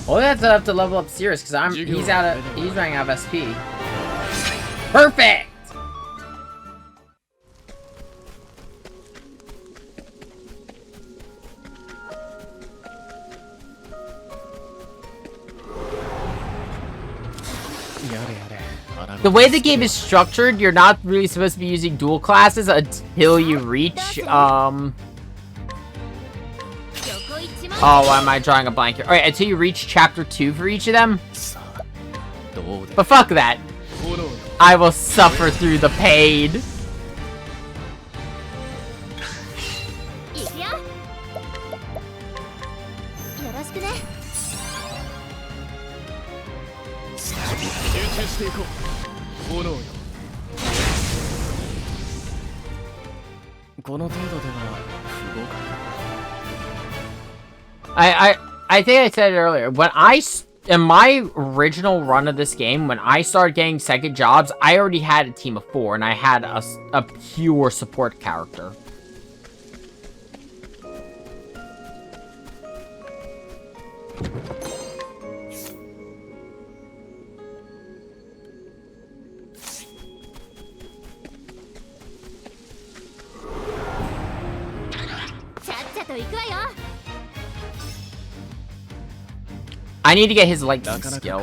Oh, that's enough to level up Sirius because he's running out of SP. Perfect. The way the game is structured, you're not really supposed to be using dual classes until you reach, Oh, why am I drawing a blank here? Alright, until you reach chapter 2 for each of them. But fuck that. I will suffer through the pain. I think I said it earlier. When in my original run of this game, when I started getting second jobs, I already had a team of 4, and I had a pure support character. I need to get his lightning skill.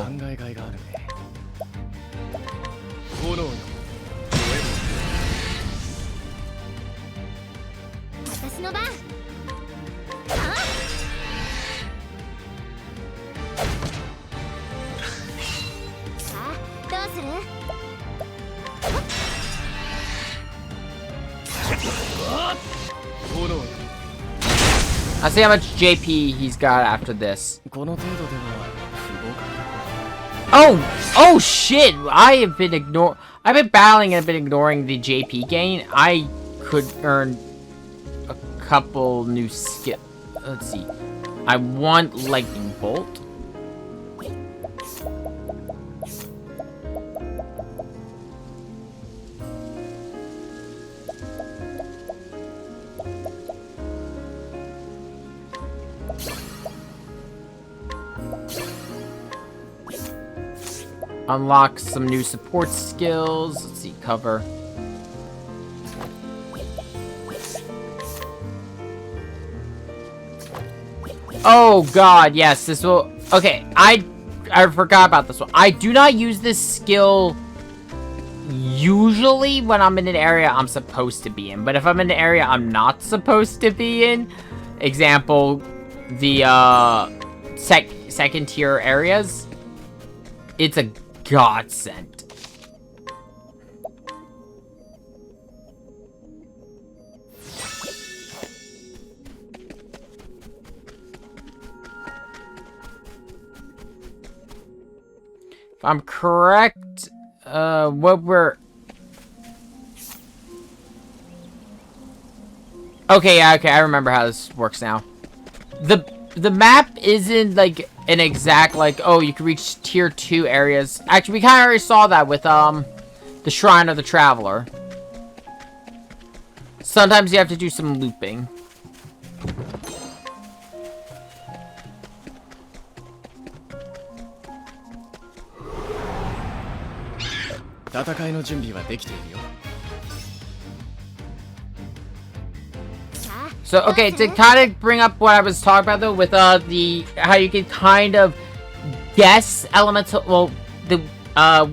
I see how much JP he's got after this. Oh shit! I've been battling and I've been ignoring the JP gain. I could earn a couple new skill. Let's see. I want lightning bolt. Unlock some new support skills. Let's see, cover. Oh god, yes, this will... Okay, I forgot about this one. I do not use this skill usually when I'm in an area I'm supposed to be in. But if I'm in an area I'm not supposed to be in, example, the second tier areas, it's a godsend. If I'm correct, what we're... Okay, yeah, okay, I remember how this works now. The map isn't like an exact, like, oh, you can reach tier 2 areas. Actually, we kind of already saw that with the Shrine of the Traveler. Sometimes you have to do some looping. So, okay, to kind of bring up what I was talking about, though, with, how you can kind of guess elemental, well, the,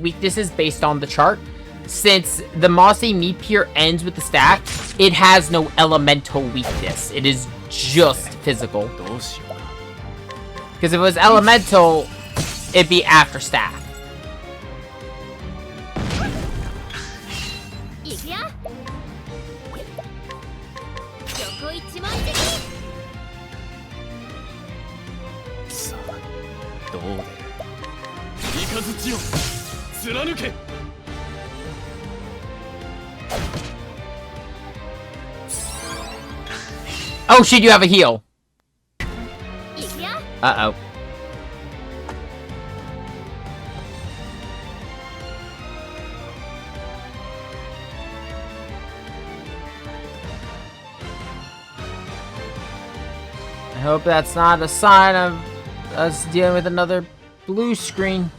weaknesses based on the chart. Since the Mossy Meat Pier ends with the staff, it has no elemental weakness. It is just physical. Because if it was elemental, it'd be after staff. Oh shit, you have a heal. Uh-oh. I hope that's not a sign of us dealing with another blue screen.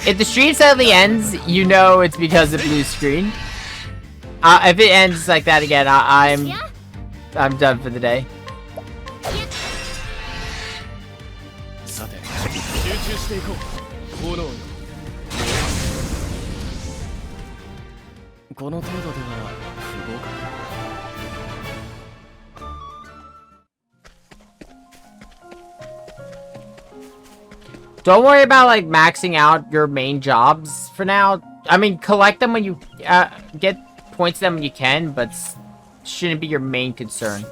If the stream suddenly ends, you know it's because of blue screen. If it ends like that again, I'm done for the day. この程度では不合格。 Don't worry about, like, maxing out your main jobs for now. I mean, collect them when you get points to them when you can, but shouldn't be your main concern.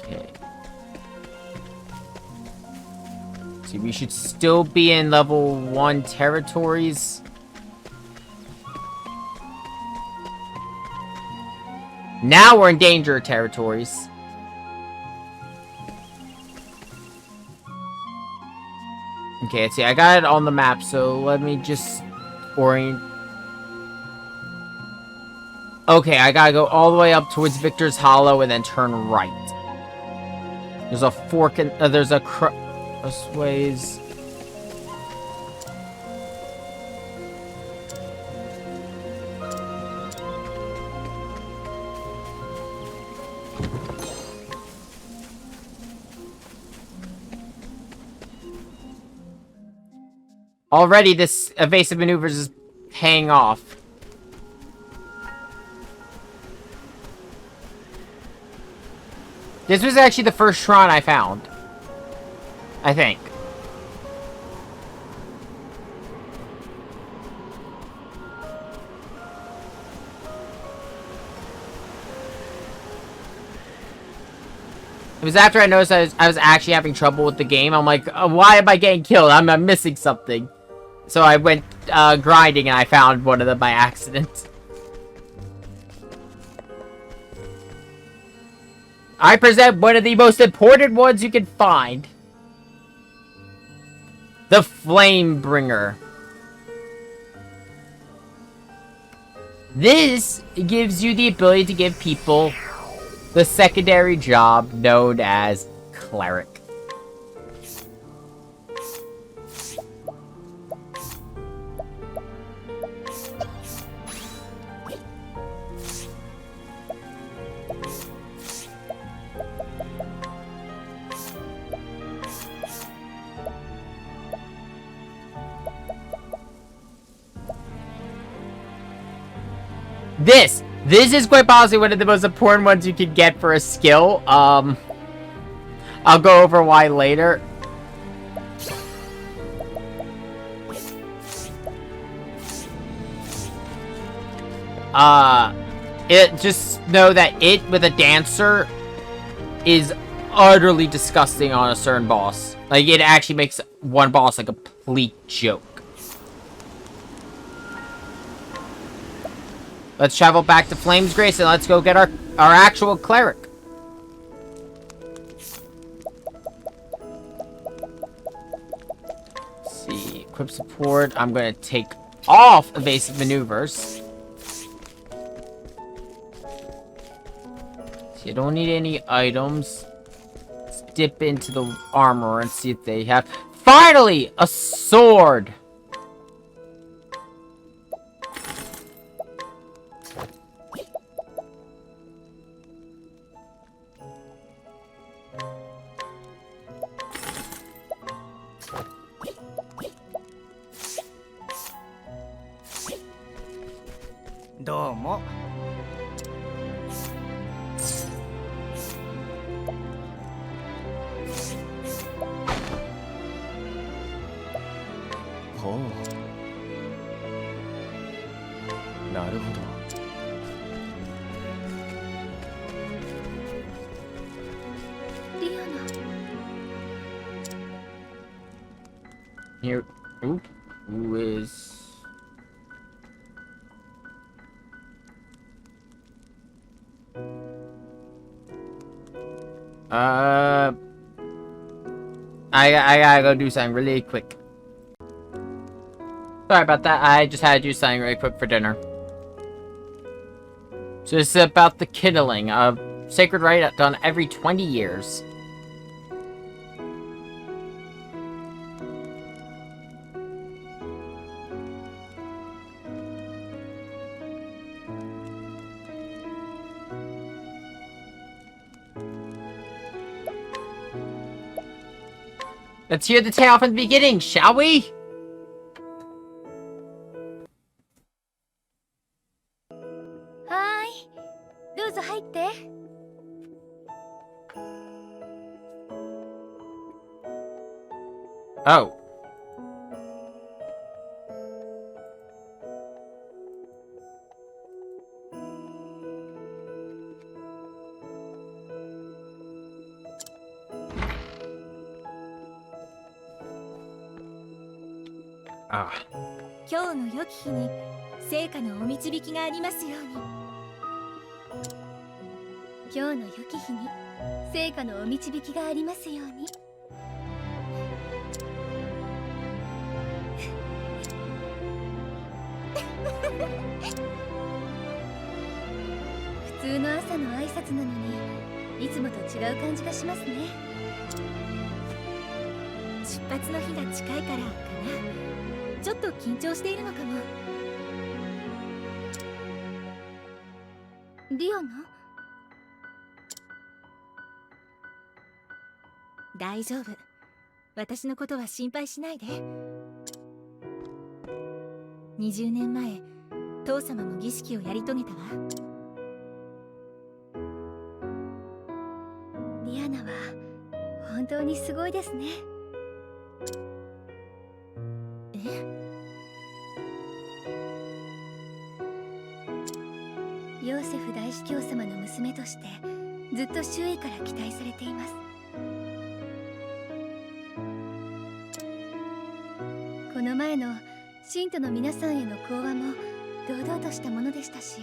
Okay. See, we should still be in level 1 territories. Now we're in danger territories. Okay, let's see. I got it on the map, so let me just orient. Okay, I gotta go all the way up towards Victor's Hollow and then turn right. There's a fork and there's a crossways. Already, this evasive maneuvers is paying off. This was actually the first shrine I found. I think. It was after I noticed I was actually having trouble with the game. I'm like, why am I getting killed? I'm missing something. So I went grinding and I found one of them by accident. I present one of the most important ones you can find. The Flamebringer. This gives you the ability to give people the secondary job known as Cleric. This is quite possibly one of the most important ones you can get for a skill. I'll go over why later. Just know that it with a dancer is utterly disgusting on a certain boss. Like, it actually makes one boss a complete joke. Let's travel back to Flame's Grace and let's go get our actual cleric. Let's see, equip support. I'm gonna take off evasive maneuvers. So you don't need any items. Let's dip into the armor and see if they have. Finally, a sword. Here, who is... I gotta go do something really quick. Sorry about that, I just had to do something really quick for dinner. So this is about the kindling, a sacred rite done every 20 years. Let's hear the tale from the beginning, shall we? Hi. どうぞ入って。Oh. Ah. 今日の良き日に成果のお導きがありますように。今日の良き日に成果のお導きがありますように。普通の朝の挨拶なのにいつもと違う感じがしますね。出発の日が近いからかな。ちょっと緊張しているのかも。リオナ？大丈夫。私のことは心配しないで。20年前、父様も儀式をやり遂げたわ。リアナは本当にすごいですね。ヨーセフ大司教様の娘としてずっと周囲から期待されています。この前の信徒の皆さんへの講話も堂々としたものでしたし、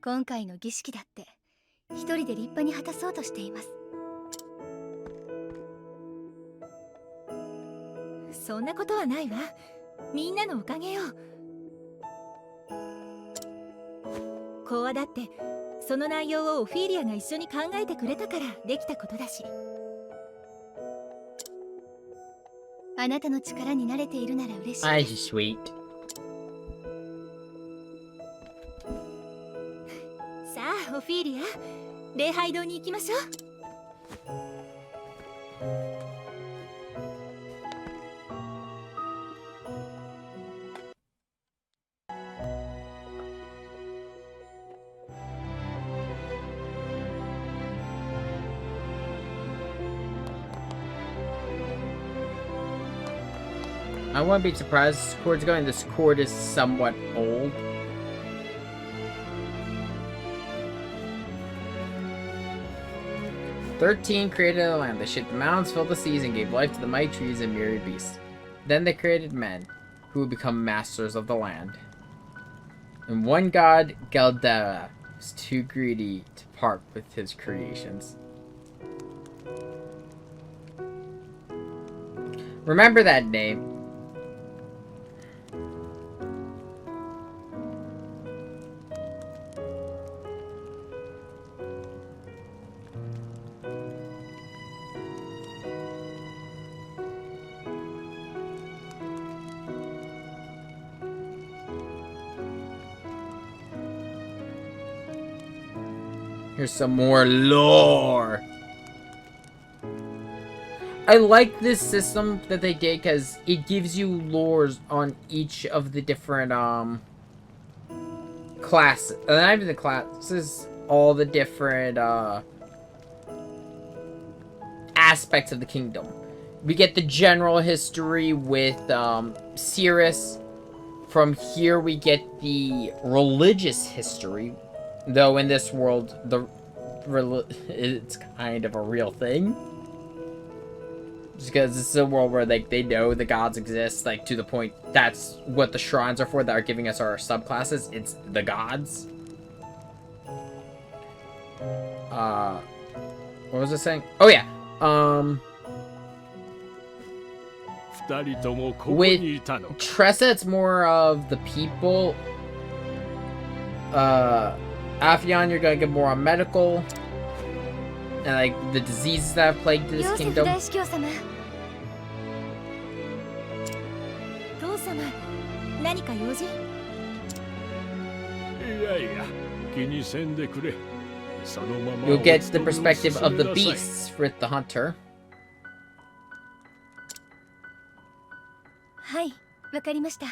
今回の儀式だって一人で立派に果たそうとしています。そんなことはないわ。みんなのおかげよ。講話だってその内容をオフィーリアが一緒に考えてくれたからできたことだし。あなたの力に慣れているなら嬉しい。I just sweet. さあオフィーリア、礼拝堂に行きましょう。I wouldn't be surprised this chord's going. This chord is somewhat old. "13 created the land. They shaped the mountains, filled the seas, and gave life to the mighty trees and myriad beasts. Then they created men, who would become masters of the land. And one god, Galdera, was too greedy to part with his creations." Remember that name. Here's some more lore. I like this system that they did because it gives you lores on each of the different classes. Not even the classes, all the different aspects of the kingdom. We get the general history with Cirrus. From here we get the religious history. Though in this world, it's kind of a real thing. Just because this is a world where like they know the gods exist, like to the point that's what the shrines are for that are giving us our subclasses. It's the gods. What was I saying? Oh yeah. With Tressa, it's more of the people. Aphion, you're gonna get more on medical and like the diseases that have plagued this kingdom. 父様、何か用事？いやいや、気にせんでくれ。You'll get the perspective of the beasts for the hunter. はい、わかりました。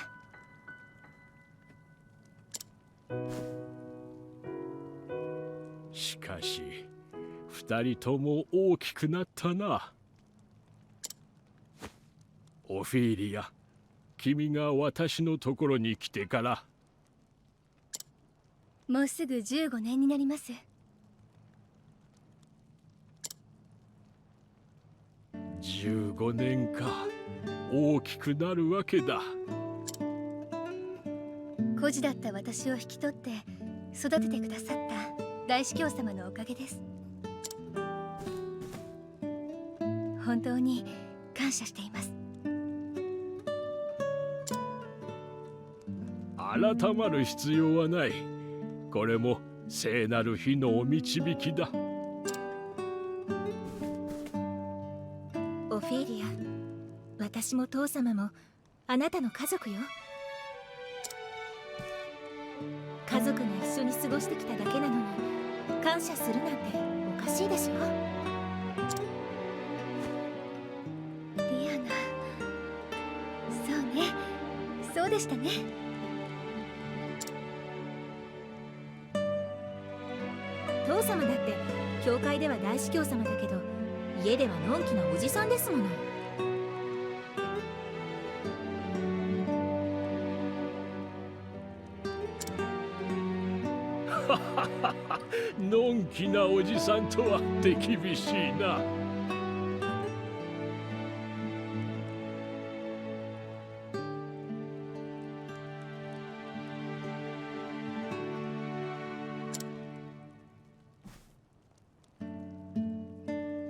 しかし、二人とも大きくなったな。オフィーリア、君が私のところに来てから。もうすぐ15年になります。15年か。大きくなるわけだ。孤児だった私を引き取って育ててくださった大司教様のおかげです。本当に感謝しています。改まる必要はない。これも聖なる日のお導きだ。オフィーリア、私も父様もあなたの家族よ。家族が一緒に過ごしてきただけなのに感謝するなんておかしいでしょ。リアナ、そうね、そうでしたね。父様だって教会では大司教様だけど家ではのんきなおじさんですもの。のんきなおじさんとは手厳しいな。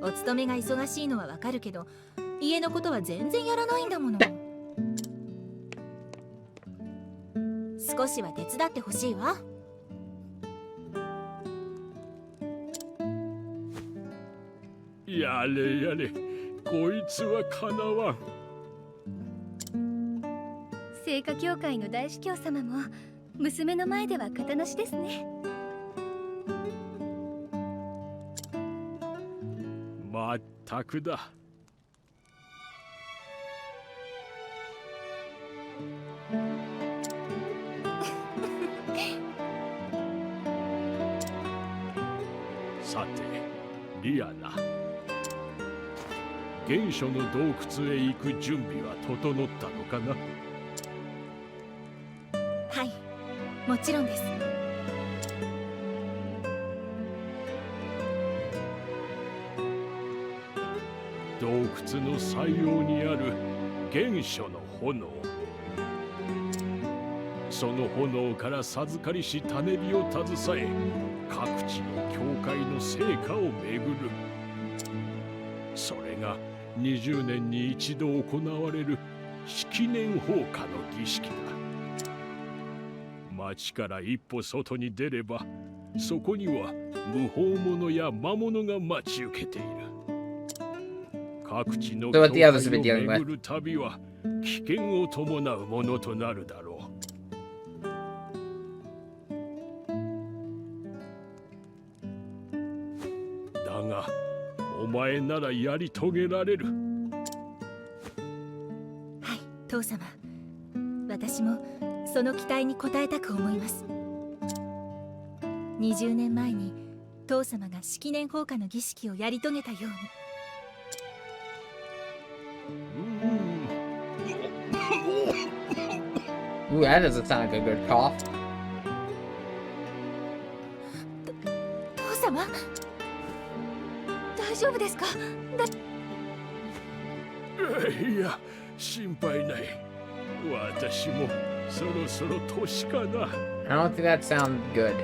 お勤めが忙しいのはわかるけど家のことは全然やらないんだもの。少しは手伝ってほしいわ。やれやれ、こいつはかなわん。聖火教会の大司教様も娘の前では形なしですね。まったくだ。さて、リアナ。原初の洞窟へ行く準備は整ったのかな。はい、もちろんです。洞窟の最陽にある原初の炎、その炎から授かりし種火を携え各地の教会の成果を巡る。それが20年に一度行われる式年放火の儀式だ。町から一歩外に出ればそこには無法者や魔物が待ち受けている。各地の教会を巡る旅は危険を伴うものとなるだろう。だがお前ならやり遂げられる。はい、父様。私もその期待に応えたく思います。20年前に父様が式年放火の儀式をやり遂げたように。Ooh, that doesn't sound like a good cough. 父様、大丈夫ですか？いや、心配ない。私もそろそろ年かな。I don't think that sounds good.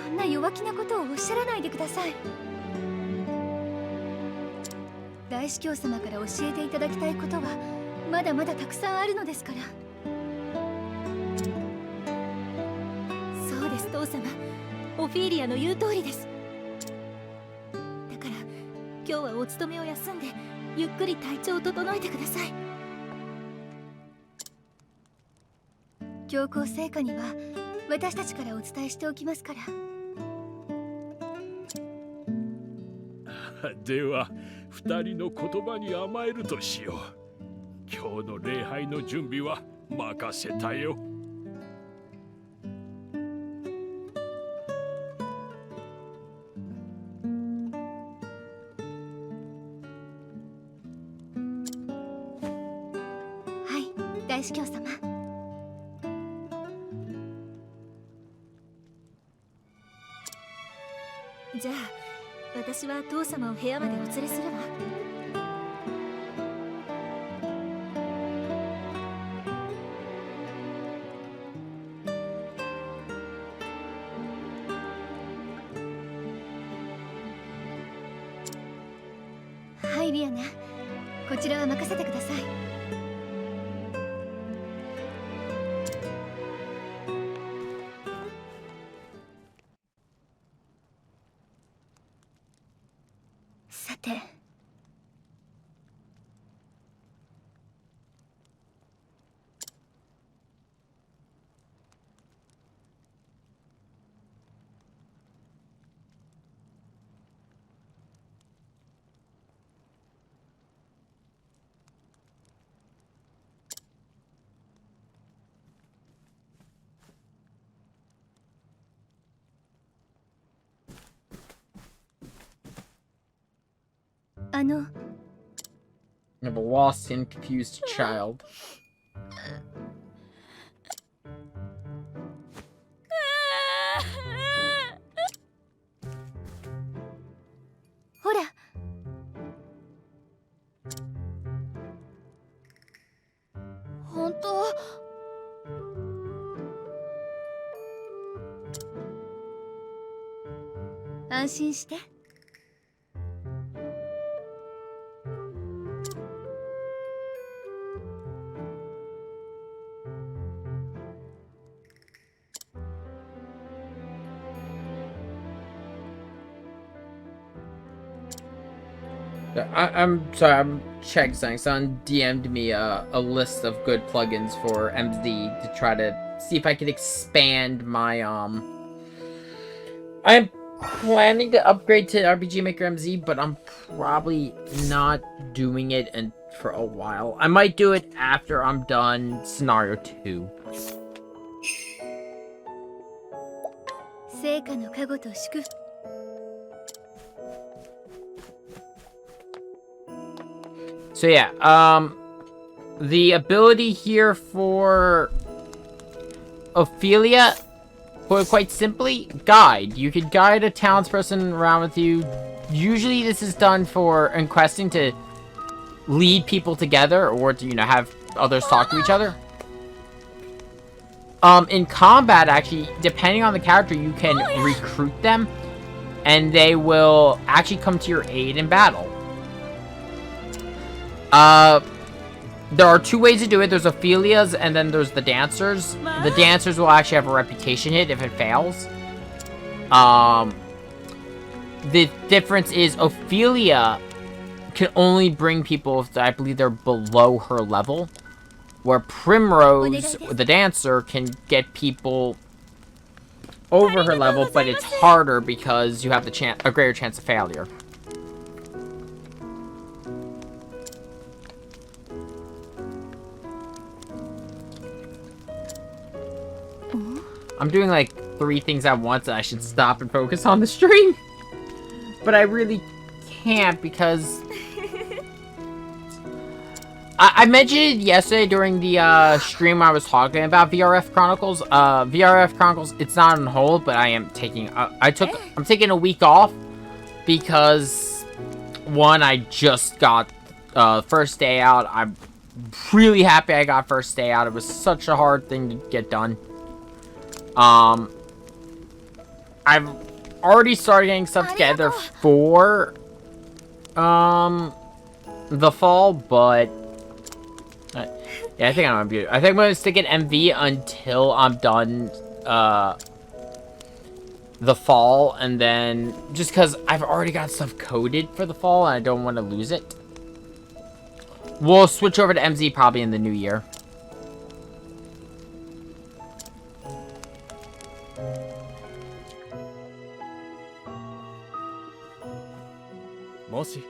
そんな弱気なことをおっしゃらないでください。大司教様から教えていただきたいことはまだまだたくさんあるのですから。そうです、父様。オフィーリアの言う通りです。だから今日はお勤めを休んでゆっくり体調を整えてください。強行成果には私たちからお伝えしておきますから。では二人の言葉に甘えるとしよう。今日の礼拝の準備は任せたよ。はい大司教様。じゃあ私は父様を部屋までお連れするわ。はいリアナ、こちらは任せてください。さてYou have a lost and confused child. ほら本当？安心して。I'm sorry, I'm checking something. Someone DM'd me a list of good plugins for MZ to try to see if I could expand my, I'm planning to upgrade to RPG Maker MZ, but I'm probably not doing it for a while. I might do it after I'm done Scenario 2. 成果の加護と祝福。So yeah, the ability here for Ophelia, put it quite simply, guide. You could guide a townsperson around with you. Usually this is done in questing to lead people together or to, have others talk to each other. In combat, actually, depending on the character, you can recruit them, and they will actually come to your aid in battle. There are two ways to do it. There's Ophelia's, and then there's the dancers. The dancers will actually have a reputation hit if it fails. The difference is Ophelia can only bring people if I believe they're below her level, where Primrose, the dancer, can get people over her level, but it's harder because you have a greater chance of failure. I'm doing like 3 things at once and I should stop and focus on the stream. But I really can't because I mentioned it yesterday during the stream I was talking about VRF Chronicles. VRF Chronicles, it's not on hold, but I am taking I'm taking a week off because one, I just got first day out. I'm really happy I got first day out. It was such a hard thing to get done. I've already started getting stuff together for the fall, but yeah, I think I'm gonna stick at MV until I'm done the fall, and then just because I've already got stuff coded for the fall and I don't want to lose it. We'll switch over to MZ probably in the new year. もし。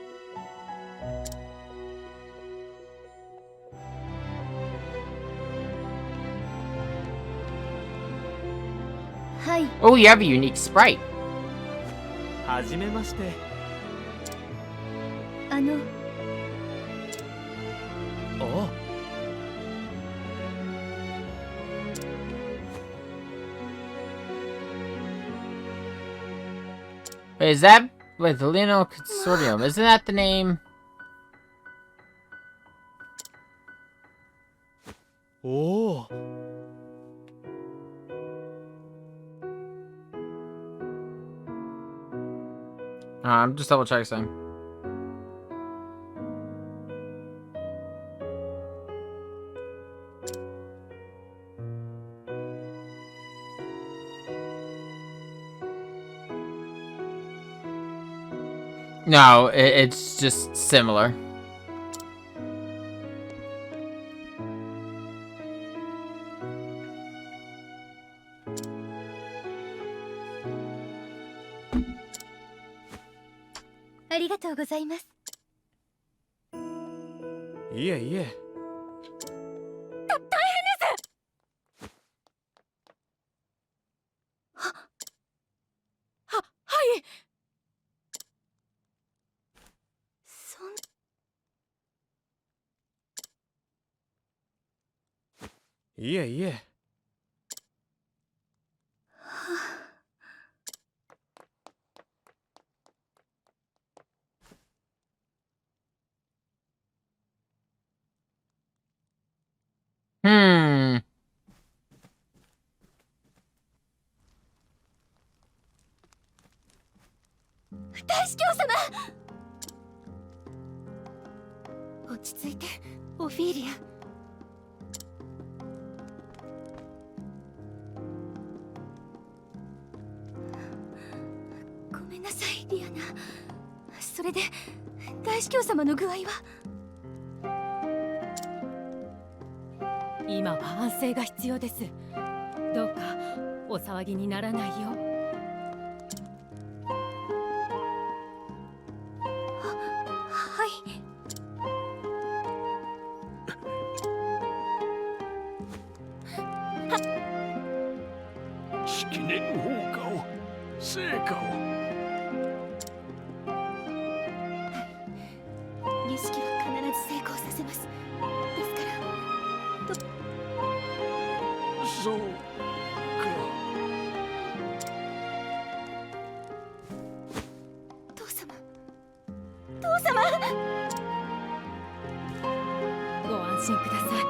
はい。 Oh, you have a unique sprite. はじめまして。おう。Is that with Lino Consortium? Isn't that the name? おお。I'm just double checking. No, it's just similar. Arigatou いえいえ。はい。いえいえ。Hmm. 大司教様。落ち着いて、オフィーリア。ごめんなさい、リアナ。それで、大司教様の具合は？今は安静が必要です。どうかお騒ぎにならないよう。はい。式年放火を、成果を。儀式は必ず成功させます。ですから。そうか。父様。ご安心ください。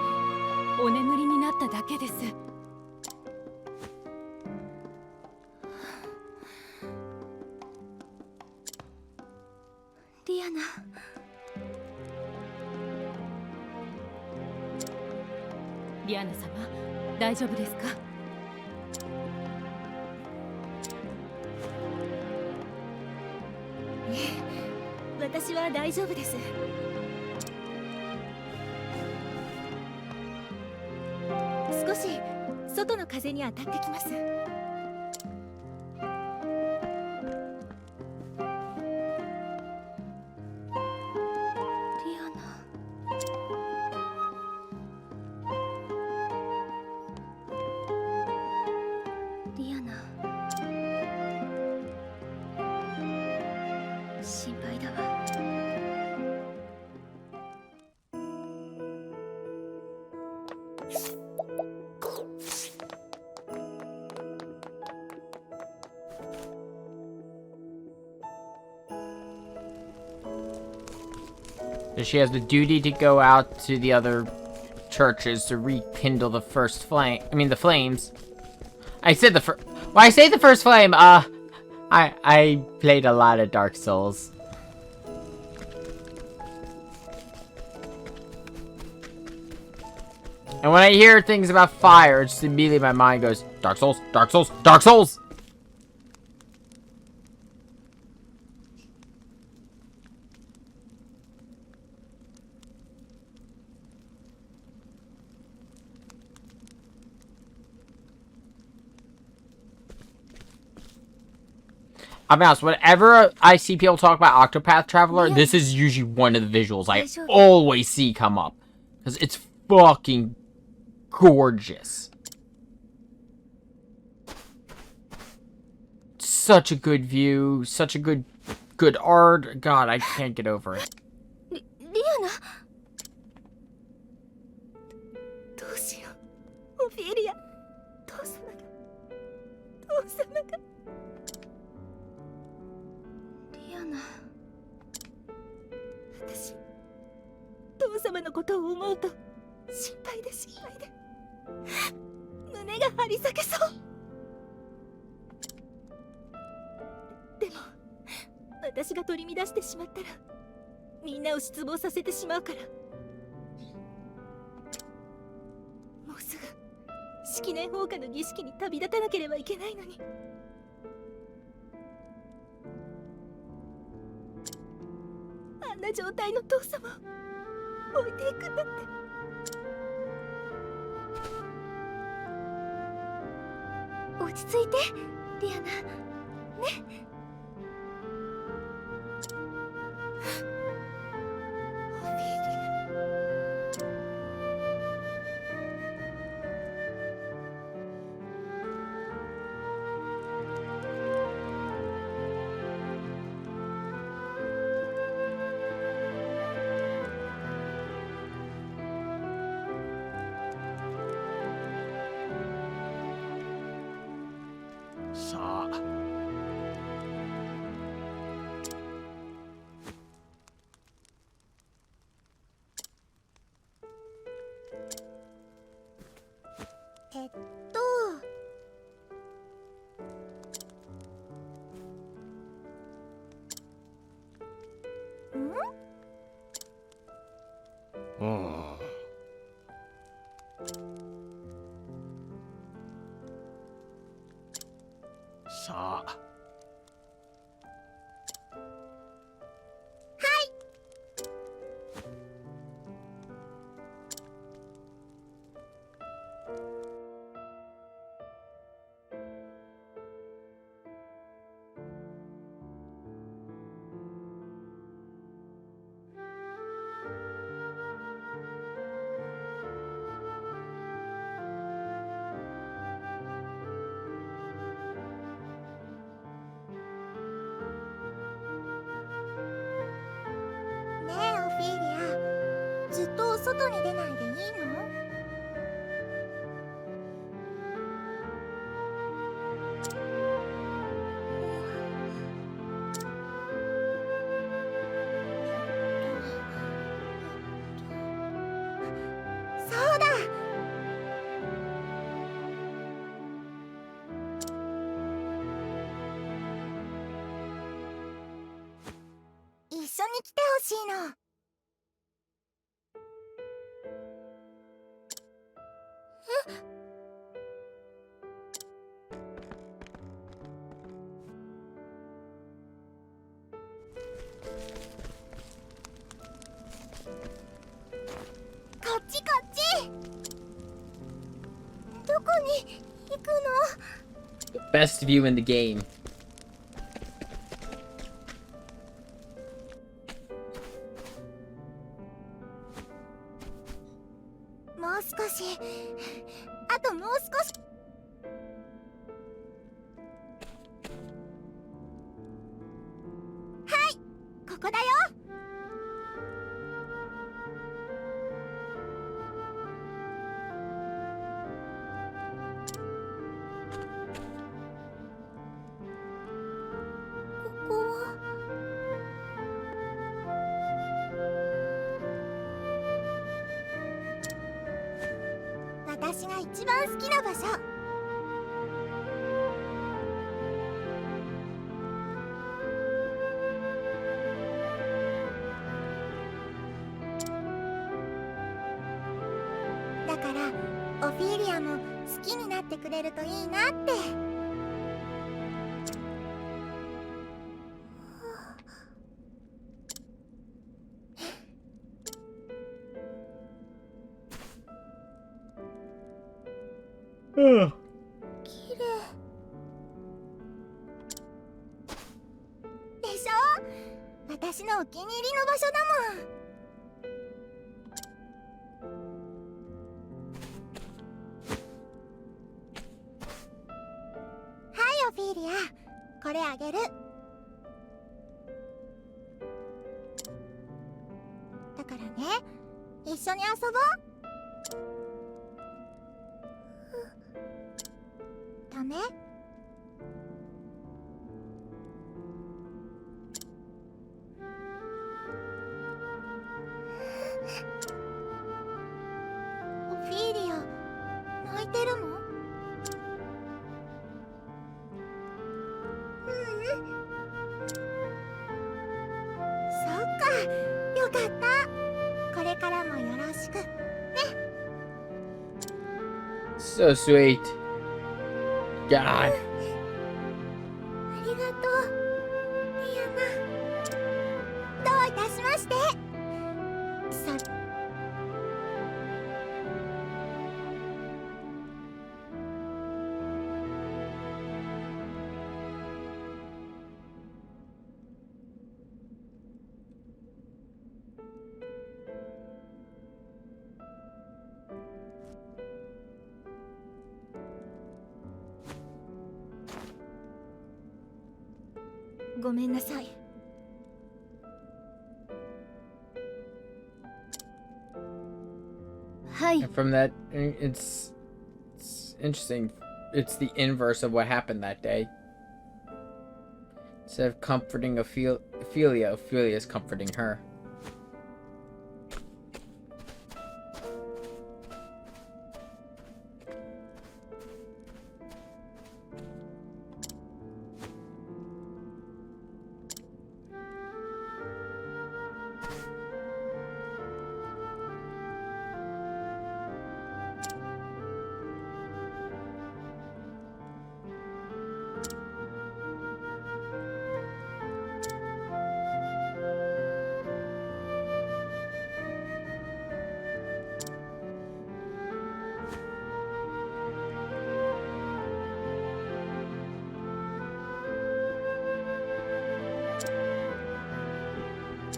お眠りになっただけです。リアナ。リアナ様、大丈夫ですか？私は大丈夫です。少し外の風に当たってきます。リアナ。リアナ。心配だわ。She has the duty to go out to the other churches to rekindle the first flame. I mean, the flames. I said the first. Well, I say the first flame. I played a lot of Dark Souls. And when I hear things about fire, just immediately my mind goes, Dark Souls, Dark Souls, Dark Souls! I'll be honest, whenever I see people talk about Octopath Traveler, this is usually one of the visuals I always see come up. Because it's fucking gorgeous. Such a good view, such a good art. God, I can't get over it. リアナ、どうしよう。オフィリア、父様が。リアナ、私、父様のことを思うと心配で胸が張り裂けそう。でも私が取り乱してしまったらみんなを失望させてしまうから、もうすぐ式年放火の儀式に旅立たなければいけないのに。あんな状態の父様を置いていくんだって。落ち着いて、リアナ。ね。オフィリア。さあ、うん。さあ。ねえオフィリア、ずっと外に出ないでいいの？そうだ。一緒に来てほしいの。こっちこっち。どこに行くの？ Best view in the game. もう少し。あともう少し。はい、ここだよ。ここは。私が一番好きな場所。だからオフィリアも好きになってくれるといいなって。綺麗。のお気に入りの場所だもん。はいオフィーリア、これあげる。だからね、一緒に遊ぼう。ダメ？オフィーリア、泣いてるの？そっか、よかった。これからもよろしくね。So sweet. God. ありがとう、リアナ。どういたしまして。ごめんなさい。はい。 And from that, it's interesting. It's the inverse of what happened that day. Instead of comforting Ophelia, Ophelia is comforting her.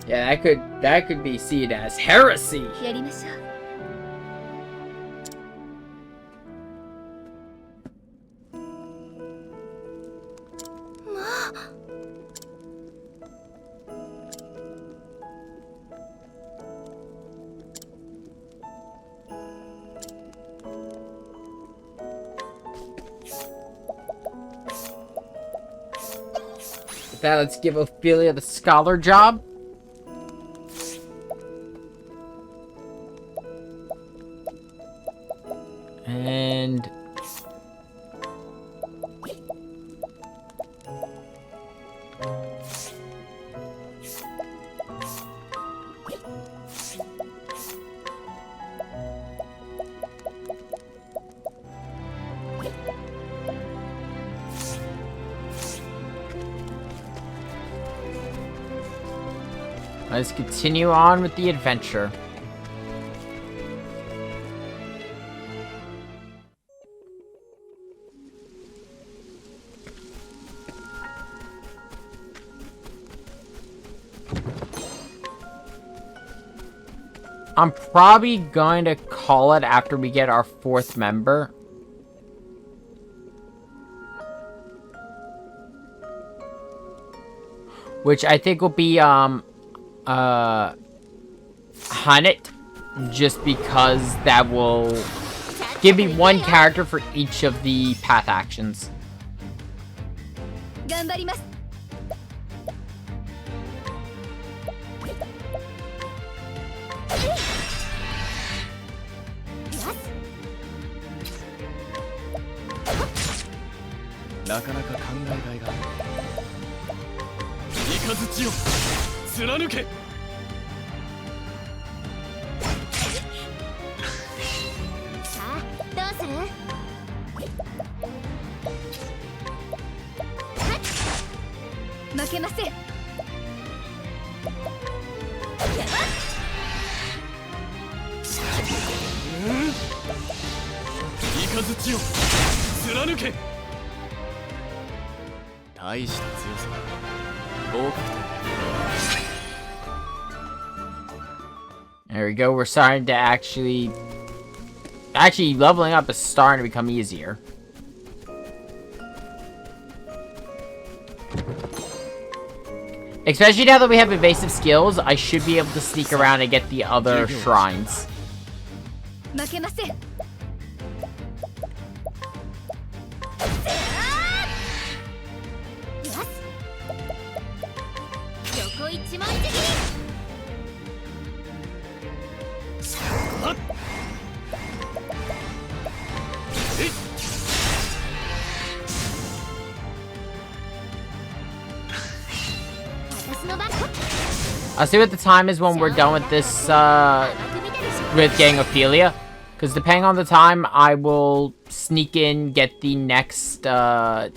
Yeah, that could be seen as heresy. やりましょう。With that, let's give Ophelia the scholar job. And let's continue on with the adventure. I'm probably going to call it after we get our 4th member. Which I think will be, Hunnit. Just because that will give me 1 character for each of the path actions. 頑張ります。なかなか考えがいがある。雷を貫け。さあ、どうする？負けません。雷を貫け。大した強さだ。合格点。There we go. We're starting to actually leveling up is starting to become easier. Especially now that we have evasive skills, I should be able to sneak around and get the other shrines. I'll see what the time is when we're done with this, with getting Ophelia. Because depending on the time, I will sneak in, get the next, job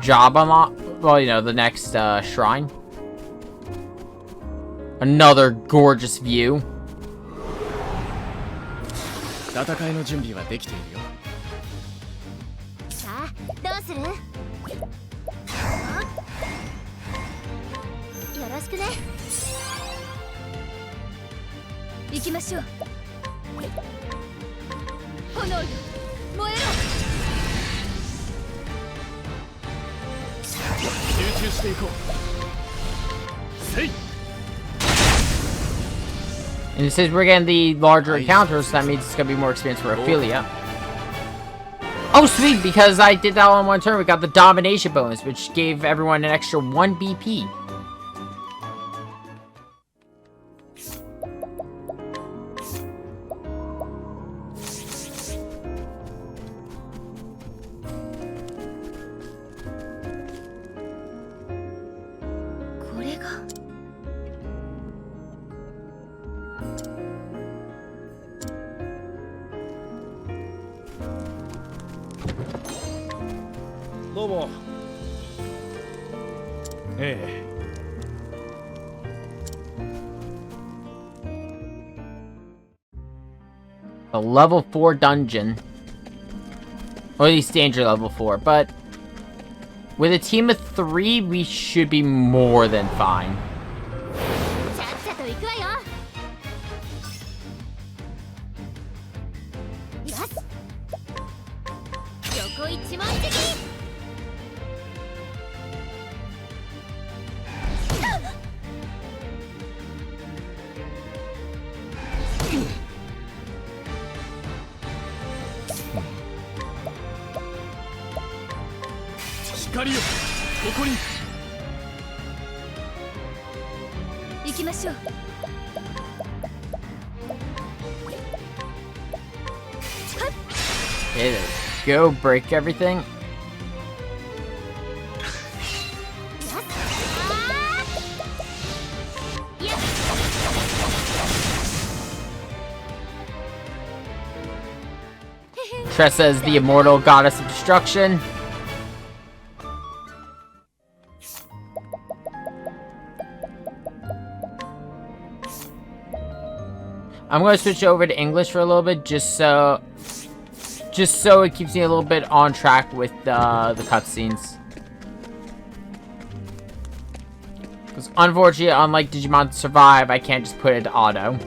unlock. Well, you know, the next, shrine. Another gorgeous view. 戦いの準備はできているよ。さあ、どうする？よろしくね。行きましょう。炎よ、燃えろ。集中していこう。せい。 And it says we're getting the larger encounters, so that means it's gonna be more experience for Ophelia. Oh, sweet! Because I did that all in one turn, we got the domination bonus, which gave everyone an extra 1 BP. A level 4 dungeon. Or at least danger level 4, but with a team of 3, we should be more than fine. Okay, there we go. Break everything. Tressa is the immortal goddess of destruction. I'm going to switch over to English for a little bit, just so it keeps me a little bit on track with the cutscenes. Because unfortunately, unlike Digimon Survive, I can't just put it to auto.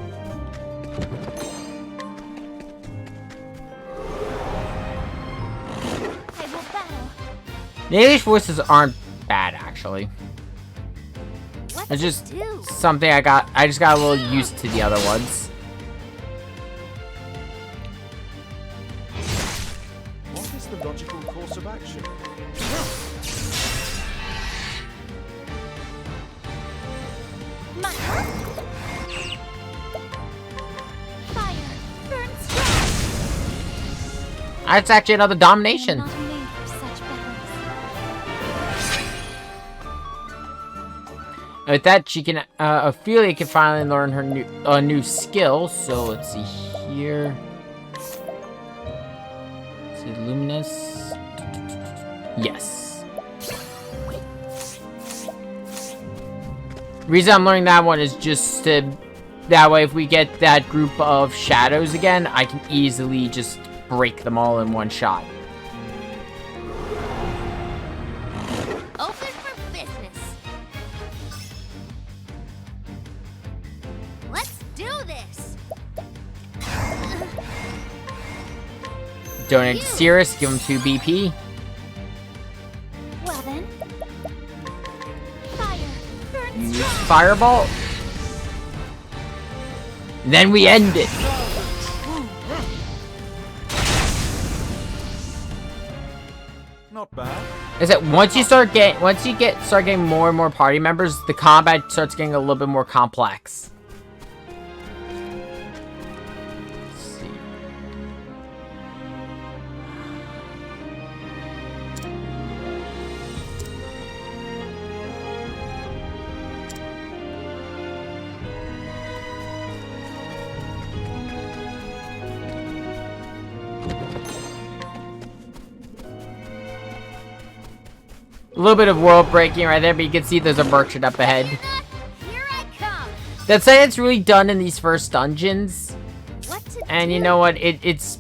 The English voices aren't bad, actually. It's just something I just got a little used to the other ones. What is the logical course of action? That's actually another domination. With that, she can, Ophelia can finally learn her new skill. So let's see here. Is it luminous? Yes. The reason I'm learning that one is just to, that way if we get that group of shadows again, I can easily just break them all in one shot. Open for business. Let's do this. Donate to Cirrus, give him 2 BP. Well then. Fire. Burn Use strong. Fireball. Then we end it. Not bad. Is that once you start getting more and more party members, the combat starts getting a little bit more complex. Let's see. A little bit of world breaking right there, but you can see there's a merchant up ahead. Here I come. That's it. It's really done in these first dungeons, What to and you do? know what? It's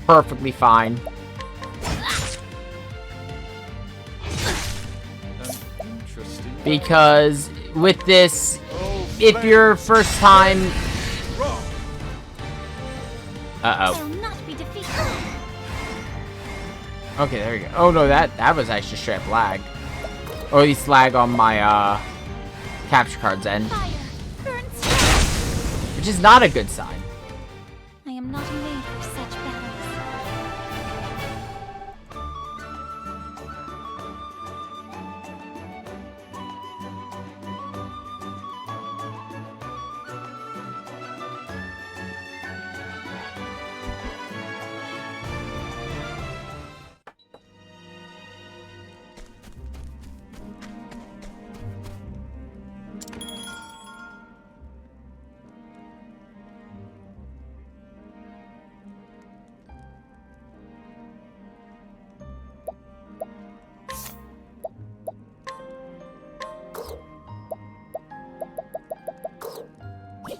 perfectly fine. Interesting. Because with this, Oh, if your first time... wrong. Uh-oh. I'll not be defeated. Okay, there we go. Oh no, that was actually straight up lag. Or at least lag on my capture card's end. Fire. Burn strong. Which is not a good sign. I am not made for such battles.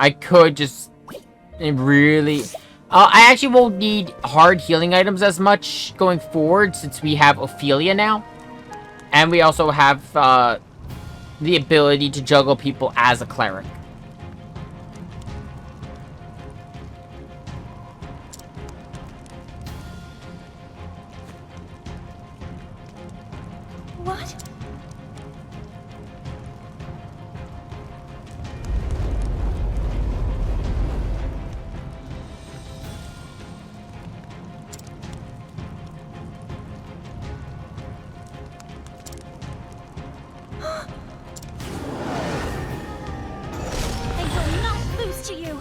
I could just really... I actually won't need hard healing items as much going forward since we have Ophelia now. And we also have the ability to juggle people as a cleric. What? I will not lose to you.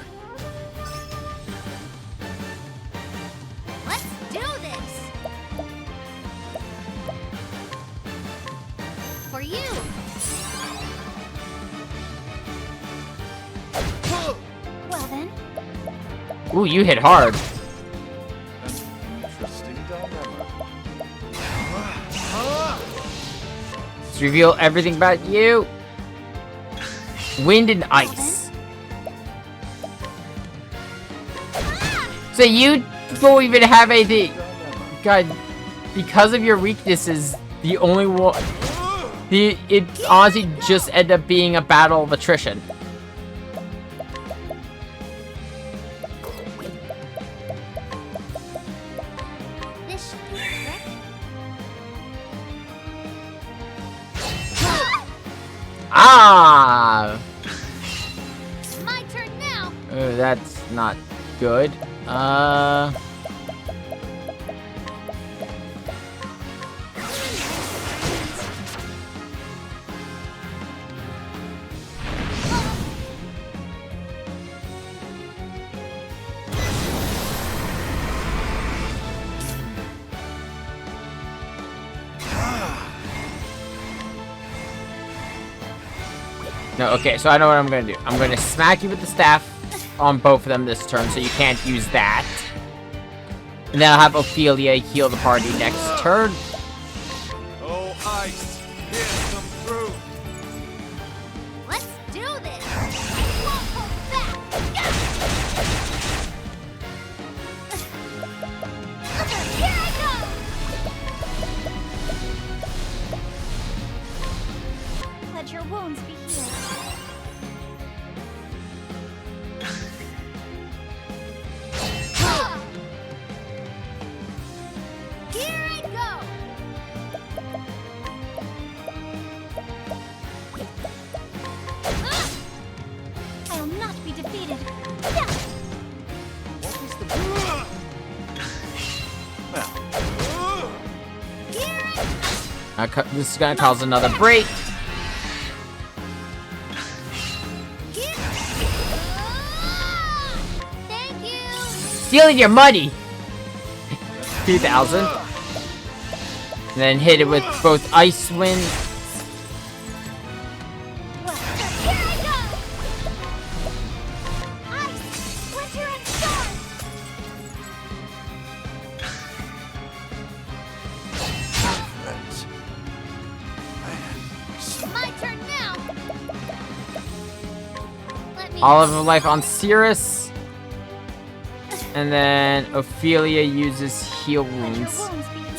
Let's do this. For you. Well then. Ooh, you hit hard. An interesting dilemma. Let's reveal everything about you. Wind and ice. So you don't even have anything. God, because of your weaknesses, the only one... It honestly just ended up being a battle of attrition. This should be correct. Ah! My turn now. That's not good. No, okay, so I know what I'm gonna do. I'm gonna smack you with the staff on both of them this turn, so you can't use that. And then I'll have Ophelia heal the party next turn. Oh, ice. Here, come through. Let's do this. I won't hold back. Here I go. Let your wounds be healed. be defeated. What is the... Now, This is gonna cause another break. Thank you. Stealing your money. 2,000. And then hit it with both Ice Wind. Well, here I go. Ice, winter, and storm. My turn now. Let me. All of her life on Cirrus. And then Ophelia uses heal Let your wounds. wounds be healed.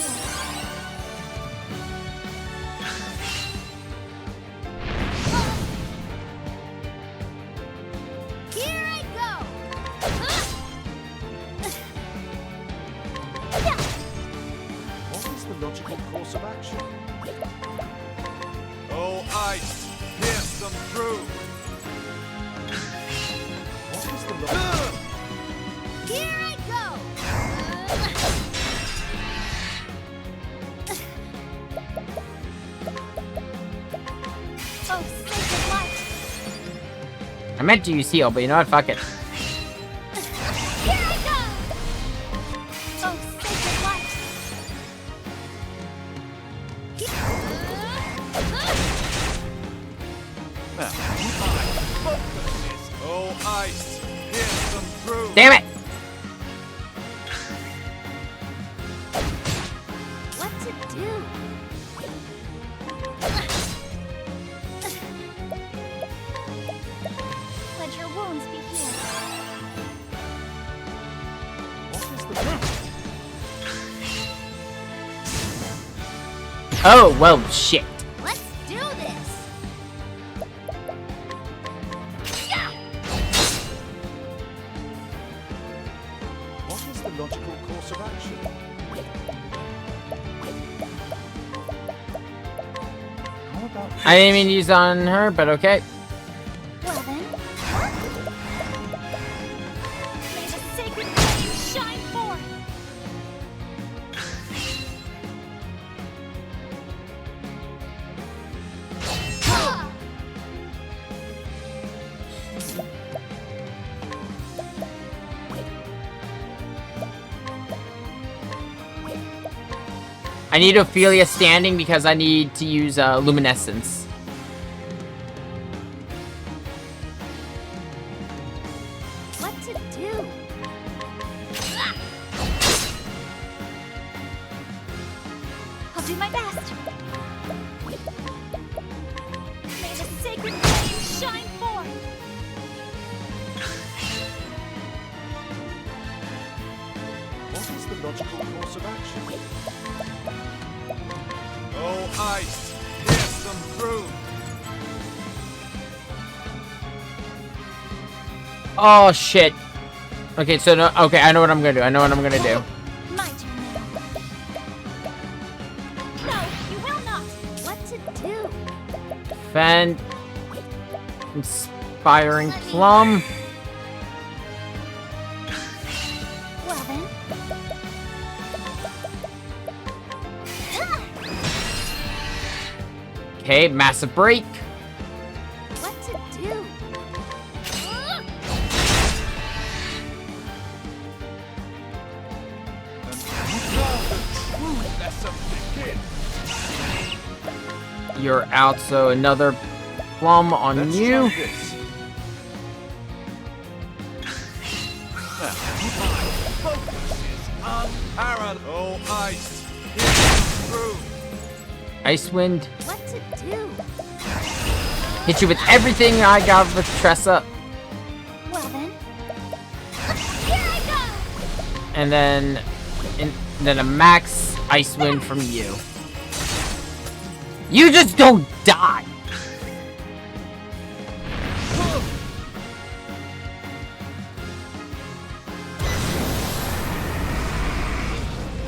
Here I go. what is the logical course of action? Oh, ice! Pierce them through! What is the logical... Here I go. Oh, sacred light. I meant to use heal, but you know what? Fuck it. Here I go. Oh, sacred light. Now, focus! Oh, ice! Pierce them through! Damn it! What to do? Let your wounds be healed. What is the... Oh, well, shit. Let's do this. Yeah! What is the logical course of action? How about... I didn't mean to use on her, but okay. Well then. May the sacred flame shine forth. Ah! I need Ophelia standing because I need to use luminescence. What to do? Ah! I'll do my best. May the sacred flame shine forth. What is the logical course of action? Oh, ice! Pierce them through! Oh, shit. Okay, so no. Okay, I know what I'm gonna do. I know what I'm gonna do. My turn now. No, you will not. What to do? Defend. Inspiring Plum. Well then. Okay, massive break. What to do? You're out, so another Plum on Let's you. try this. Now, focus is unparalleled. Oh, ice! Pierce them through! Ice Wind. What to do? Hit you with everything I got with Tressa. Well then. Here I go! And then a max Ice Wind from you. You just don't die.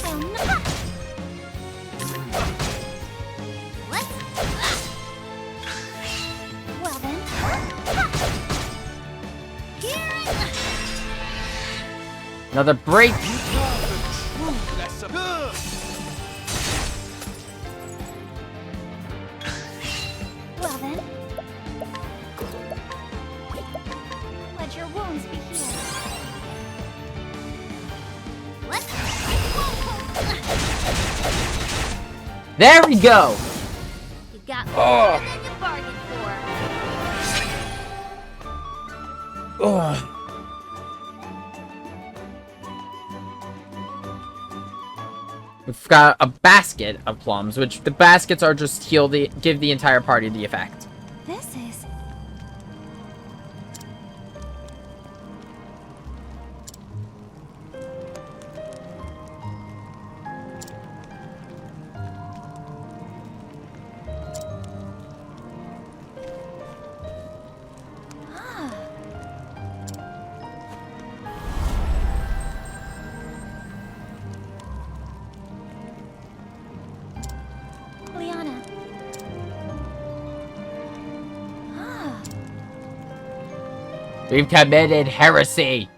Oh no! Let's. Well then. Another break. Well then, let your wounds be healed. There we go. You got more than you bargained for. Ugh. We've got a basket of plums, which the baskets are just give the entire party the effect. This is... Liana. We've committed heresy.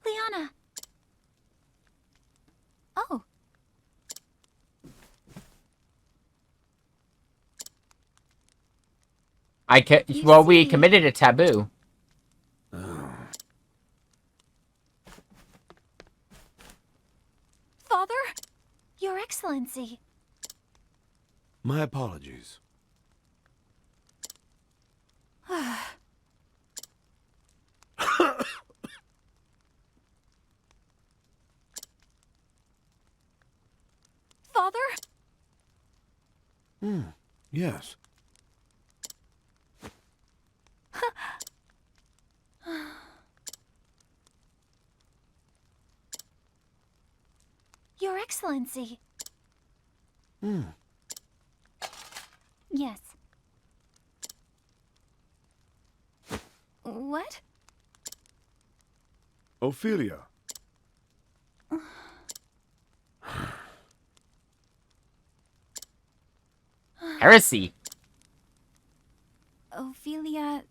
Liana. Oh. Well, we see. committed a taboo. Father? Your Excellency. My apologies. Father? Yes. Your Excellency. Yes. What? Ophelia. Heresy. Ophelia...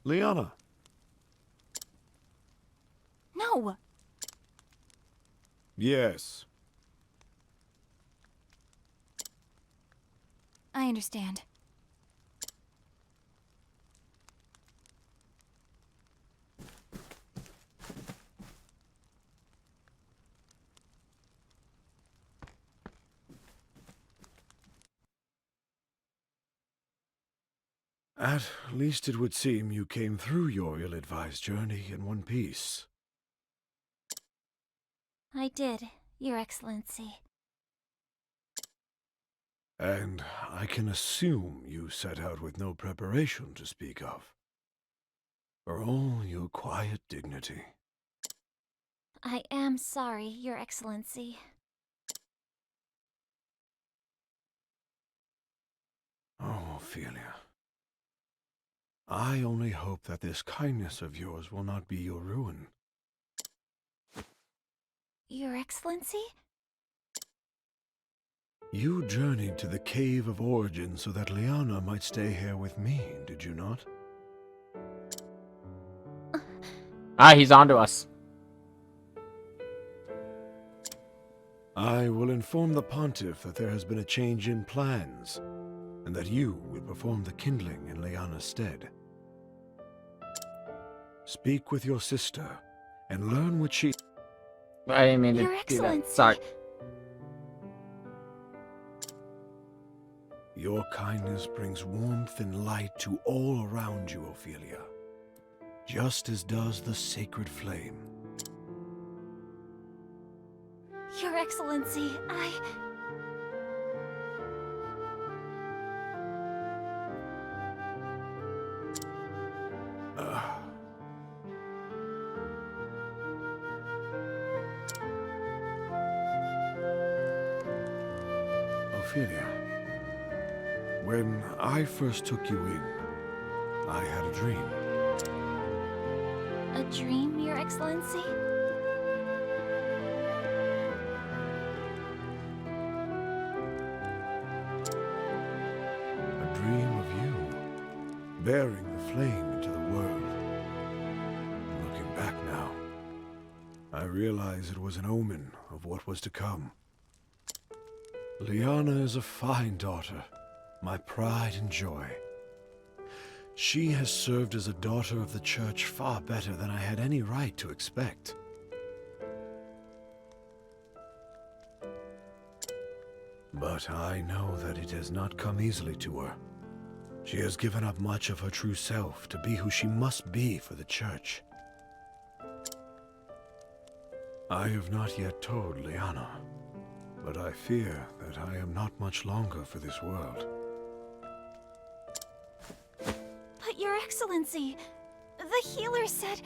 Liana. No! Yes. I understand. At least it would seem you came through your ill-advised journey in one piece. I did, Your Excellency. And I can assume you set out with no preparation to speak of. For all your quiet dignity. I am sorry, Your Excellency. Oh, Ophelia. I only hope that this kindness of yours will not be your ruin. Your Excellency? You journeyed to the Cave of Origin so that Liana might stay here with me, did you not? He's onto us. I will inform the Pontiff that there has been a change in plans, and that you will perform the kindling in Liana's stead. Speak with your sister, and learn what she... I didn't mean to Your do that. Excellency. Sorry. Your kindness brings warmth and light to all around you, Ophelia. Just as does the sacred flame. Your Excellency, Ophelia, when I first took you in, I had a dream. A dream, Your Excellency? bearing the flame into the world. Looking back now, I realize it was an omen of what was to come. Liana is a fine daughter, my pride and joy. She has served as a daughter of the Church far better than I had any right to expect. But I know that it has not come easily to her. She has given up much of her true self to be who she must be for the Church. I have not yet told Liana, but I fear that I am not much longer for this world. But Your Excellency, the healer said...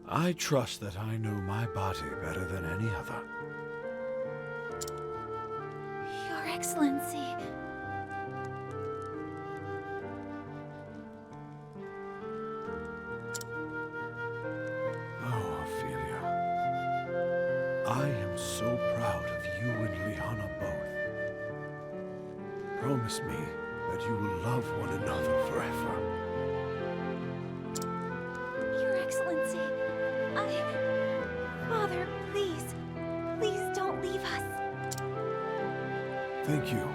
I trust that I know my body better than any other. Your Excellency... Oh, Ophelia. I am so proud of you and Liana both. Promise me that you will love one another forever. Your Excellency, Father, please. Please don't leave us. Thank you,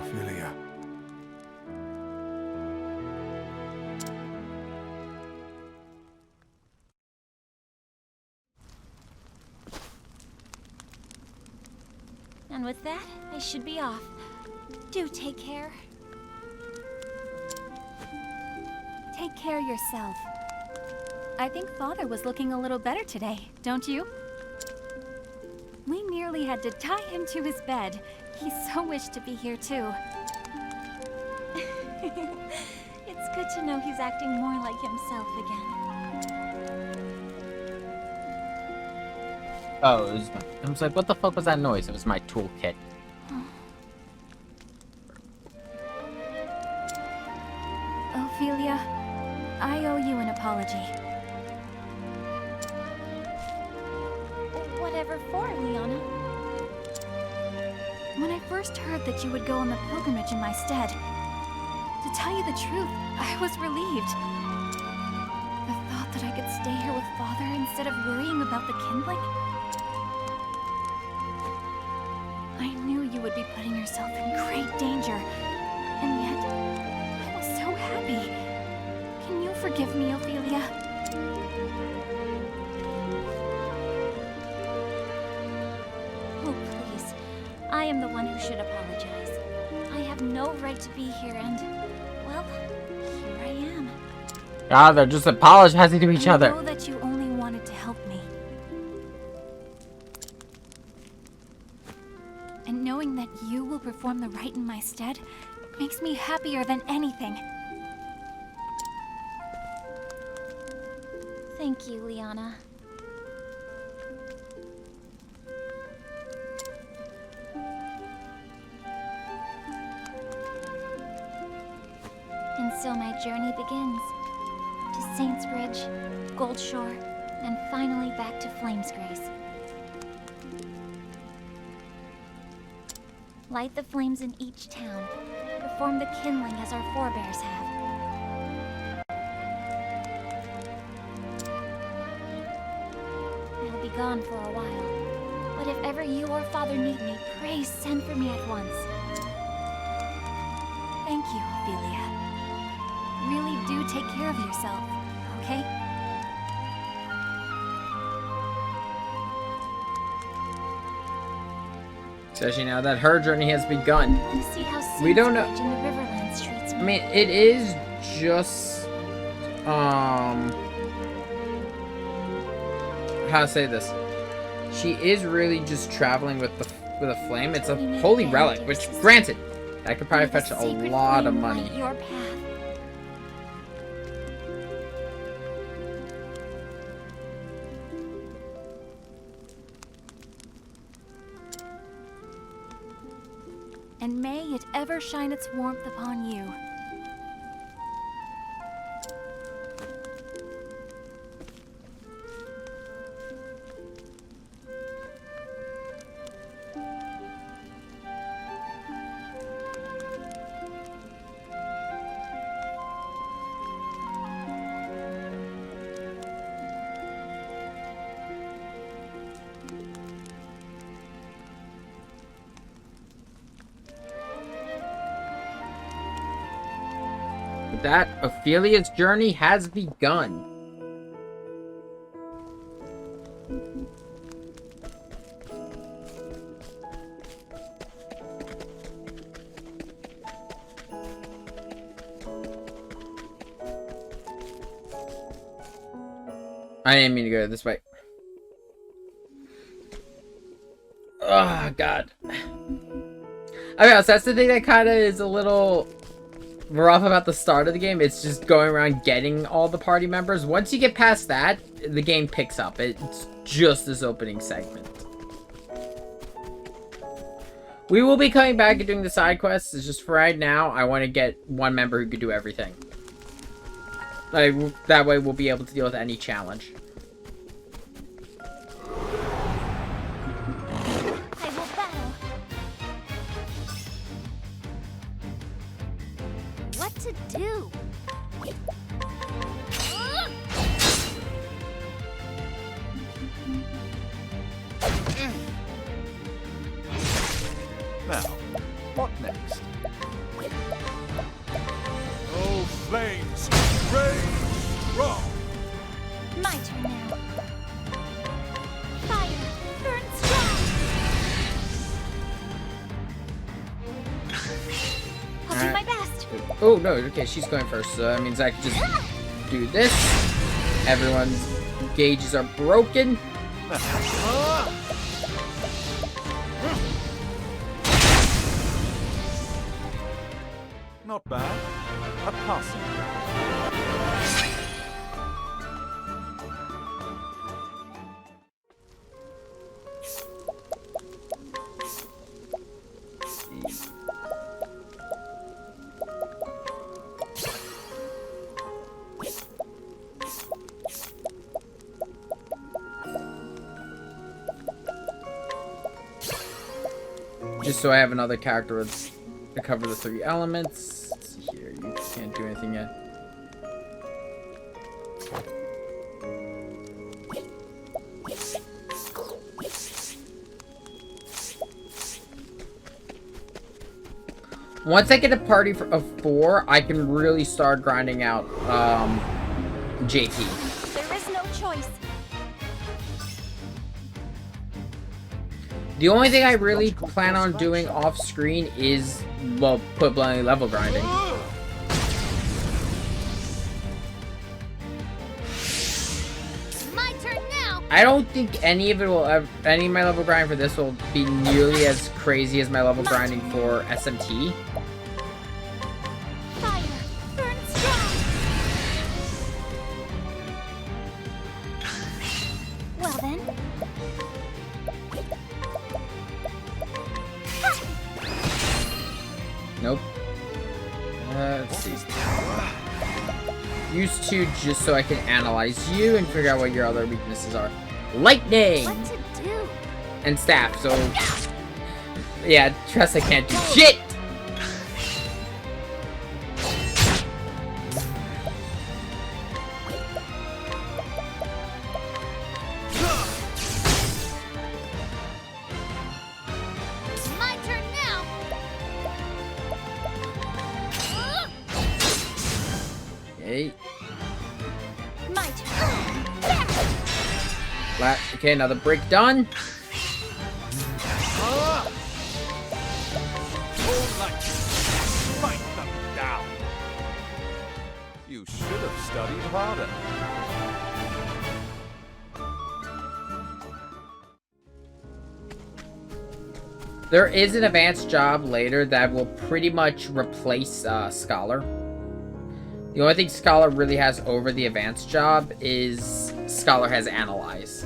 Ophelia. And with that, I should be off. Do take care. Take care yourself. I think Father was looking a little better today, don't you? We nearly had to tie him to his bed. He so wished to be here too. It's good to know he's acting more like himself again. Oh, I was like, what the fuck was that noise? It was my toolkit. Ophelia, I owe you an apology. Whatever for, Liana? When I first heard that you would go on the pilgrimage in my stead, to tell you the truth, I was relieved. The thought that I could stay here with Father instead of worrying about the kindling? I knew you would be putting yourself in great danger, and yet, I was so happy. Can you forgive me, Ophelia? Oh, please. I am the one who should apologize. I have no right to be here, and, well, here I am. Ah, they're just apologizing to each other. I know that you only wanted to help me. And knowing that you will perform the rite in my stead makes me happier than anything. Thank you, Liana. And so my journey begins. To Saints Bridge, Goldshore, and finally back to Flamesgrace. Light the flames in each town. Perform the kindling as our forebears have. I'll be gone for a while, but if ever you or Father need me, pray send for me at once. Thank you, Ophelia. Really do take care of yourself, okay? Especially now that her journey has begun. And see how We don't know. Saints Bridge and the Riverlands treats me. I mean, it is just, how to say this? She is really just traveling with a flame. It's a holy relic, which, granted, that could probably May the fetch a sacred lot of flame money. light your path. And may it ever shine its warmth upon you. With that, Ophelia's journey has begun. I didn't mean to go this way. Oh, God. Okay, so that's the thing that kind of is a little rough about the start of the game. It's just going around getting all the party members. Once you get past that, the game picks up. It's just this opening segment. We will be coming back and doing the side quests. It's just for right now, I want to get one member who could do everything. Like, that way we'll be able to deal with any challenge. I will battle. What to do? Now, what next? Oh, flames, rage strong. My turn now. Fire, burn strong. I'll do my best. Oh, no, okay, she's going first. So that means I can just do this. Everyone's gauges are broken. Not bad. A passing. Just so I have another character to cover the 3 elements. Let's see here. You can't do anything yet. Once I get a party of 4, I can really start grinding out JP. There is no choice. The only thing I really plan on doing off screen is, well, put bluntly, level grinding. My turn now. I don't think any of it will ever, any of my level grind for this will be nearly as crazy as my level grinding for SMT. Fire, burn strong. Well then. Nope. Let's see. Use 2 just so I can analyze you and figure out what your other weaknesses are. Lightning! What to do? And staff, so... Yeah, trust I can't do shit! My turn now. Okay. My turn. Okay, another break done. Fight them down. You should have studied harder. There is an advanced job later that will pretty much replace Scholar. The only thing Scholar really has over the advanced job is Scholar has Analyze.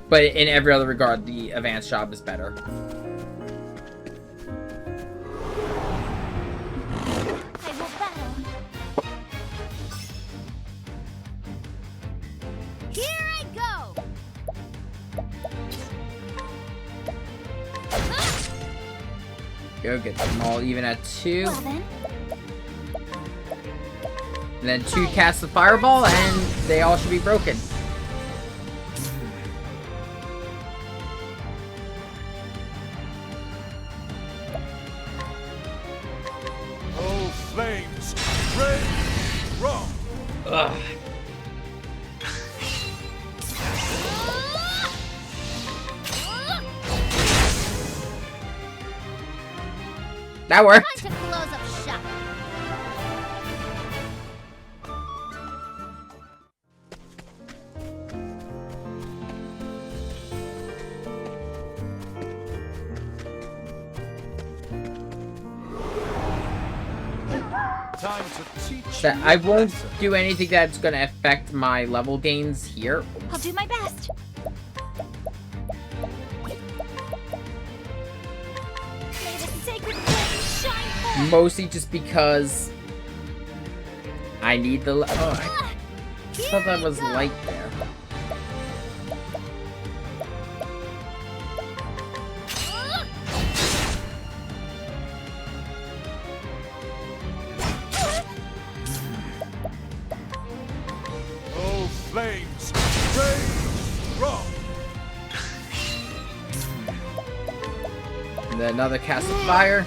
But in every other regard, the advanced job is better. I will battle. Here I go. Go get them all even at 2. Well then. And then 2 cast the fireball, and they all should be broken. That worked. Time to close up shop. Time to teach That you I a won't lesson. do anything that's gonna affect my level gains here. I'll do my best. May the sacred flame shine forth. Mostly just because I need the. Oh, I thought that was light there. Oh, flames, rage strong. And then another cast of fire.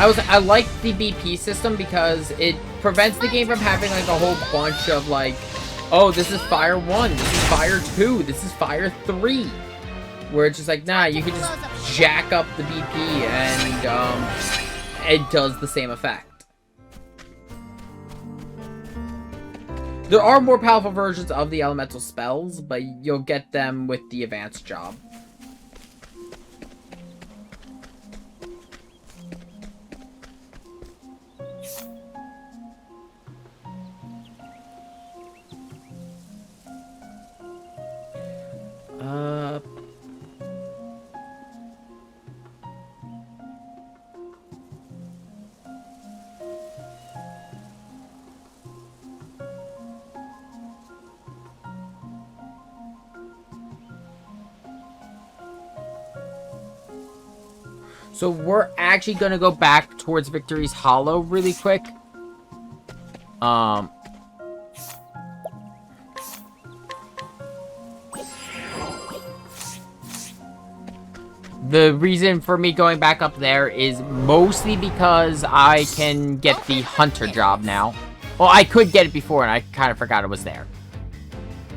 I like the BP system because it prevents the game from having like a whole bunch of like, oh, this is fire 1, this is fire 2, this is fire 3. Where it's just like, nah, you can just jack up the BP and it does the same effect. There are more powerful versions of the elemental spells, but you'll get them with the advanced job. So we're actually gonna go back towards Victory's Hollow really quick. The reason for me going back up there is mostly because I can get the hunter job now. Well, I could get it before and I kind of forgot it was there.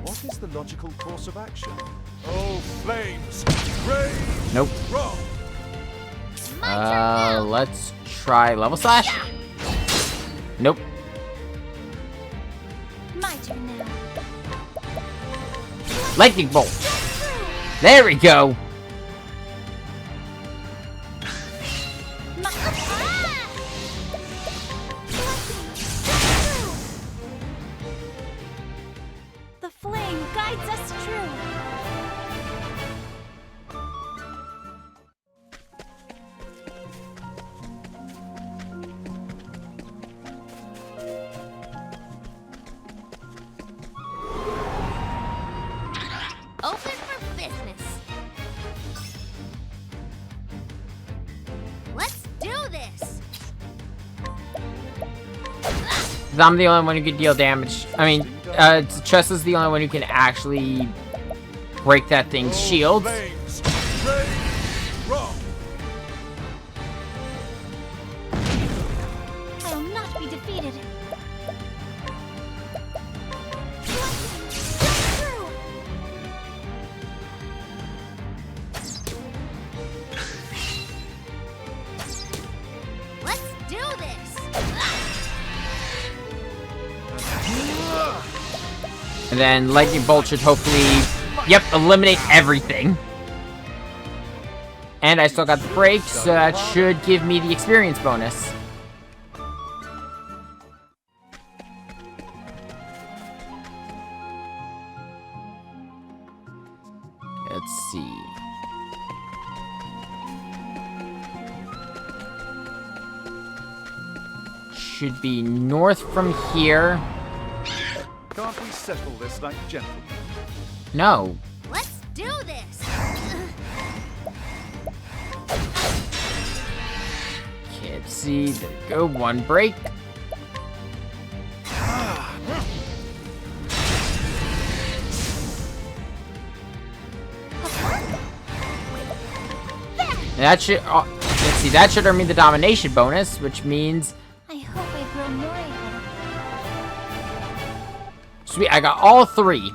What is the logical course of action? Oh, flames, rage Nope. strong. Let's try level slash. Nope. My turn now. Lightning bolt. There we go. The flame guides us true. Open for business. Let's do this. I'm the only one who can deal damage. I mean, Chester's the only one who can actually break that thing's shield. Flames, rage strong. I will not be defeated. Let's do this. And then lightning bolt should hopefully, yep, eliminate everything. And I still got the break, so that should give me the experience bonus. Let's see. Should be north from here. Can't we settle this like gentlemen? No. Let's do this. Can't see. There we go. One break. That should, let's see, that should earn me the domination bonus, which means, I hope I grow more able. sweet, I got all 3.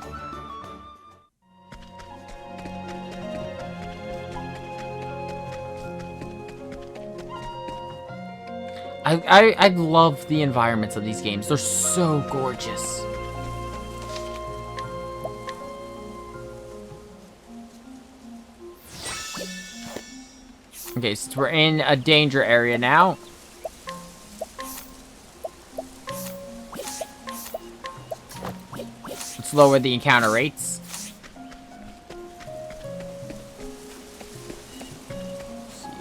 I love the environments of these games. They're so gorgeous. Okay, since we're in a danger area now. Let's lower the encounter rates.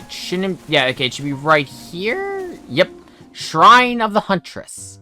It shouldn't... Yeah, okay, it should be right here. Yep. Shrine of the Huntress.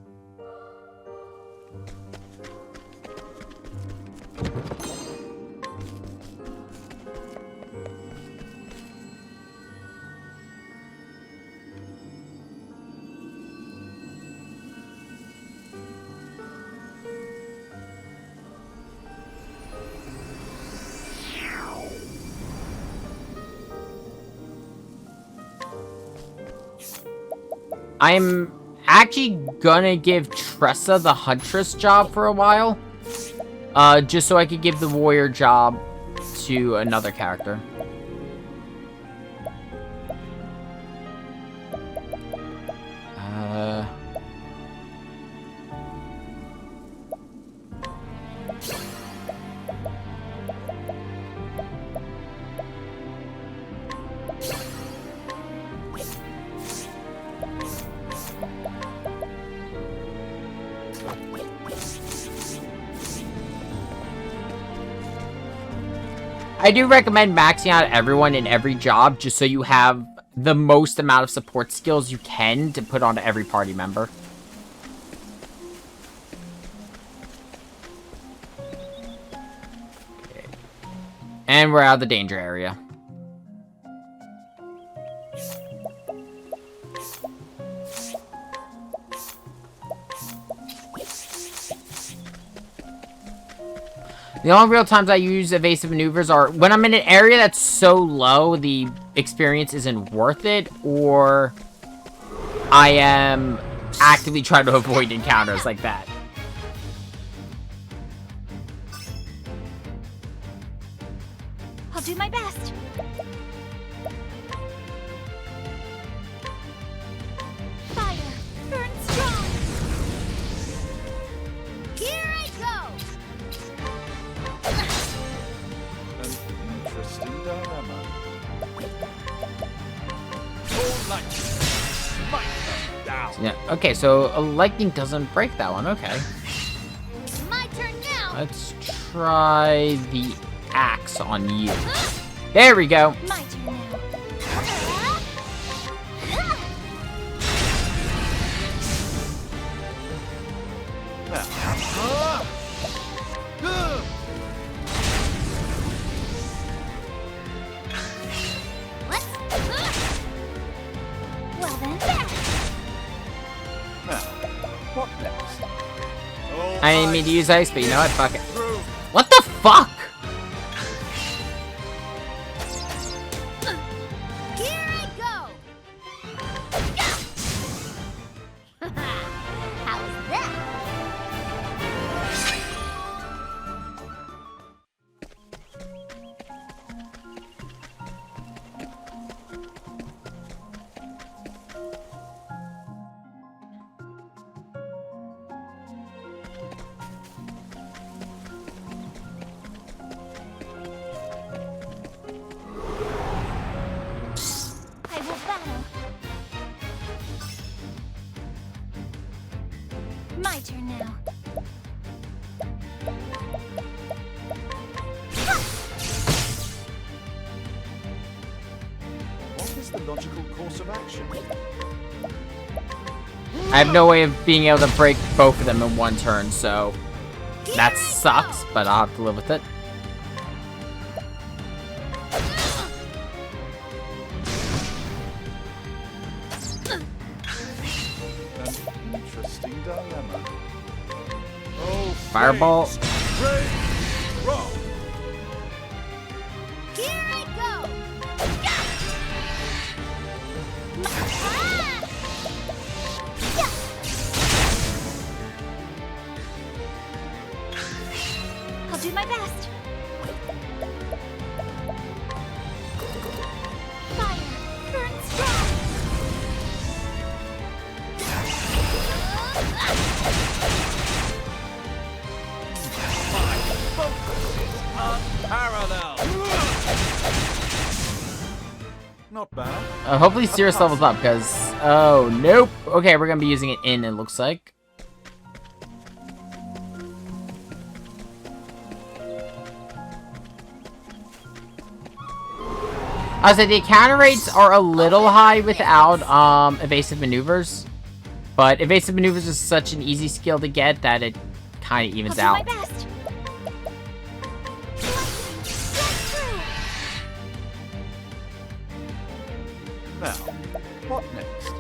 I'm actually gonna give Tressa the Huntress job for a while. Just so I could give the Warrior job to another character. I do recommend maxing out everyone in every job just so you have the most amount of support skills you can to put onto every party member. Okay. And we're out of the danger area. The only real times I use evasive maneuvers are when I'm in an area that's so low the experience isn't worth it, or I am actively trying to avoid encounters like that. I'll do my best. Fire, burn strong. Here I go. Interesting dilemma. Yeah, okay, so a lightning doesn't break that one, okay. My turn now. Let's try the axe on you. There we go. My turn now. Well then, there. What next? I didn't mean to use ice, but you know what? Fuck it. What the fuck? Here I go. How's that? I will battle. My turn now. What is the logical course of action? I have no way of being able to break both of them in one turn, so that sucks, but I'll have to live with it. An interesting dilemma. Oh, Fireball. Rain, rock. Here I go. I'll do my best. Fire, burn strong. Not bad. Hopefully Sirius levels up, because... Oh, nope. Okay, we're going to be using it in, it looks like. I was like, the encounter rates are a little high without evasive maneuvers. But evasive maneuvers is such an easy skill to get that it kind of evens out. Now, what next?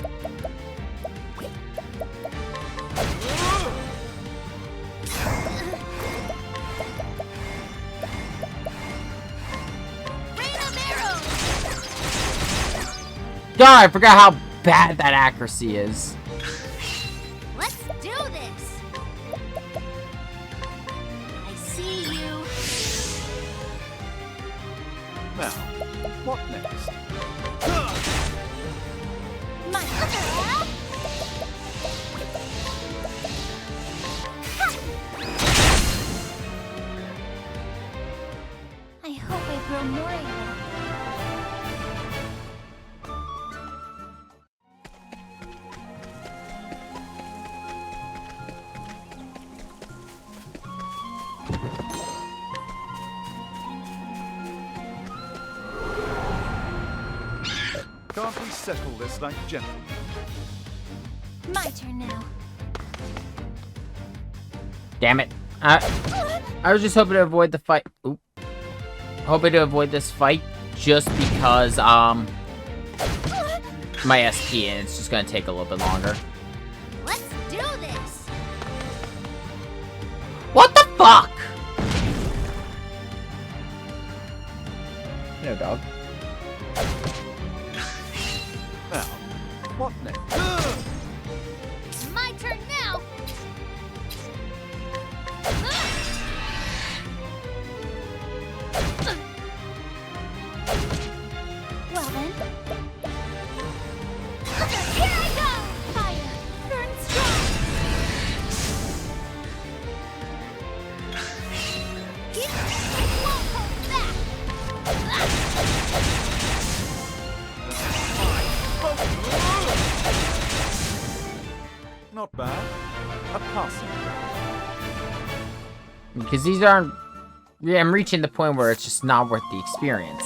God, I forgot how bad that accuracy is. Let's do this. I see you. Now, what next? I hope I grow more able. Can't we settle this like gentlemen? My turn now. Damn it. I was just hoping to avoid the fight. Oop. Hoping to avoid this fight just because, my SP, and it's just gonna take a little bit longer. Let's do this. What the fuck? No, dog. Now, what next? My turn now. Well then. Here I go! Fire! Burn strong! It won't hold back! Not bad. A passing. Because these aren't... Yeah, I'm reaching the point where it's just not worth the experience.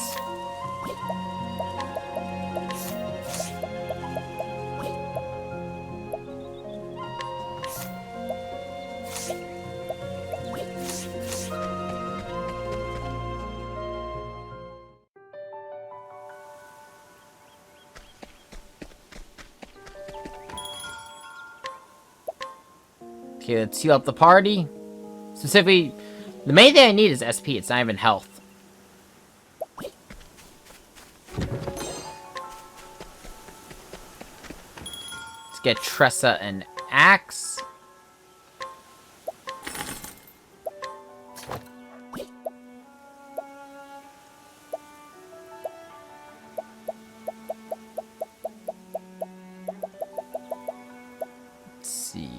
Okay, let's heal up the party. Specifically, the main thing I need is SP. It's not even health. Let's get Tressa an axe. Let's see.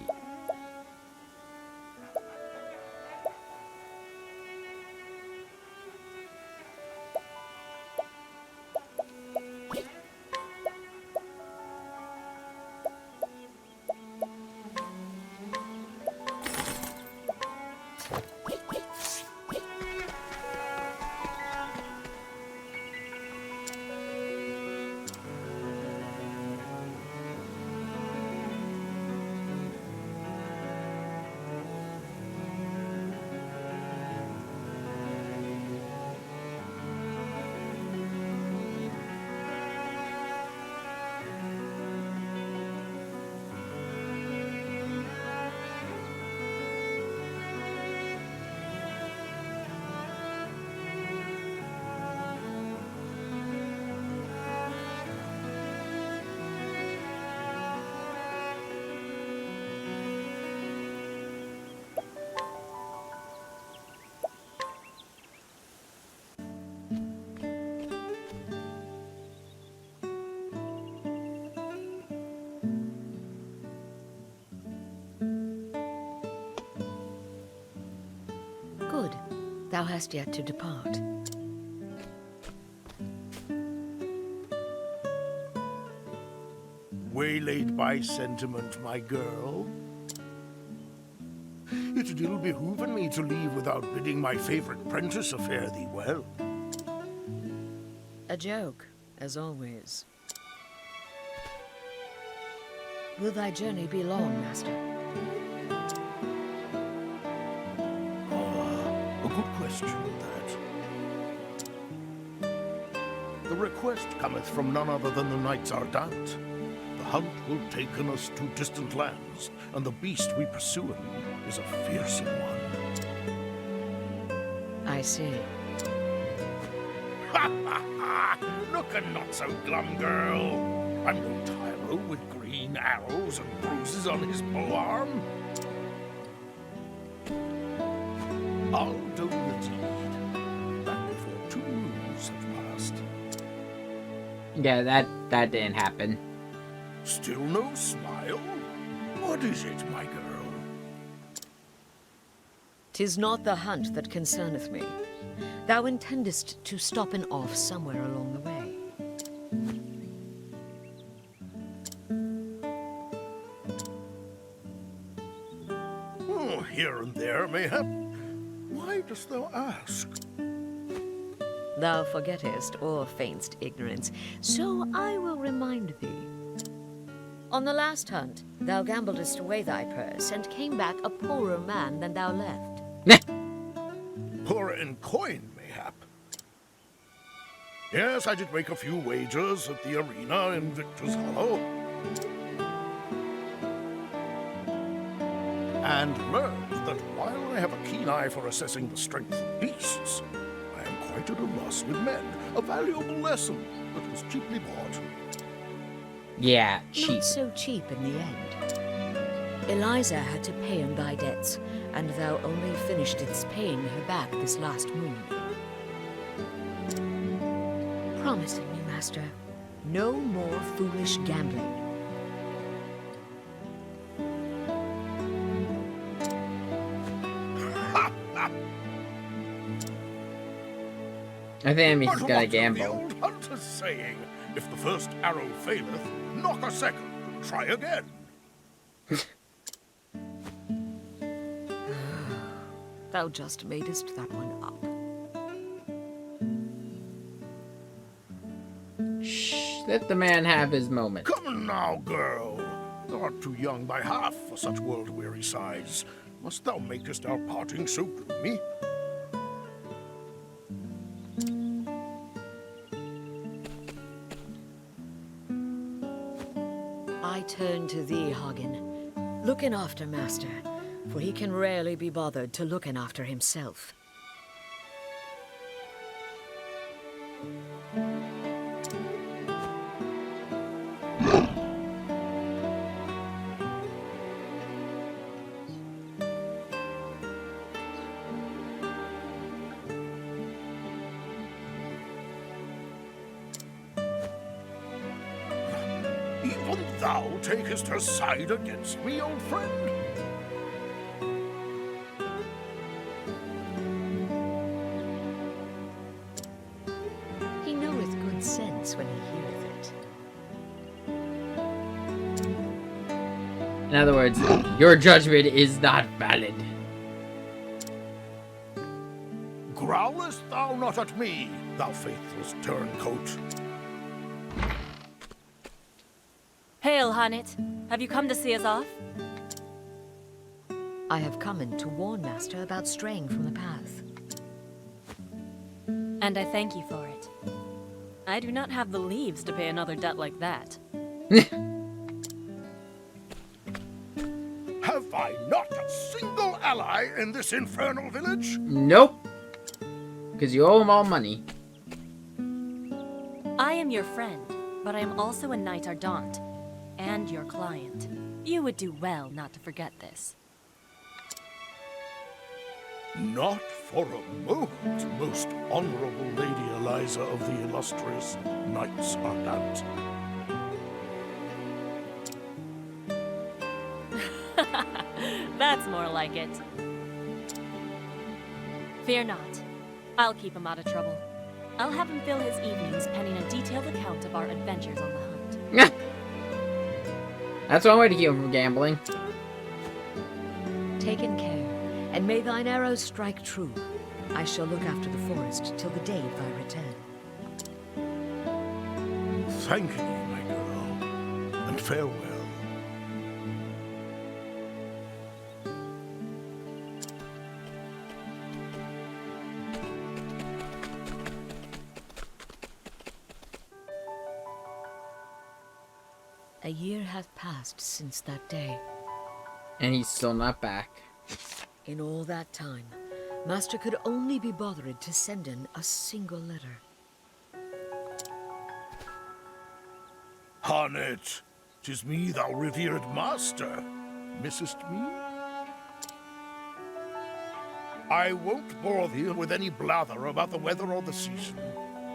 Good. Thou hast yet to depart. waylaid by sentiment, my girl? It ill behooven me to leave without bidding my favorite prentice fare thee well. A joke, as always. Will thy journey be long, master? A good question, that. The request cometh from none other than the Knights Ardent. The hunt will taken us to distant lands, and the beast we pursuing is a fearsome one. I see. Ha ha ha! Lookin' not so glum, girl. I'm no tyro with green arrows and bruises on his polearm. I'll do the deed. Back before 2 moons have passed. Yeah, that didn't happen. Still no smile? What is it, my girl? 'Tis not the hunt that concerneth me. Thou intendest to stop and off somewhere along the way. Oh, here and there, mayhap. Why dost thou ask? Thou forgettest or feignst ignorance, so I will remind thee. On the last hunt, thou gambledest away thy purse and came back a poorer man than thou left. Poorer in coin, mayhap. Yes, I did make a few wagers at the arena in Victor's Hollow. And learned that while I have a keen eye for assessing the strength of beasts, I am quite at a loss with men. A valuable lesson that was cheaply bought. Yeah, cheap. Not so cheap in the end. Eliza had to pay in thy debts, and thou only finishedst paying her back this last moon. Promise me, master, no more foolish gambling. I think he's But gonna what's gamble. the old hunter's saying? If the first arrow faileth, knock a second and try again. Thou just madest that one up. Shh, let the man have his moment. Come now, girl. Thou art too young by half for such world-weary sighs. Must thou makest our parting so gloomy? I turn to thee, Hagen. Looking after master, for he can rarely be bothered to looking after himself. Even thou takest her side against me, old friend? He knoweth good sense when he heareth it. In other words, your judgment is not valid. Growlest thou not at me, thou faithless turncoat? Hail, Hanit. Have you come to see us off? I have come in to warn master about straying from the path. And I thank you for it. I do not have the leaves to pay another debt like that. Have I not a single ally in this infernal village? Nope. Because you owe him all money. I am your friend, but I am also a Knight Ardent, and your client. You would do well not to forget this. Not for a moment, most honorable Lady Eliza of the illustrious Knights Ardent. That's more like it. Fear not. I'll keep him out of trouble. I'll have him fill his evenings penning a detailed account of our adventures on the hunt. That's one way to keep him from gambling. Taken care, and may thine arrows strike true. I shall look after the forest till the day of thy return. Thank you, my girl, and farewell. A year hath passed since that day. And he's still not back. In all that time, Master could only be bothered to send in a single letter. Harnet, 'tis me, thou revered master. Missest me? I won't bore thee with any blather about the weather or the season.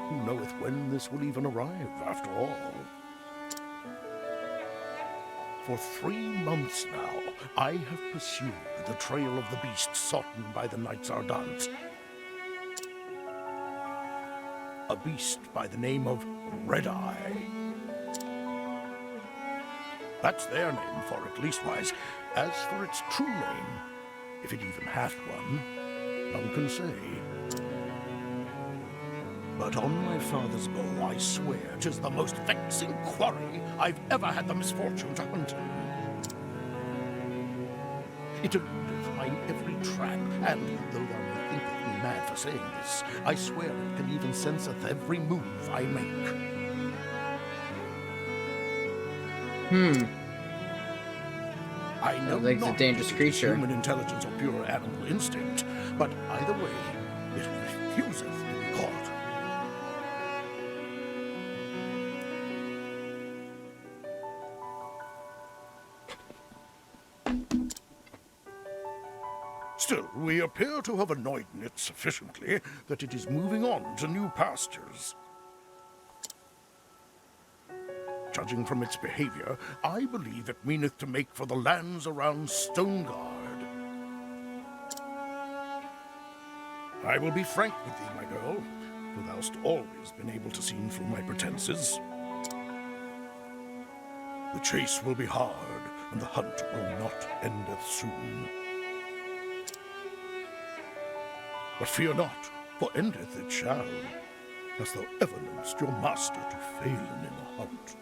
Who knoweth when this will even arrive, after all? For 3 months now, I have pursued the trail of the beast sought by the Knights Ardent. A beast by the name of Red Eye. That's their name for it, leastwise. As for its true name, if it even hath one, none can say. But on my father's bow, I swear 'tis the most vexing quarry I've ever had the misfortune to hunt in. It eludeth mine every trap, and though thou may think me mad for saying this, I swear it can even senseth every move I make. I know Like it's a not dangerous if it is creature. human intelligence or pure animal instinct, but either way, it refuseth to be caught. Still, we appear to have annoyed it sufficiently that it is moving on to new pastures. Judging from its behavior, I believe it meaneth to make for the lands around Stoneguard. I will be frank with thee, my girl, for thou'st always been able to see through my pretenses. The chase will be hard, and the hunt will not endeth soon. But fear not, for endeth it shall. Hast thou ever nursed your master to fail in the hunt?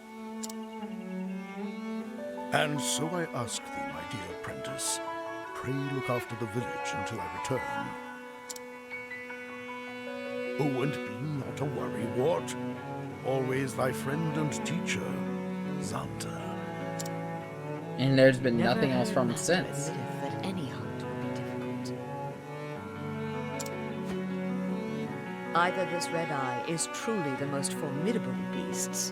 And so I ask thee, my dear apprentice, pray look after the village until I return. Oh, and be not a worrywart. Always thy friend and teacher, Xanta. And there's been Never nothing else heard from him Master since. admitteth that any hunt would be difficult. Either this Red Eye is truly the most formidable of beasts,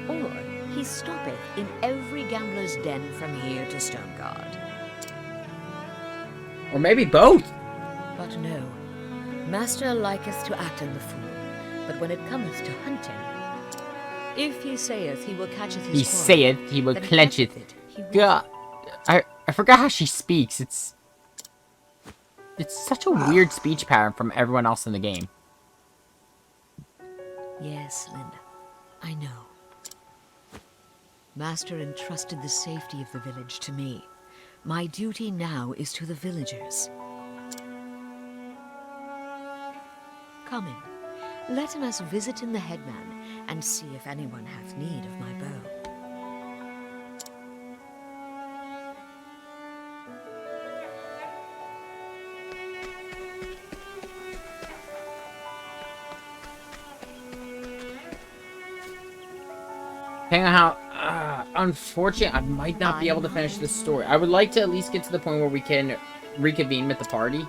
or he stoppeth in every gambler's den from here to Stoneguard. Or maybe both. But no, Master liketh to act in the fool, but when it cometh to hunting, if he saith he will catcheth his He quarry, saith he will then clench it. catcheth he will. God, I forgot how she speaks. It's such a weird speech pattern from everyone else in the game. Yes, Linda, I know. Master entrusted the safety of the village to me. My duty now is to the villagers. Come in, let us visit in the headman, and see if anyone hath need of my bow. Depending on how unfortunate, I might not be able to finish this story. I would like to at least get to the point where we can reconvene with the party.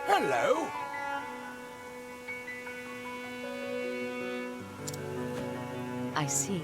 Hello. I see.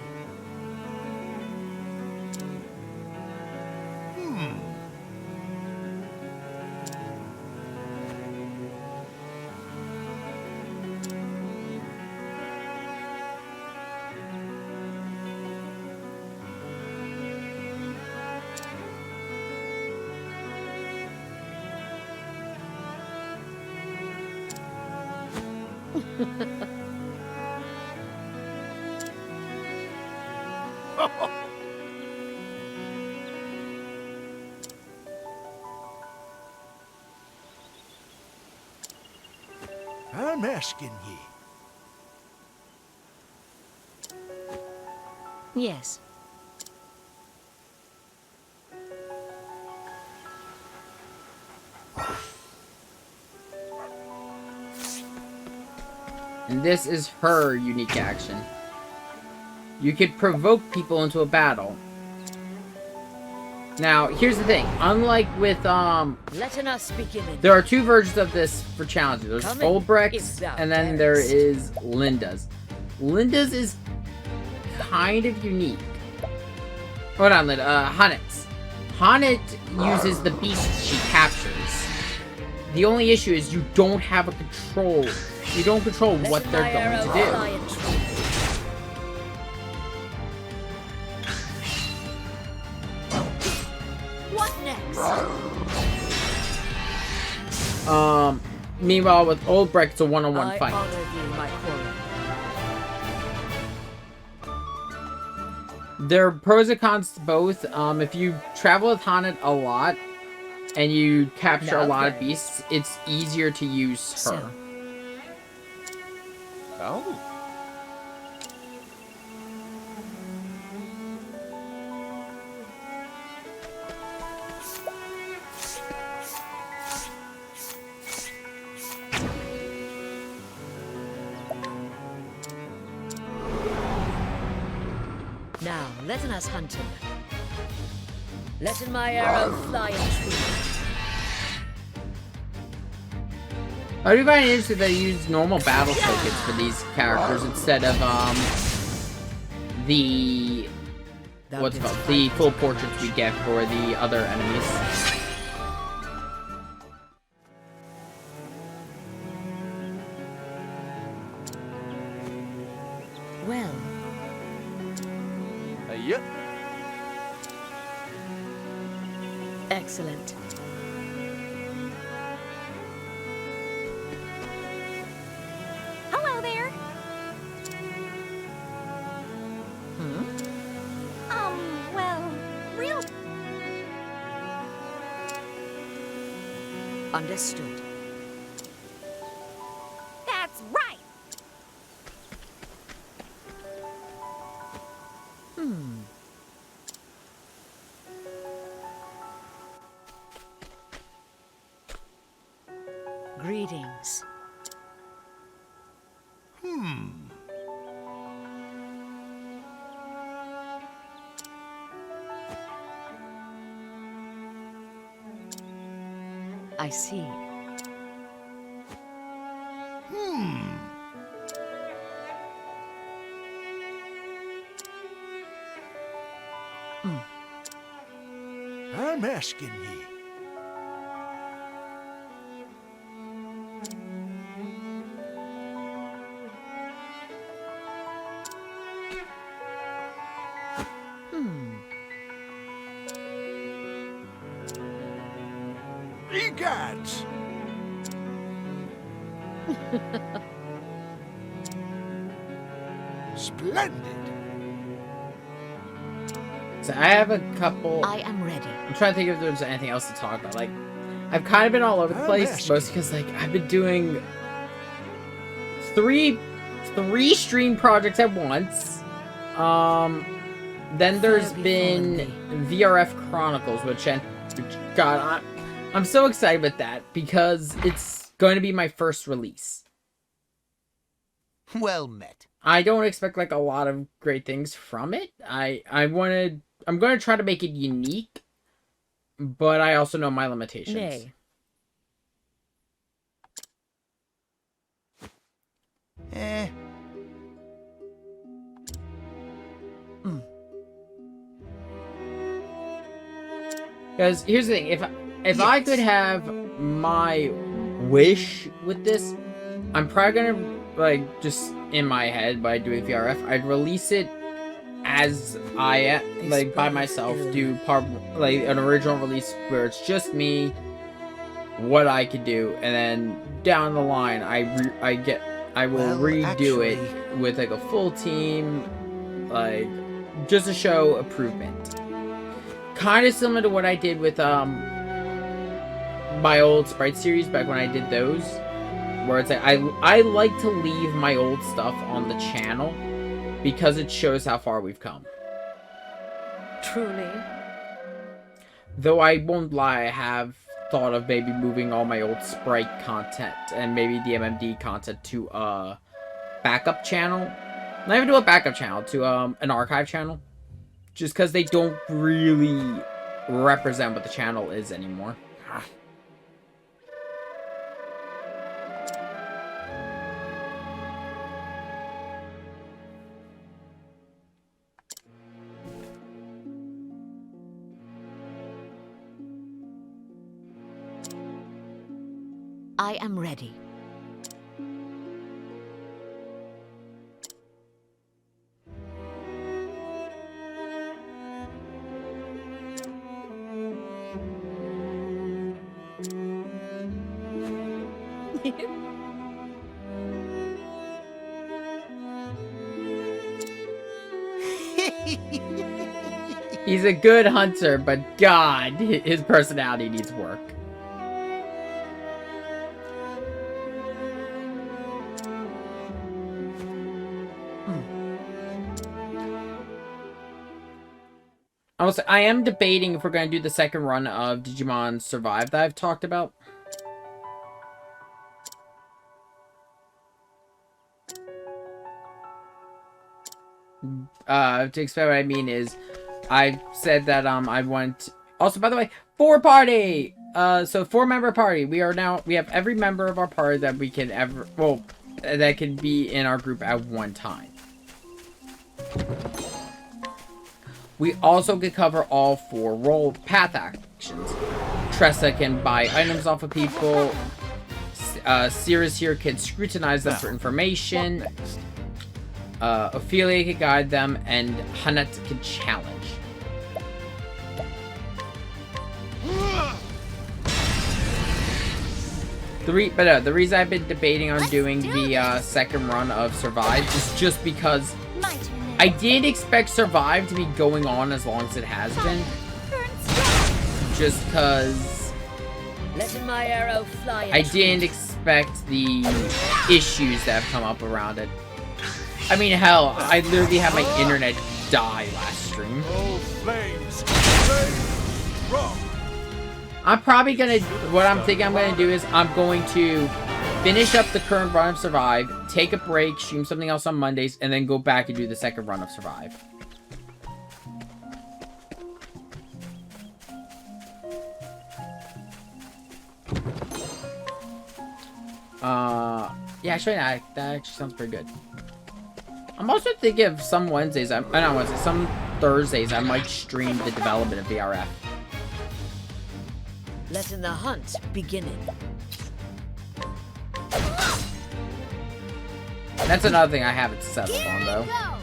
asking ye. Yes. And this is her unique action. You could provoke people into a battle. Now, here's the thing. Unlike with, Letting us begin. there are two versions of this for challenges. There's Come Olbrecht's, in, if thou and then there darest. is Linda's. Linda's is kind of unique. Hold on, Linda. Hanet's. Hanet uses the beasts she captures. The only issue is you don't have a control. You don't control what Let they're my going arrow to do. fly and true. What next? Meanwhile, with Olbrecht, it's a one-on-one I fight. honor thee, my quarry. There are pros and cons to both. If you travel with Hanet a lot and you capture a lot of Okay. beasts, it's easier to use her. So. Oh. Now, letting us hunt him. Letting my arrow fly and true. I do find it interesting that you use normal battle tokens for these characters instead of the what's it called? The full portraits we get for the other enemies. Well, Yep. excellent. Hello there. Well, real. Understood. That's right. Greetings. I see. I'm asking ye. Egads! Splendid! So I have a couple. I am ready. I'm trying to think if there's anything else to talk about. Like, I've kind of been all over the place, mostly because like I've been doing three stream projects at once. Then there's been VRF Chronicles, which God, I'm so excited with that because it's going to be my first release. Well met. I don't expect like a lot of great things from it. I'm going to try to make it unique, but I also know my limitations. Nay. Because here's the thing, if I could have my wish with this, I'm probably gonna like just in my head by doing VRF, I'd release it as I am, like by myself, do part like an original release where it's just me, what I could do, and then down the line I will redo it with like a full team, like just to show improvement. Kind of similar to what I did with my old Sprite series back when I did those, where it's like I like to leave my old stuff on the channel because it shows how far we've come. Truly. Though I won't lie, I have thought of maybe moving all my old Sprite content and maybe the MMD content to a backup channel. Not even to a backup channel, to an archive channel. Just because they don't really represent what the channel is anymore. I am ready. He's a good hunter, but God, his personality needs work. Also, I am debating if we're going to do the second run of Digimon Survive that I've talked about. To explain what I mean is, I said that I want. Also, by the way, 4-party. So 4-member party. We have every member of our party that we can ever, well, that can be in our group at one time. We also can cover all 4 role path actions. Tressa can buy items off of people. Cirrus here can scrutinize them for information. Ophelia can guide them, and Hanette can challenge. The reason I've been debating on doing the second run of Survive is just because I didn't expect Survive to be going on as long as it has been. Just because Letting my arrow fly. I didn't expect the issues that have come up around it. I mean, hell, I literally had my internet die last stream. I'm probably gonna, what I'm thinking I'm gonna do is I'm going to finish up the current run of Survive, take a break, stream something else on Mondays, and then go back and do the second run of Survive. Yeah, actually, that actually sounds pretty good. I'm also thinking of some Wednesdays, some Thursdays, I might stream the development of VRF. Letting the hunt begin. That's another thing I haven't settled on, though. Now.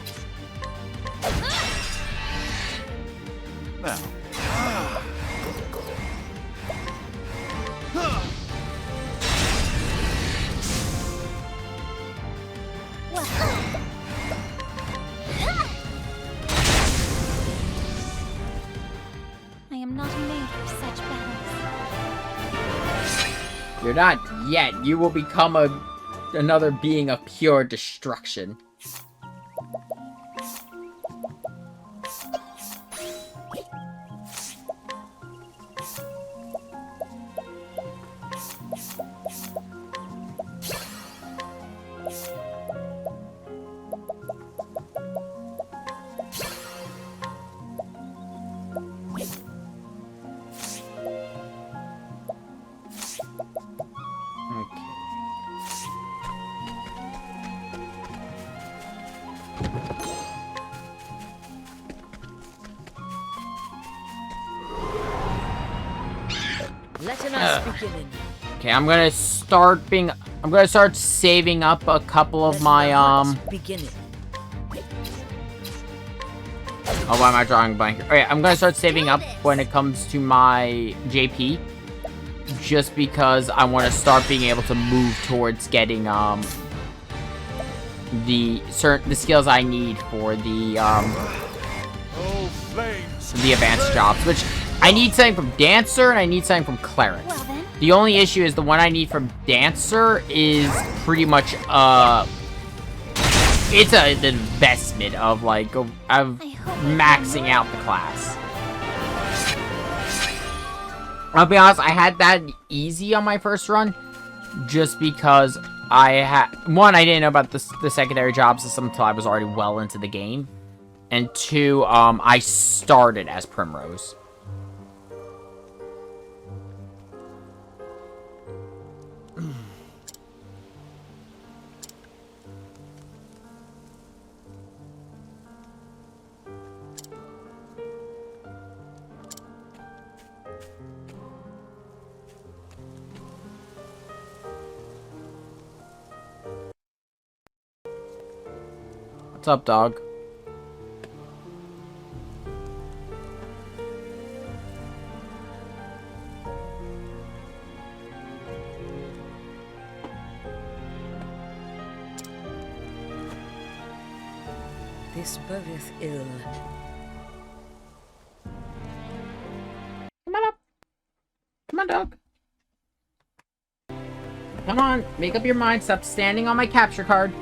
I am not made for such battles. You're not yet. You will become another being of pure destruction. Okay, I'm gonna start saving up a couple of my, Oh, why am I drawing a blank? Okay, I'm gonna start saving up when it comes to my JP. Just because I want to start being able to move towards getting, the skills I need for the advanced jobs, which I need something from Dancer and I need something from Cleric. Well then, The only issue is the one I need from Dancer is pretty much, it's an investment of, like, of maxing out the class. I'll be honest, I had that easy on my first run, just because I had... One, I didn't know about the secondary job system until I was already well into the game. And two, I started as Primrose. What's up, dog? This bodeth ill. Come on up. Come on, dog. Come on, make up your mind. Stop standing on my capture card.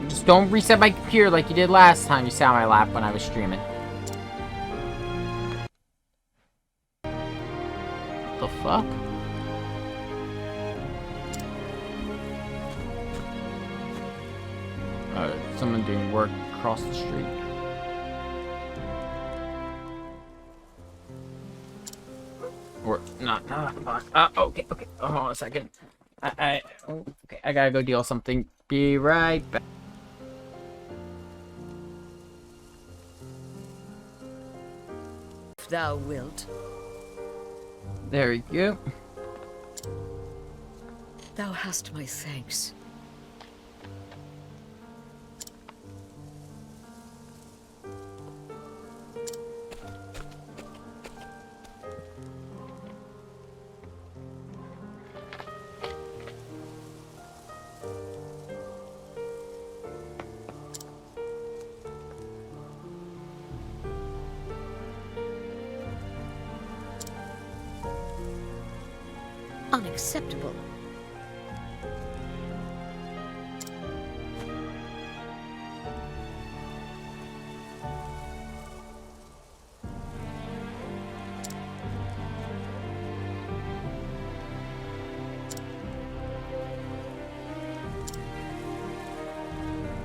Just don't reset my computer like you did last time you sat on my lap when I was streaming. What the fuck? Someone doing work across the street. Or not. Fuck. Okay. Hold on a second. Okay, I gotta go deal something. Be right back. If thou wilt. There you go. Thou hast my thanks. Unacceptable.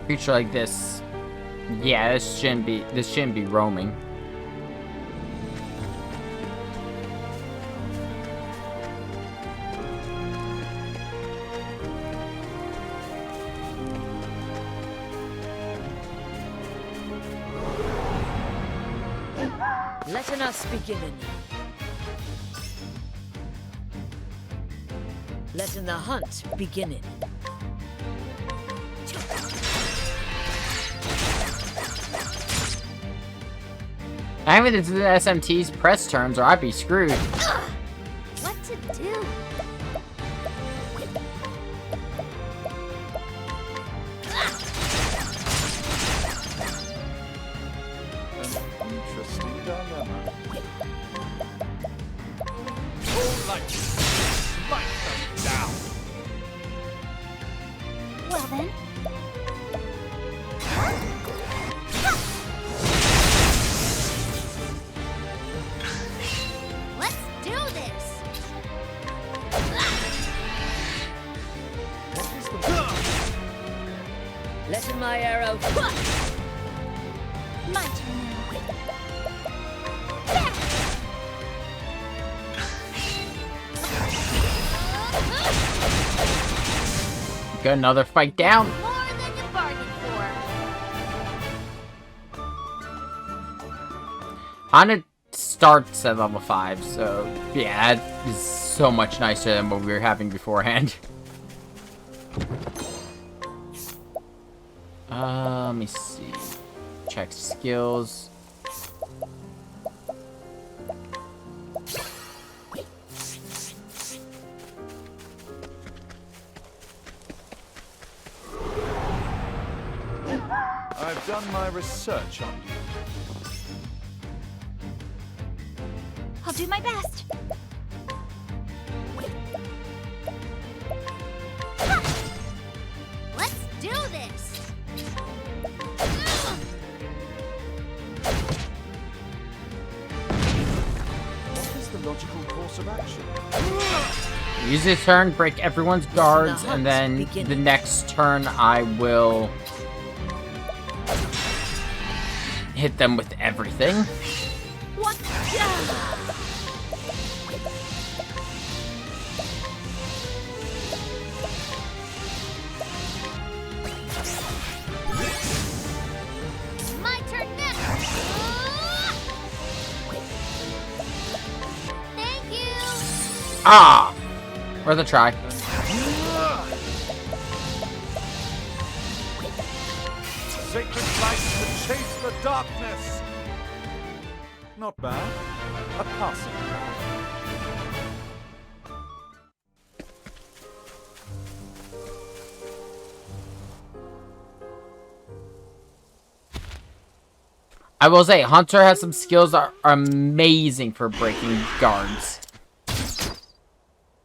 Creature like this. Yeah, this shouldn't be roaming. Let us begin. Let the hunt begin. I haven't into the SMT's press terms or I'd be screwed. What to do? Interesting dilemma. Well then. Let's do this. Let my arrow. My turn now. Got another fight down. More than you bargained for. Hana starts at level 5, so yeah, that is so much nicer than what we were having beforehand. Let me see. Check skills. I've done my research on you. do my best. Let's do this! What is the logical course of action? Use this turn, break everyone's guards, and then the next turn I will hit them with everything. What? My turn next! Thank you! Ah! Worth a try. Sacred light to chase the darkness! Not bad. A passing. I will say, Hunter has some skills that are amazing for breaking guards.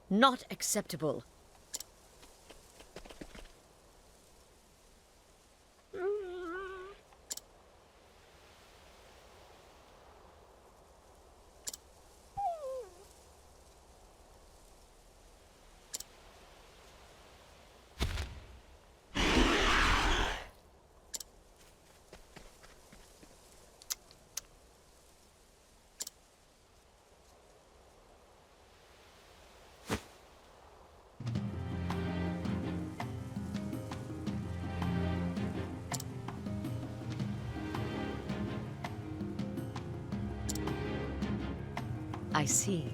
Not acceptable. I see.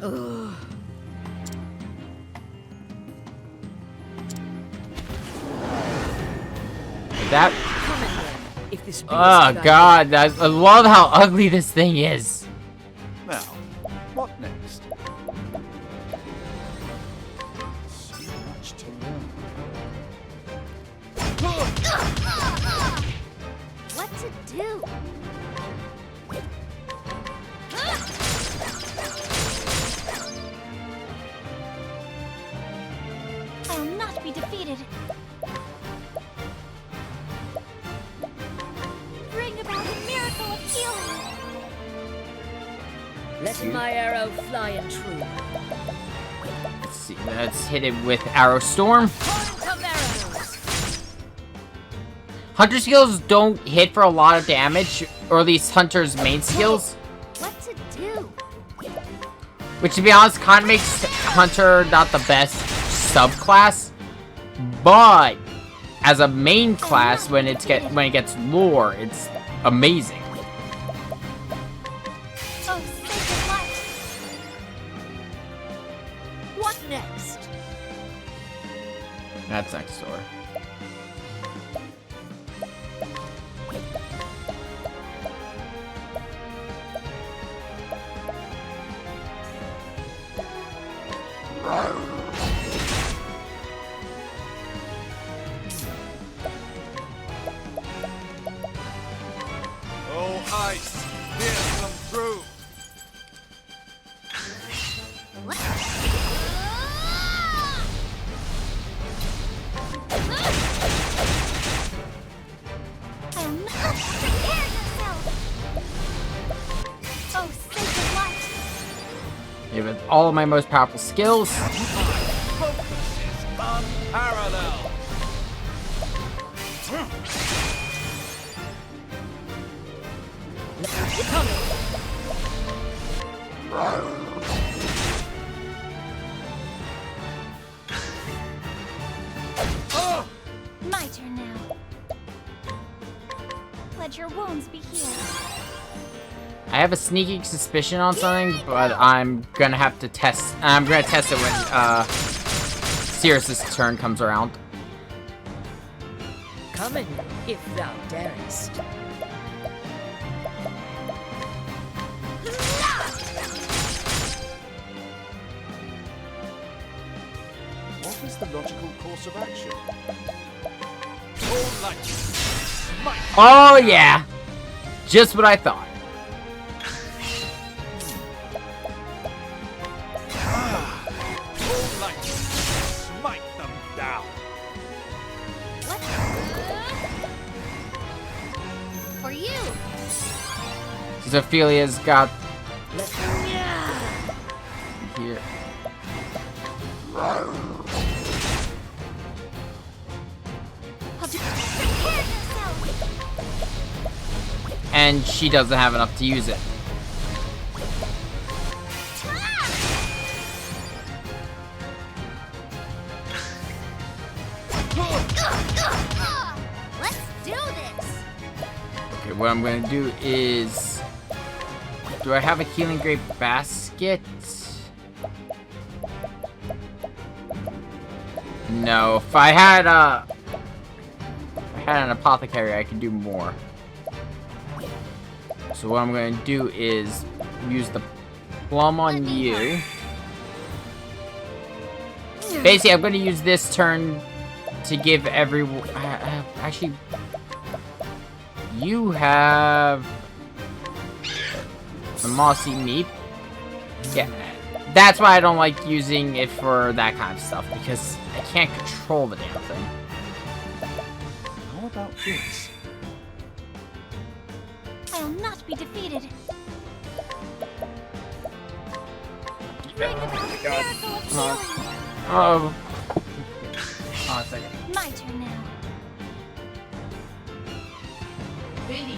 Ugh. That. Come in here, if this Oh god, I love how ugly this thing is. Now, what next? So much to learn. What to do? I will not be defeated. Bring about a miracle of healing. Let my arrow fly and true. Let's see, let's hit it with Arrow Storm. Hunter skills don't hit for a lot of damage, or at least Hunter's main skills. What to do? Which, to be honest, kind of makes Hunter not the best subclass. But as a main class, when it gets lore, it's amazing. Oh, sacred light. What next? That's next door. Oh, ice! Pierce them through! I am not. Prepare yourself. Oh, sacred light. Yeah, with all of my most powerful skills. Focus is unparalleled! My turn now. Let your wounds be healed. I have a sneaking suspicion on something, but I'm gonna have to test. I'm gonna test it when Sirius's turn comes around. Come in, if thou darest. What is the logical course of action? All light. Smite. Oh yeah, just what I thought. All light. Smite them down. For you. Ophelia's got here. And she doesn't have enough to use it. Let's do this. Okay, what I'm gonna do is, do I have a healing grade basket? No. If I had an apothecary, I could do more. So what I'm going to do is use the plum on you. Basically, I'm going to use this turn to give everyone... actually, you have the mossy meat. Yeah, that's why I don't like using it for that kind of stuff, because I can't control the damn thing. How about this? I'll not be defeated. Oh my god. Oh, a second. My turn now. Baby.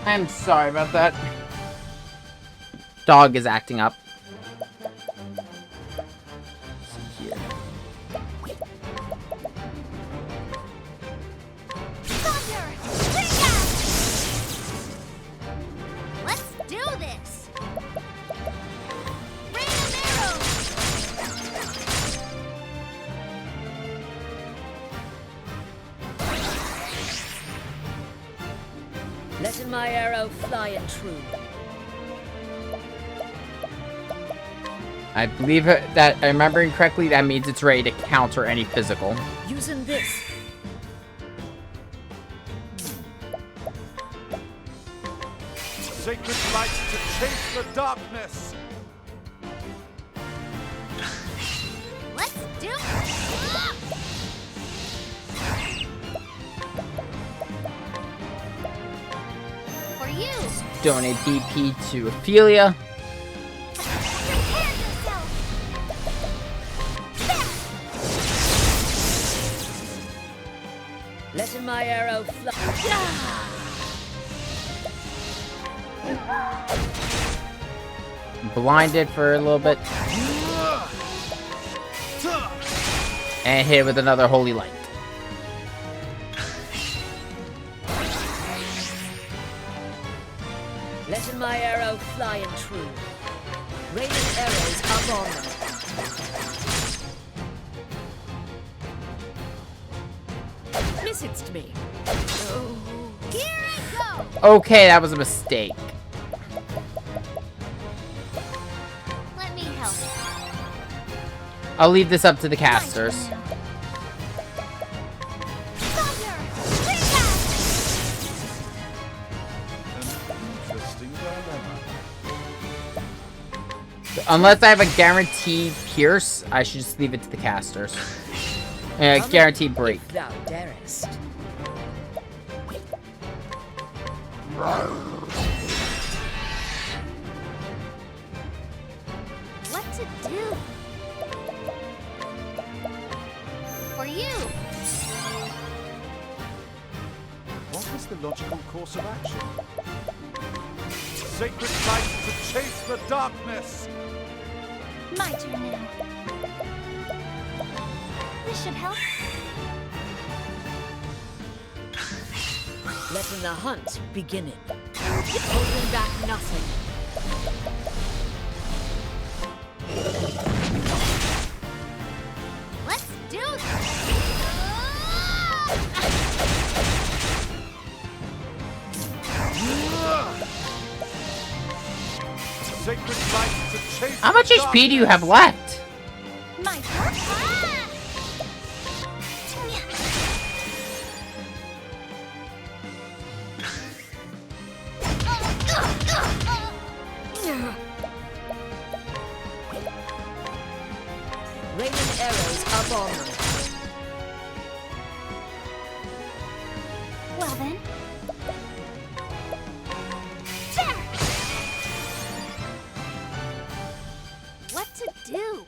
I'm sorry about that. Dog is acting up. Let's see here. Let's do this. Rain of arrows. Letting my arrow fly and true. I believe that, I'm remembering correctly, that means it's ready to counter any physical. Using this. Sacred light to chase the darkness! Let's do it. For you. Donate DP to Ophelia. Prepare yourself. Letting my arrow fly. Blinded for a little bit. And hit it with another holy light. Letting my arrow fly and true. Raining arrows up on them. Missed me. Here I go. Okay, that was a mistake. Let me help. I'll leave this up to the casters. Interesting dilemma. Unless I have a guaranteed pierce, I should just leave it to the casters. Guaranteed break. If thou darest. What to do? For you. the logical course of action? Sacred light to chase the darkness! My turn now. This should help. Letting the hunt begin. Holding back nothing. Let's do this! Sacred light to chase How much the HP do you have left? My turn. Raining arrows up on them. Well then. There! What to do?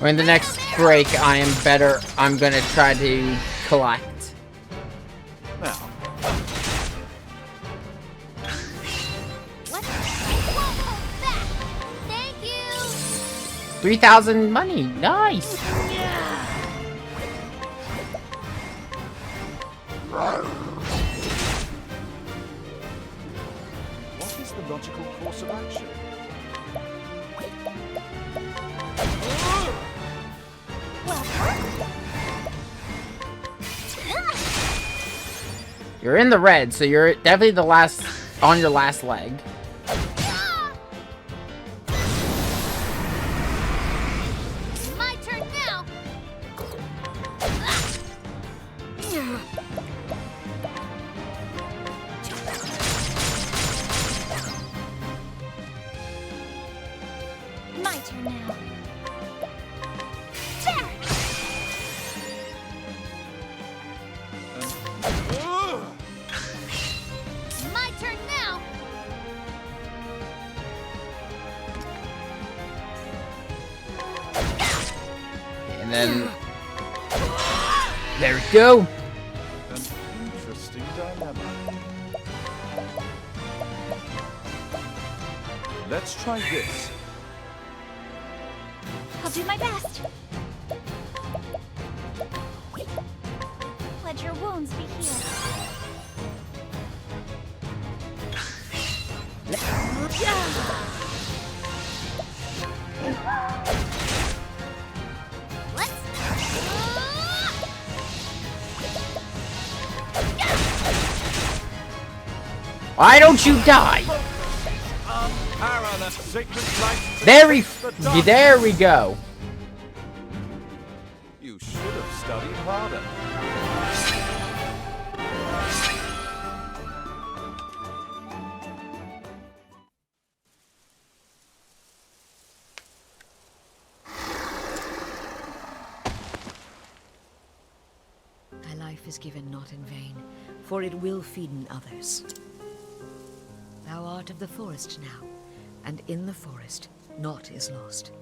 In the next break, I'm gonna try to collect. Now, What? Whoa, back! Thank you! 3,000 money, nice! what is the logical course of action? You're in the red, so you're definitely on your last leg. My turn now! My turn now. There! My turn now! And then... There we go! An interesting dilemma. Let's try this. I'll do my best. Let your wounds be healed. Why don't you die? Sacred light to There chase the darkness. there we go. You should have studied harder. Thy life is given not in vain, for it will feeden others. Thou art of the forest now, and in the forest naught is lost.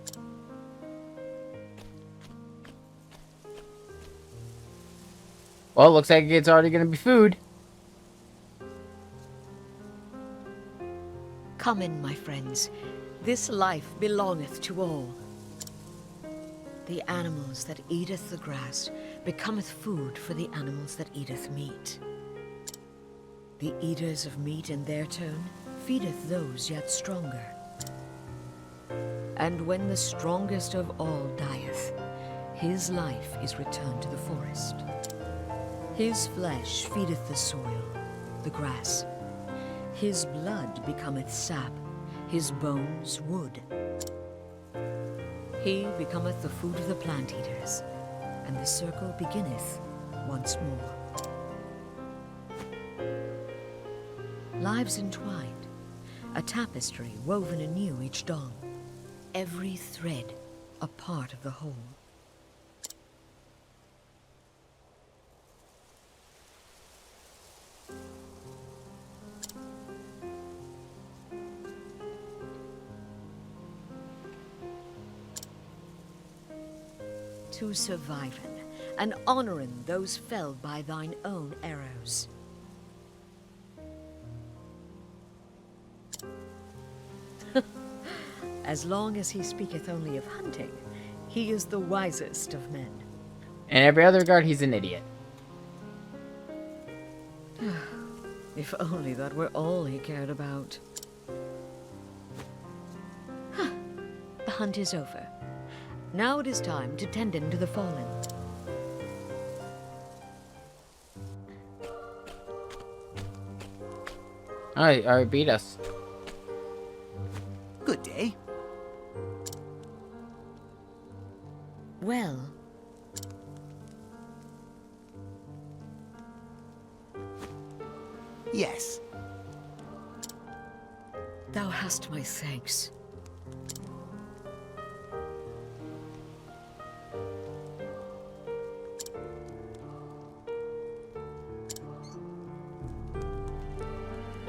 Well, looks like it's already gonna be food. Come in, my friends. This life belongeth to all. The animals that eateth the grass becometh food for the animals that eateth meat. The eaters of meat in their turn feedeth those yet stronger. And when the strongest of all dieth, his life is returned to the forest. His flesh feedeth the soil, the grass. His blood becometh sap, his bones wood. He becometh the food of the plant eaters, and the circle beginneth once more. Lives entwined, a tapestry woven anew each dawn, every thread a part of the whole. To surviven, and honoring those felled by thine own arrows. As long as he speaketh only of hunting, he is the wisest of men. In every other regard, he's an idiot. If only that were all he cared about. The hunt is over. Now it is time to tend in to the fallen. Alright, beat us. Good day. Well, Yes. thou hast my thanks.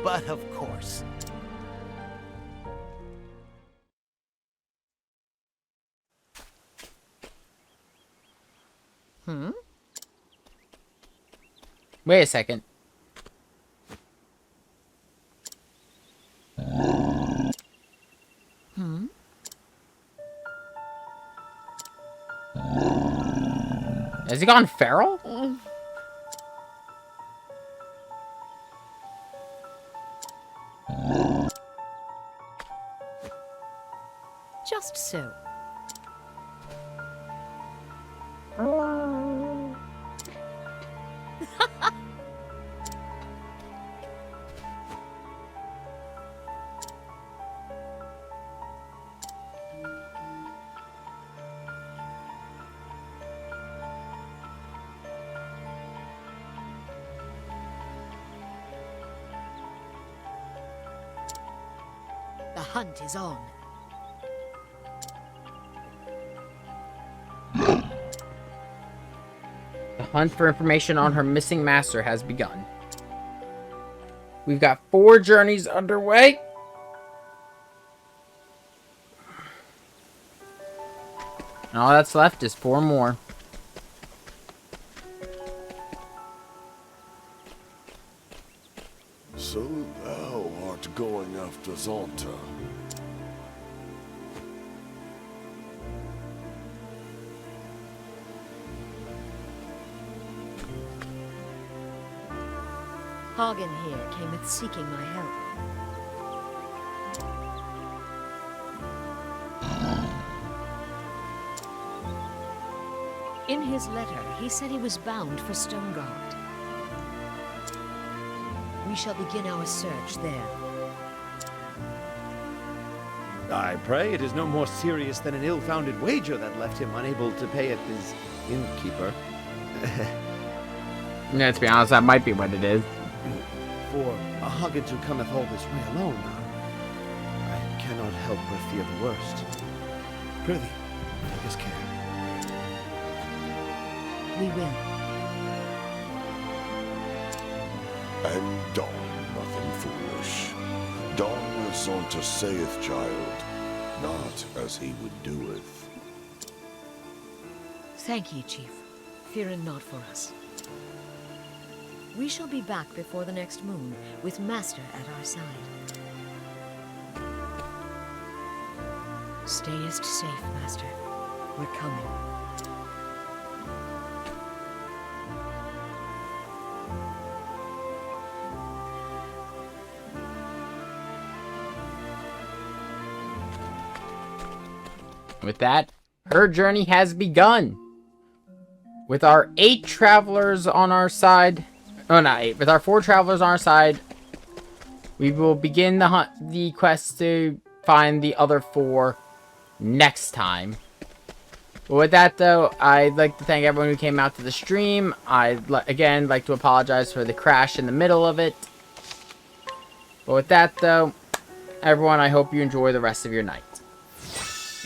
But of course. Wait a second. Has he gone feral? Just so. The hunt is on. The hunt for information on her missing master has begun. We've got 4 journeys underway. And all that's left is 4 more. So thou art going after Zonta. Hagen here cameth seeking my help. In his letter, he said he was bound for Stonegard. We shall begin our search there. I pray it is no more serious than an ill-founded wager that left him unable to pay at his innkeeper. Let's be honest, that might be what it is. For a Hagen who cometh all this way alone, I cannot help but fear the worst. Prithee, take us care. We will. And Dawn, nothing foolish. Dawn as Zonta saith, child, not as he would doeth. Thank ye, Chief. Fearing not for us. We shall be back before the next moon, with Master at our side. Stayest safe, Master. We're coming. With that, her journey has begun. With our 8 travelers on our side, oh not 8, with our 4 travelers on our side, we will begin the hunt, the quest to find the other 4 next time. But with that though, I'd like to thank everyone who came out to the stream. I'd again like to apologize for the crash in the middle of it. But with that though, everyone, I hope you enjoy the rest of your night.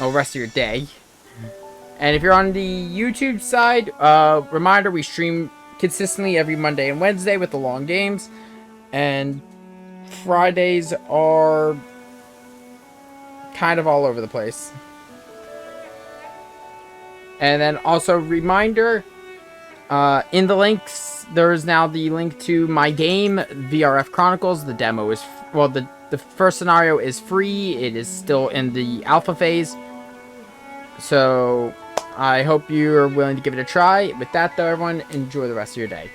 Or rest of your day. And if you're on the YouTube side, reminder, we stream consistently every Monday and Wednesday with the long games. And Fridays are kind of all over the place. And then also reminder, In the links, there is now the link to my game, VRF Chronicles. The demo is, well, the first scenario is free. It is still in the alpha phase. So, I hope you're willing to give it a try. With that, though, everyone, enjoy the rest of your day.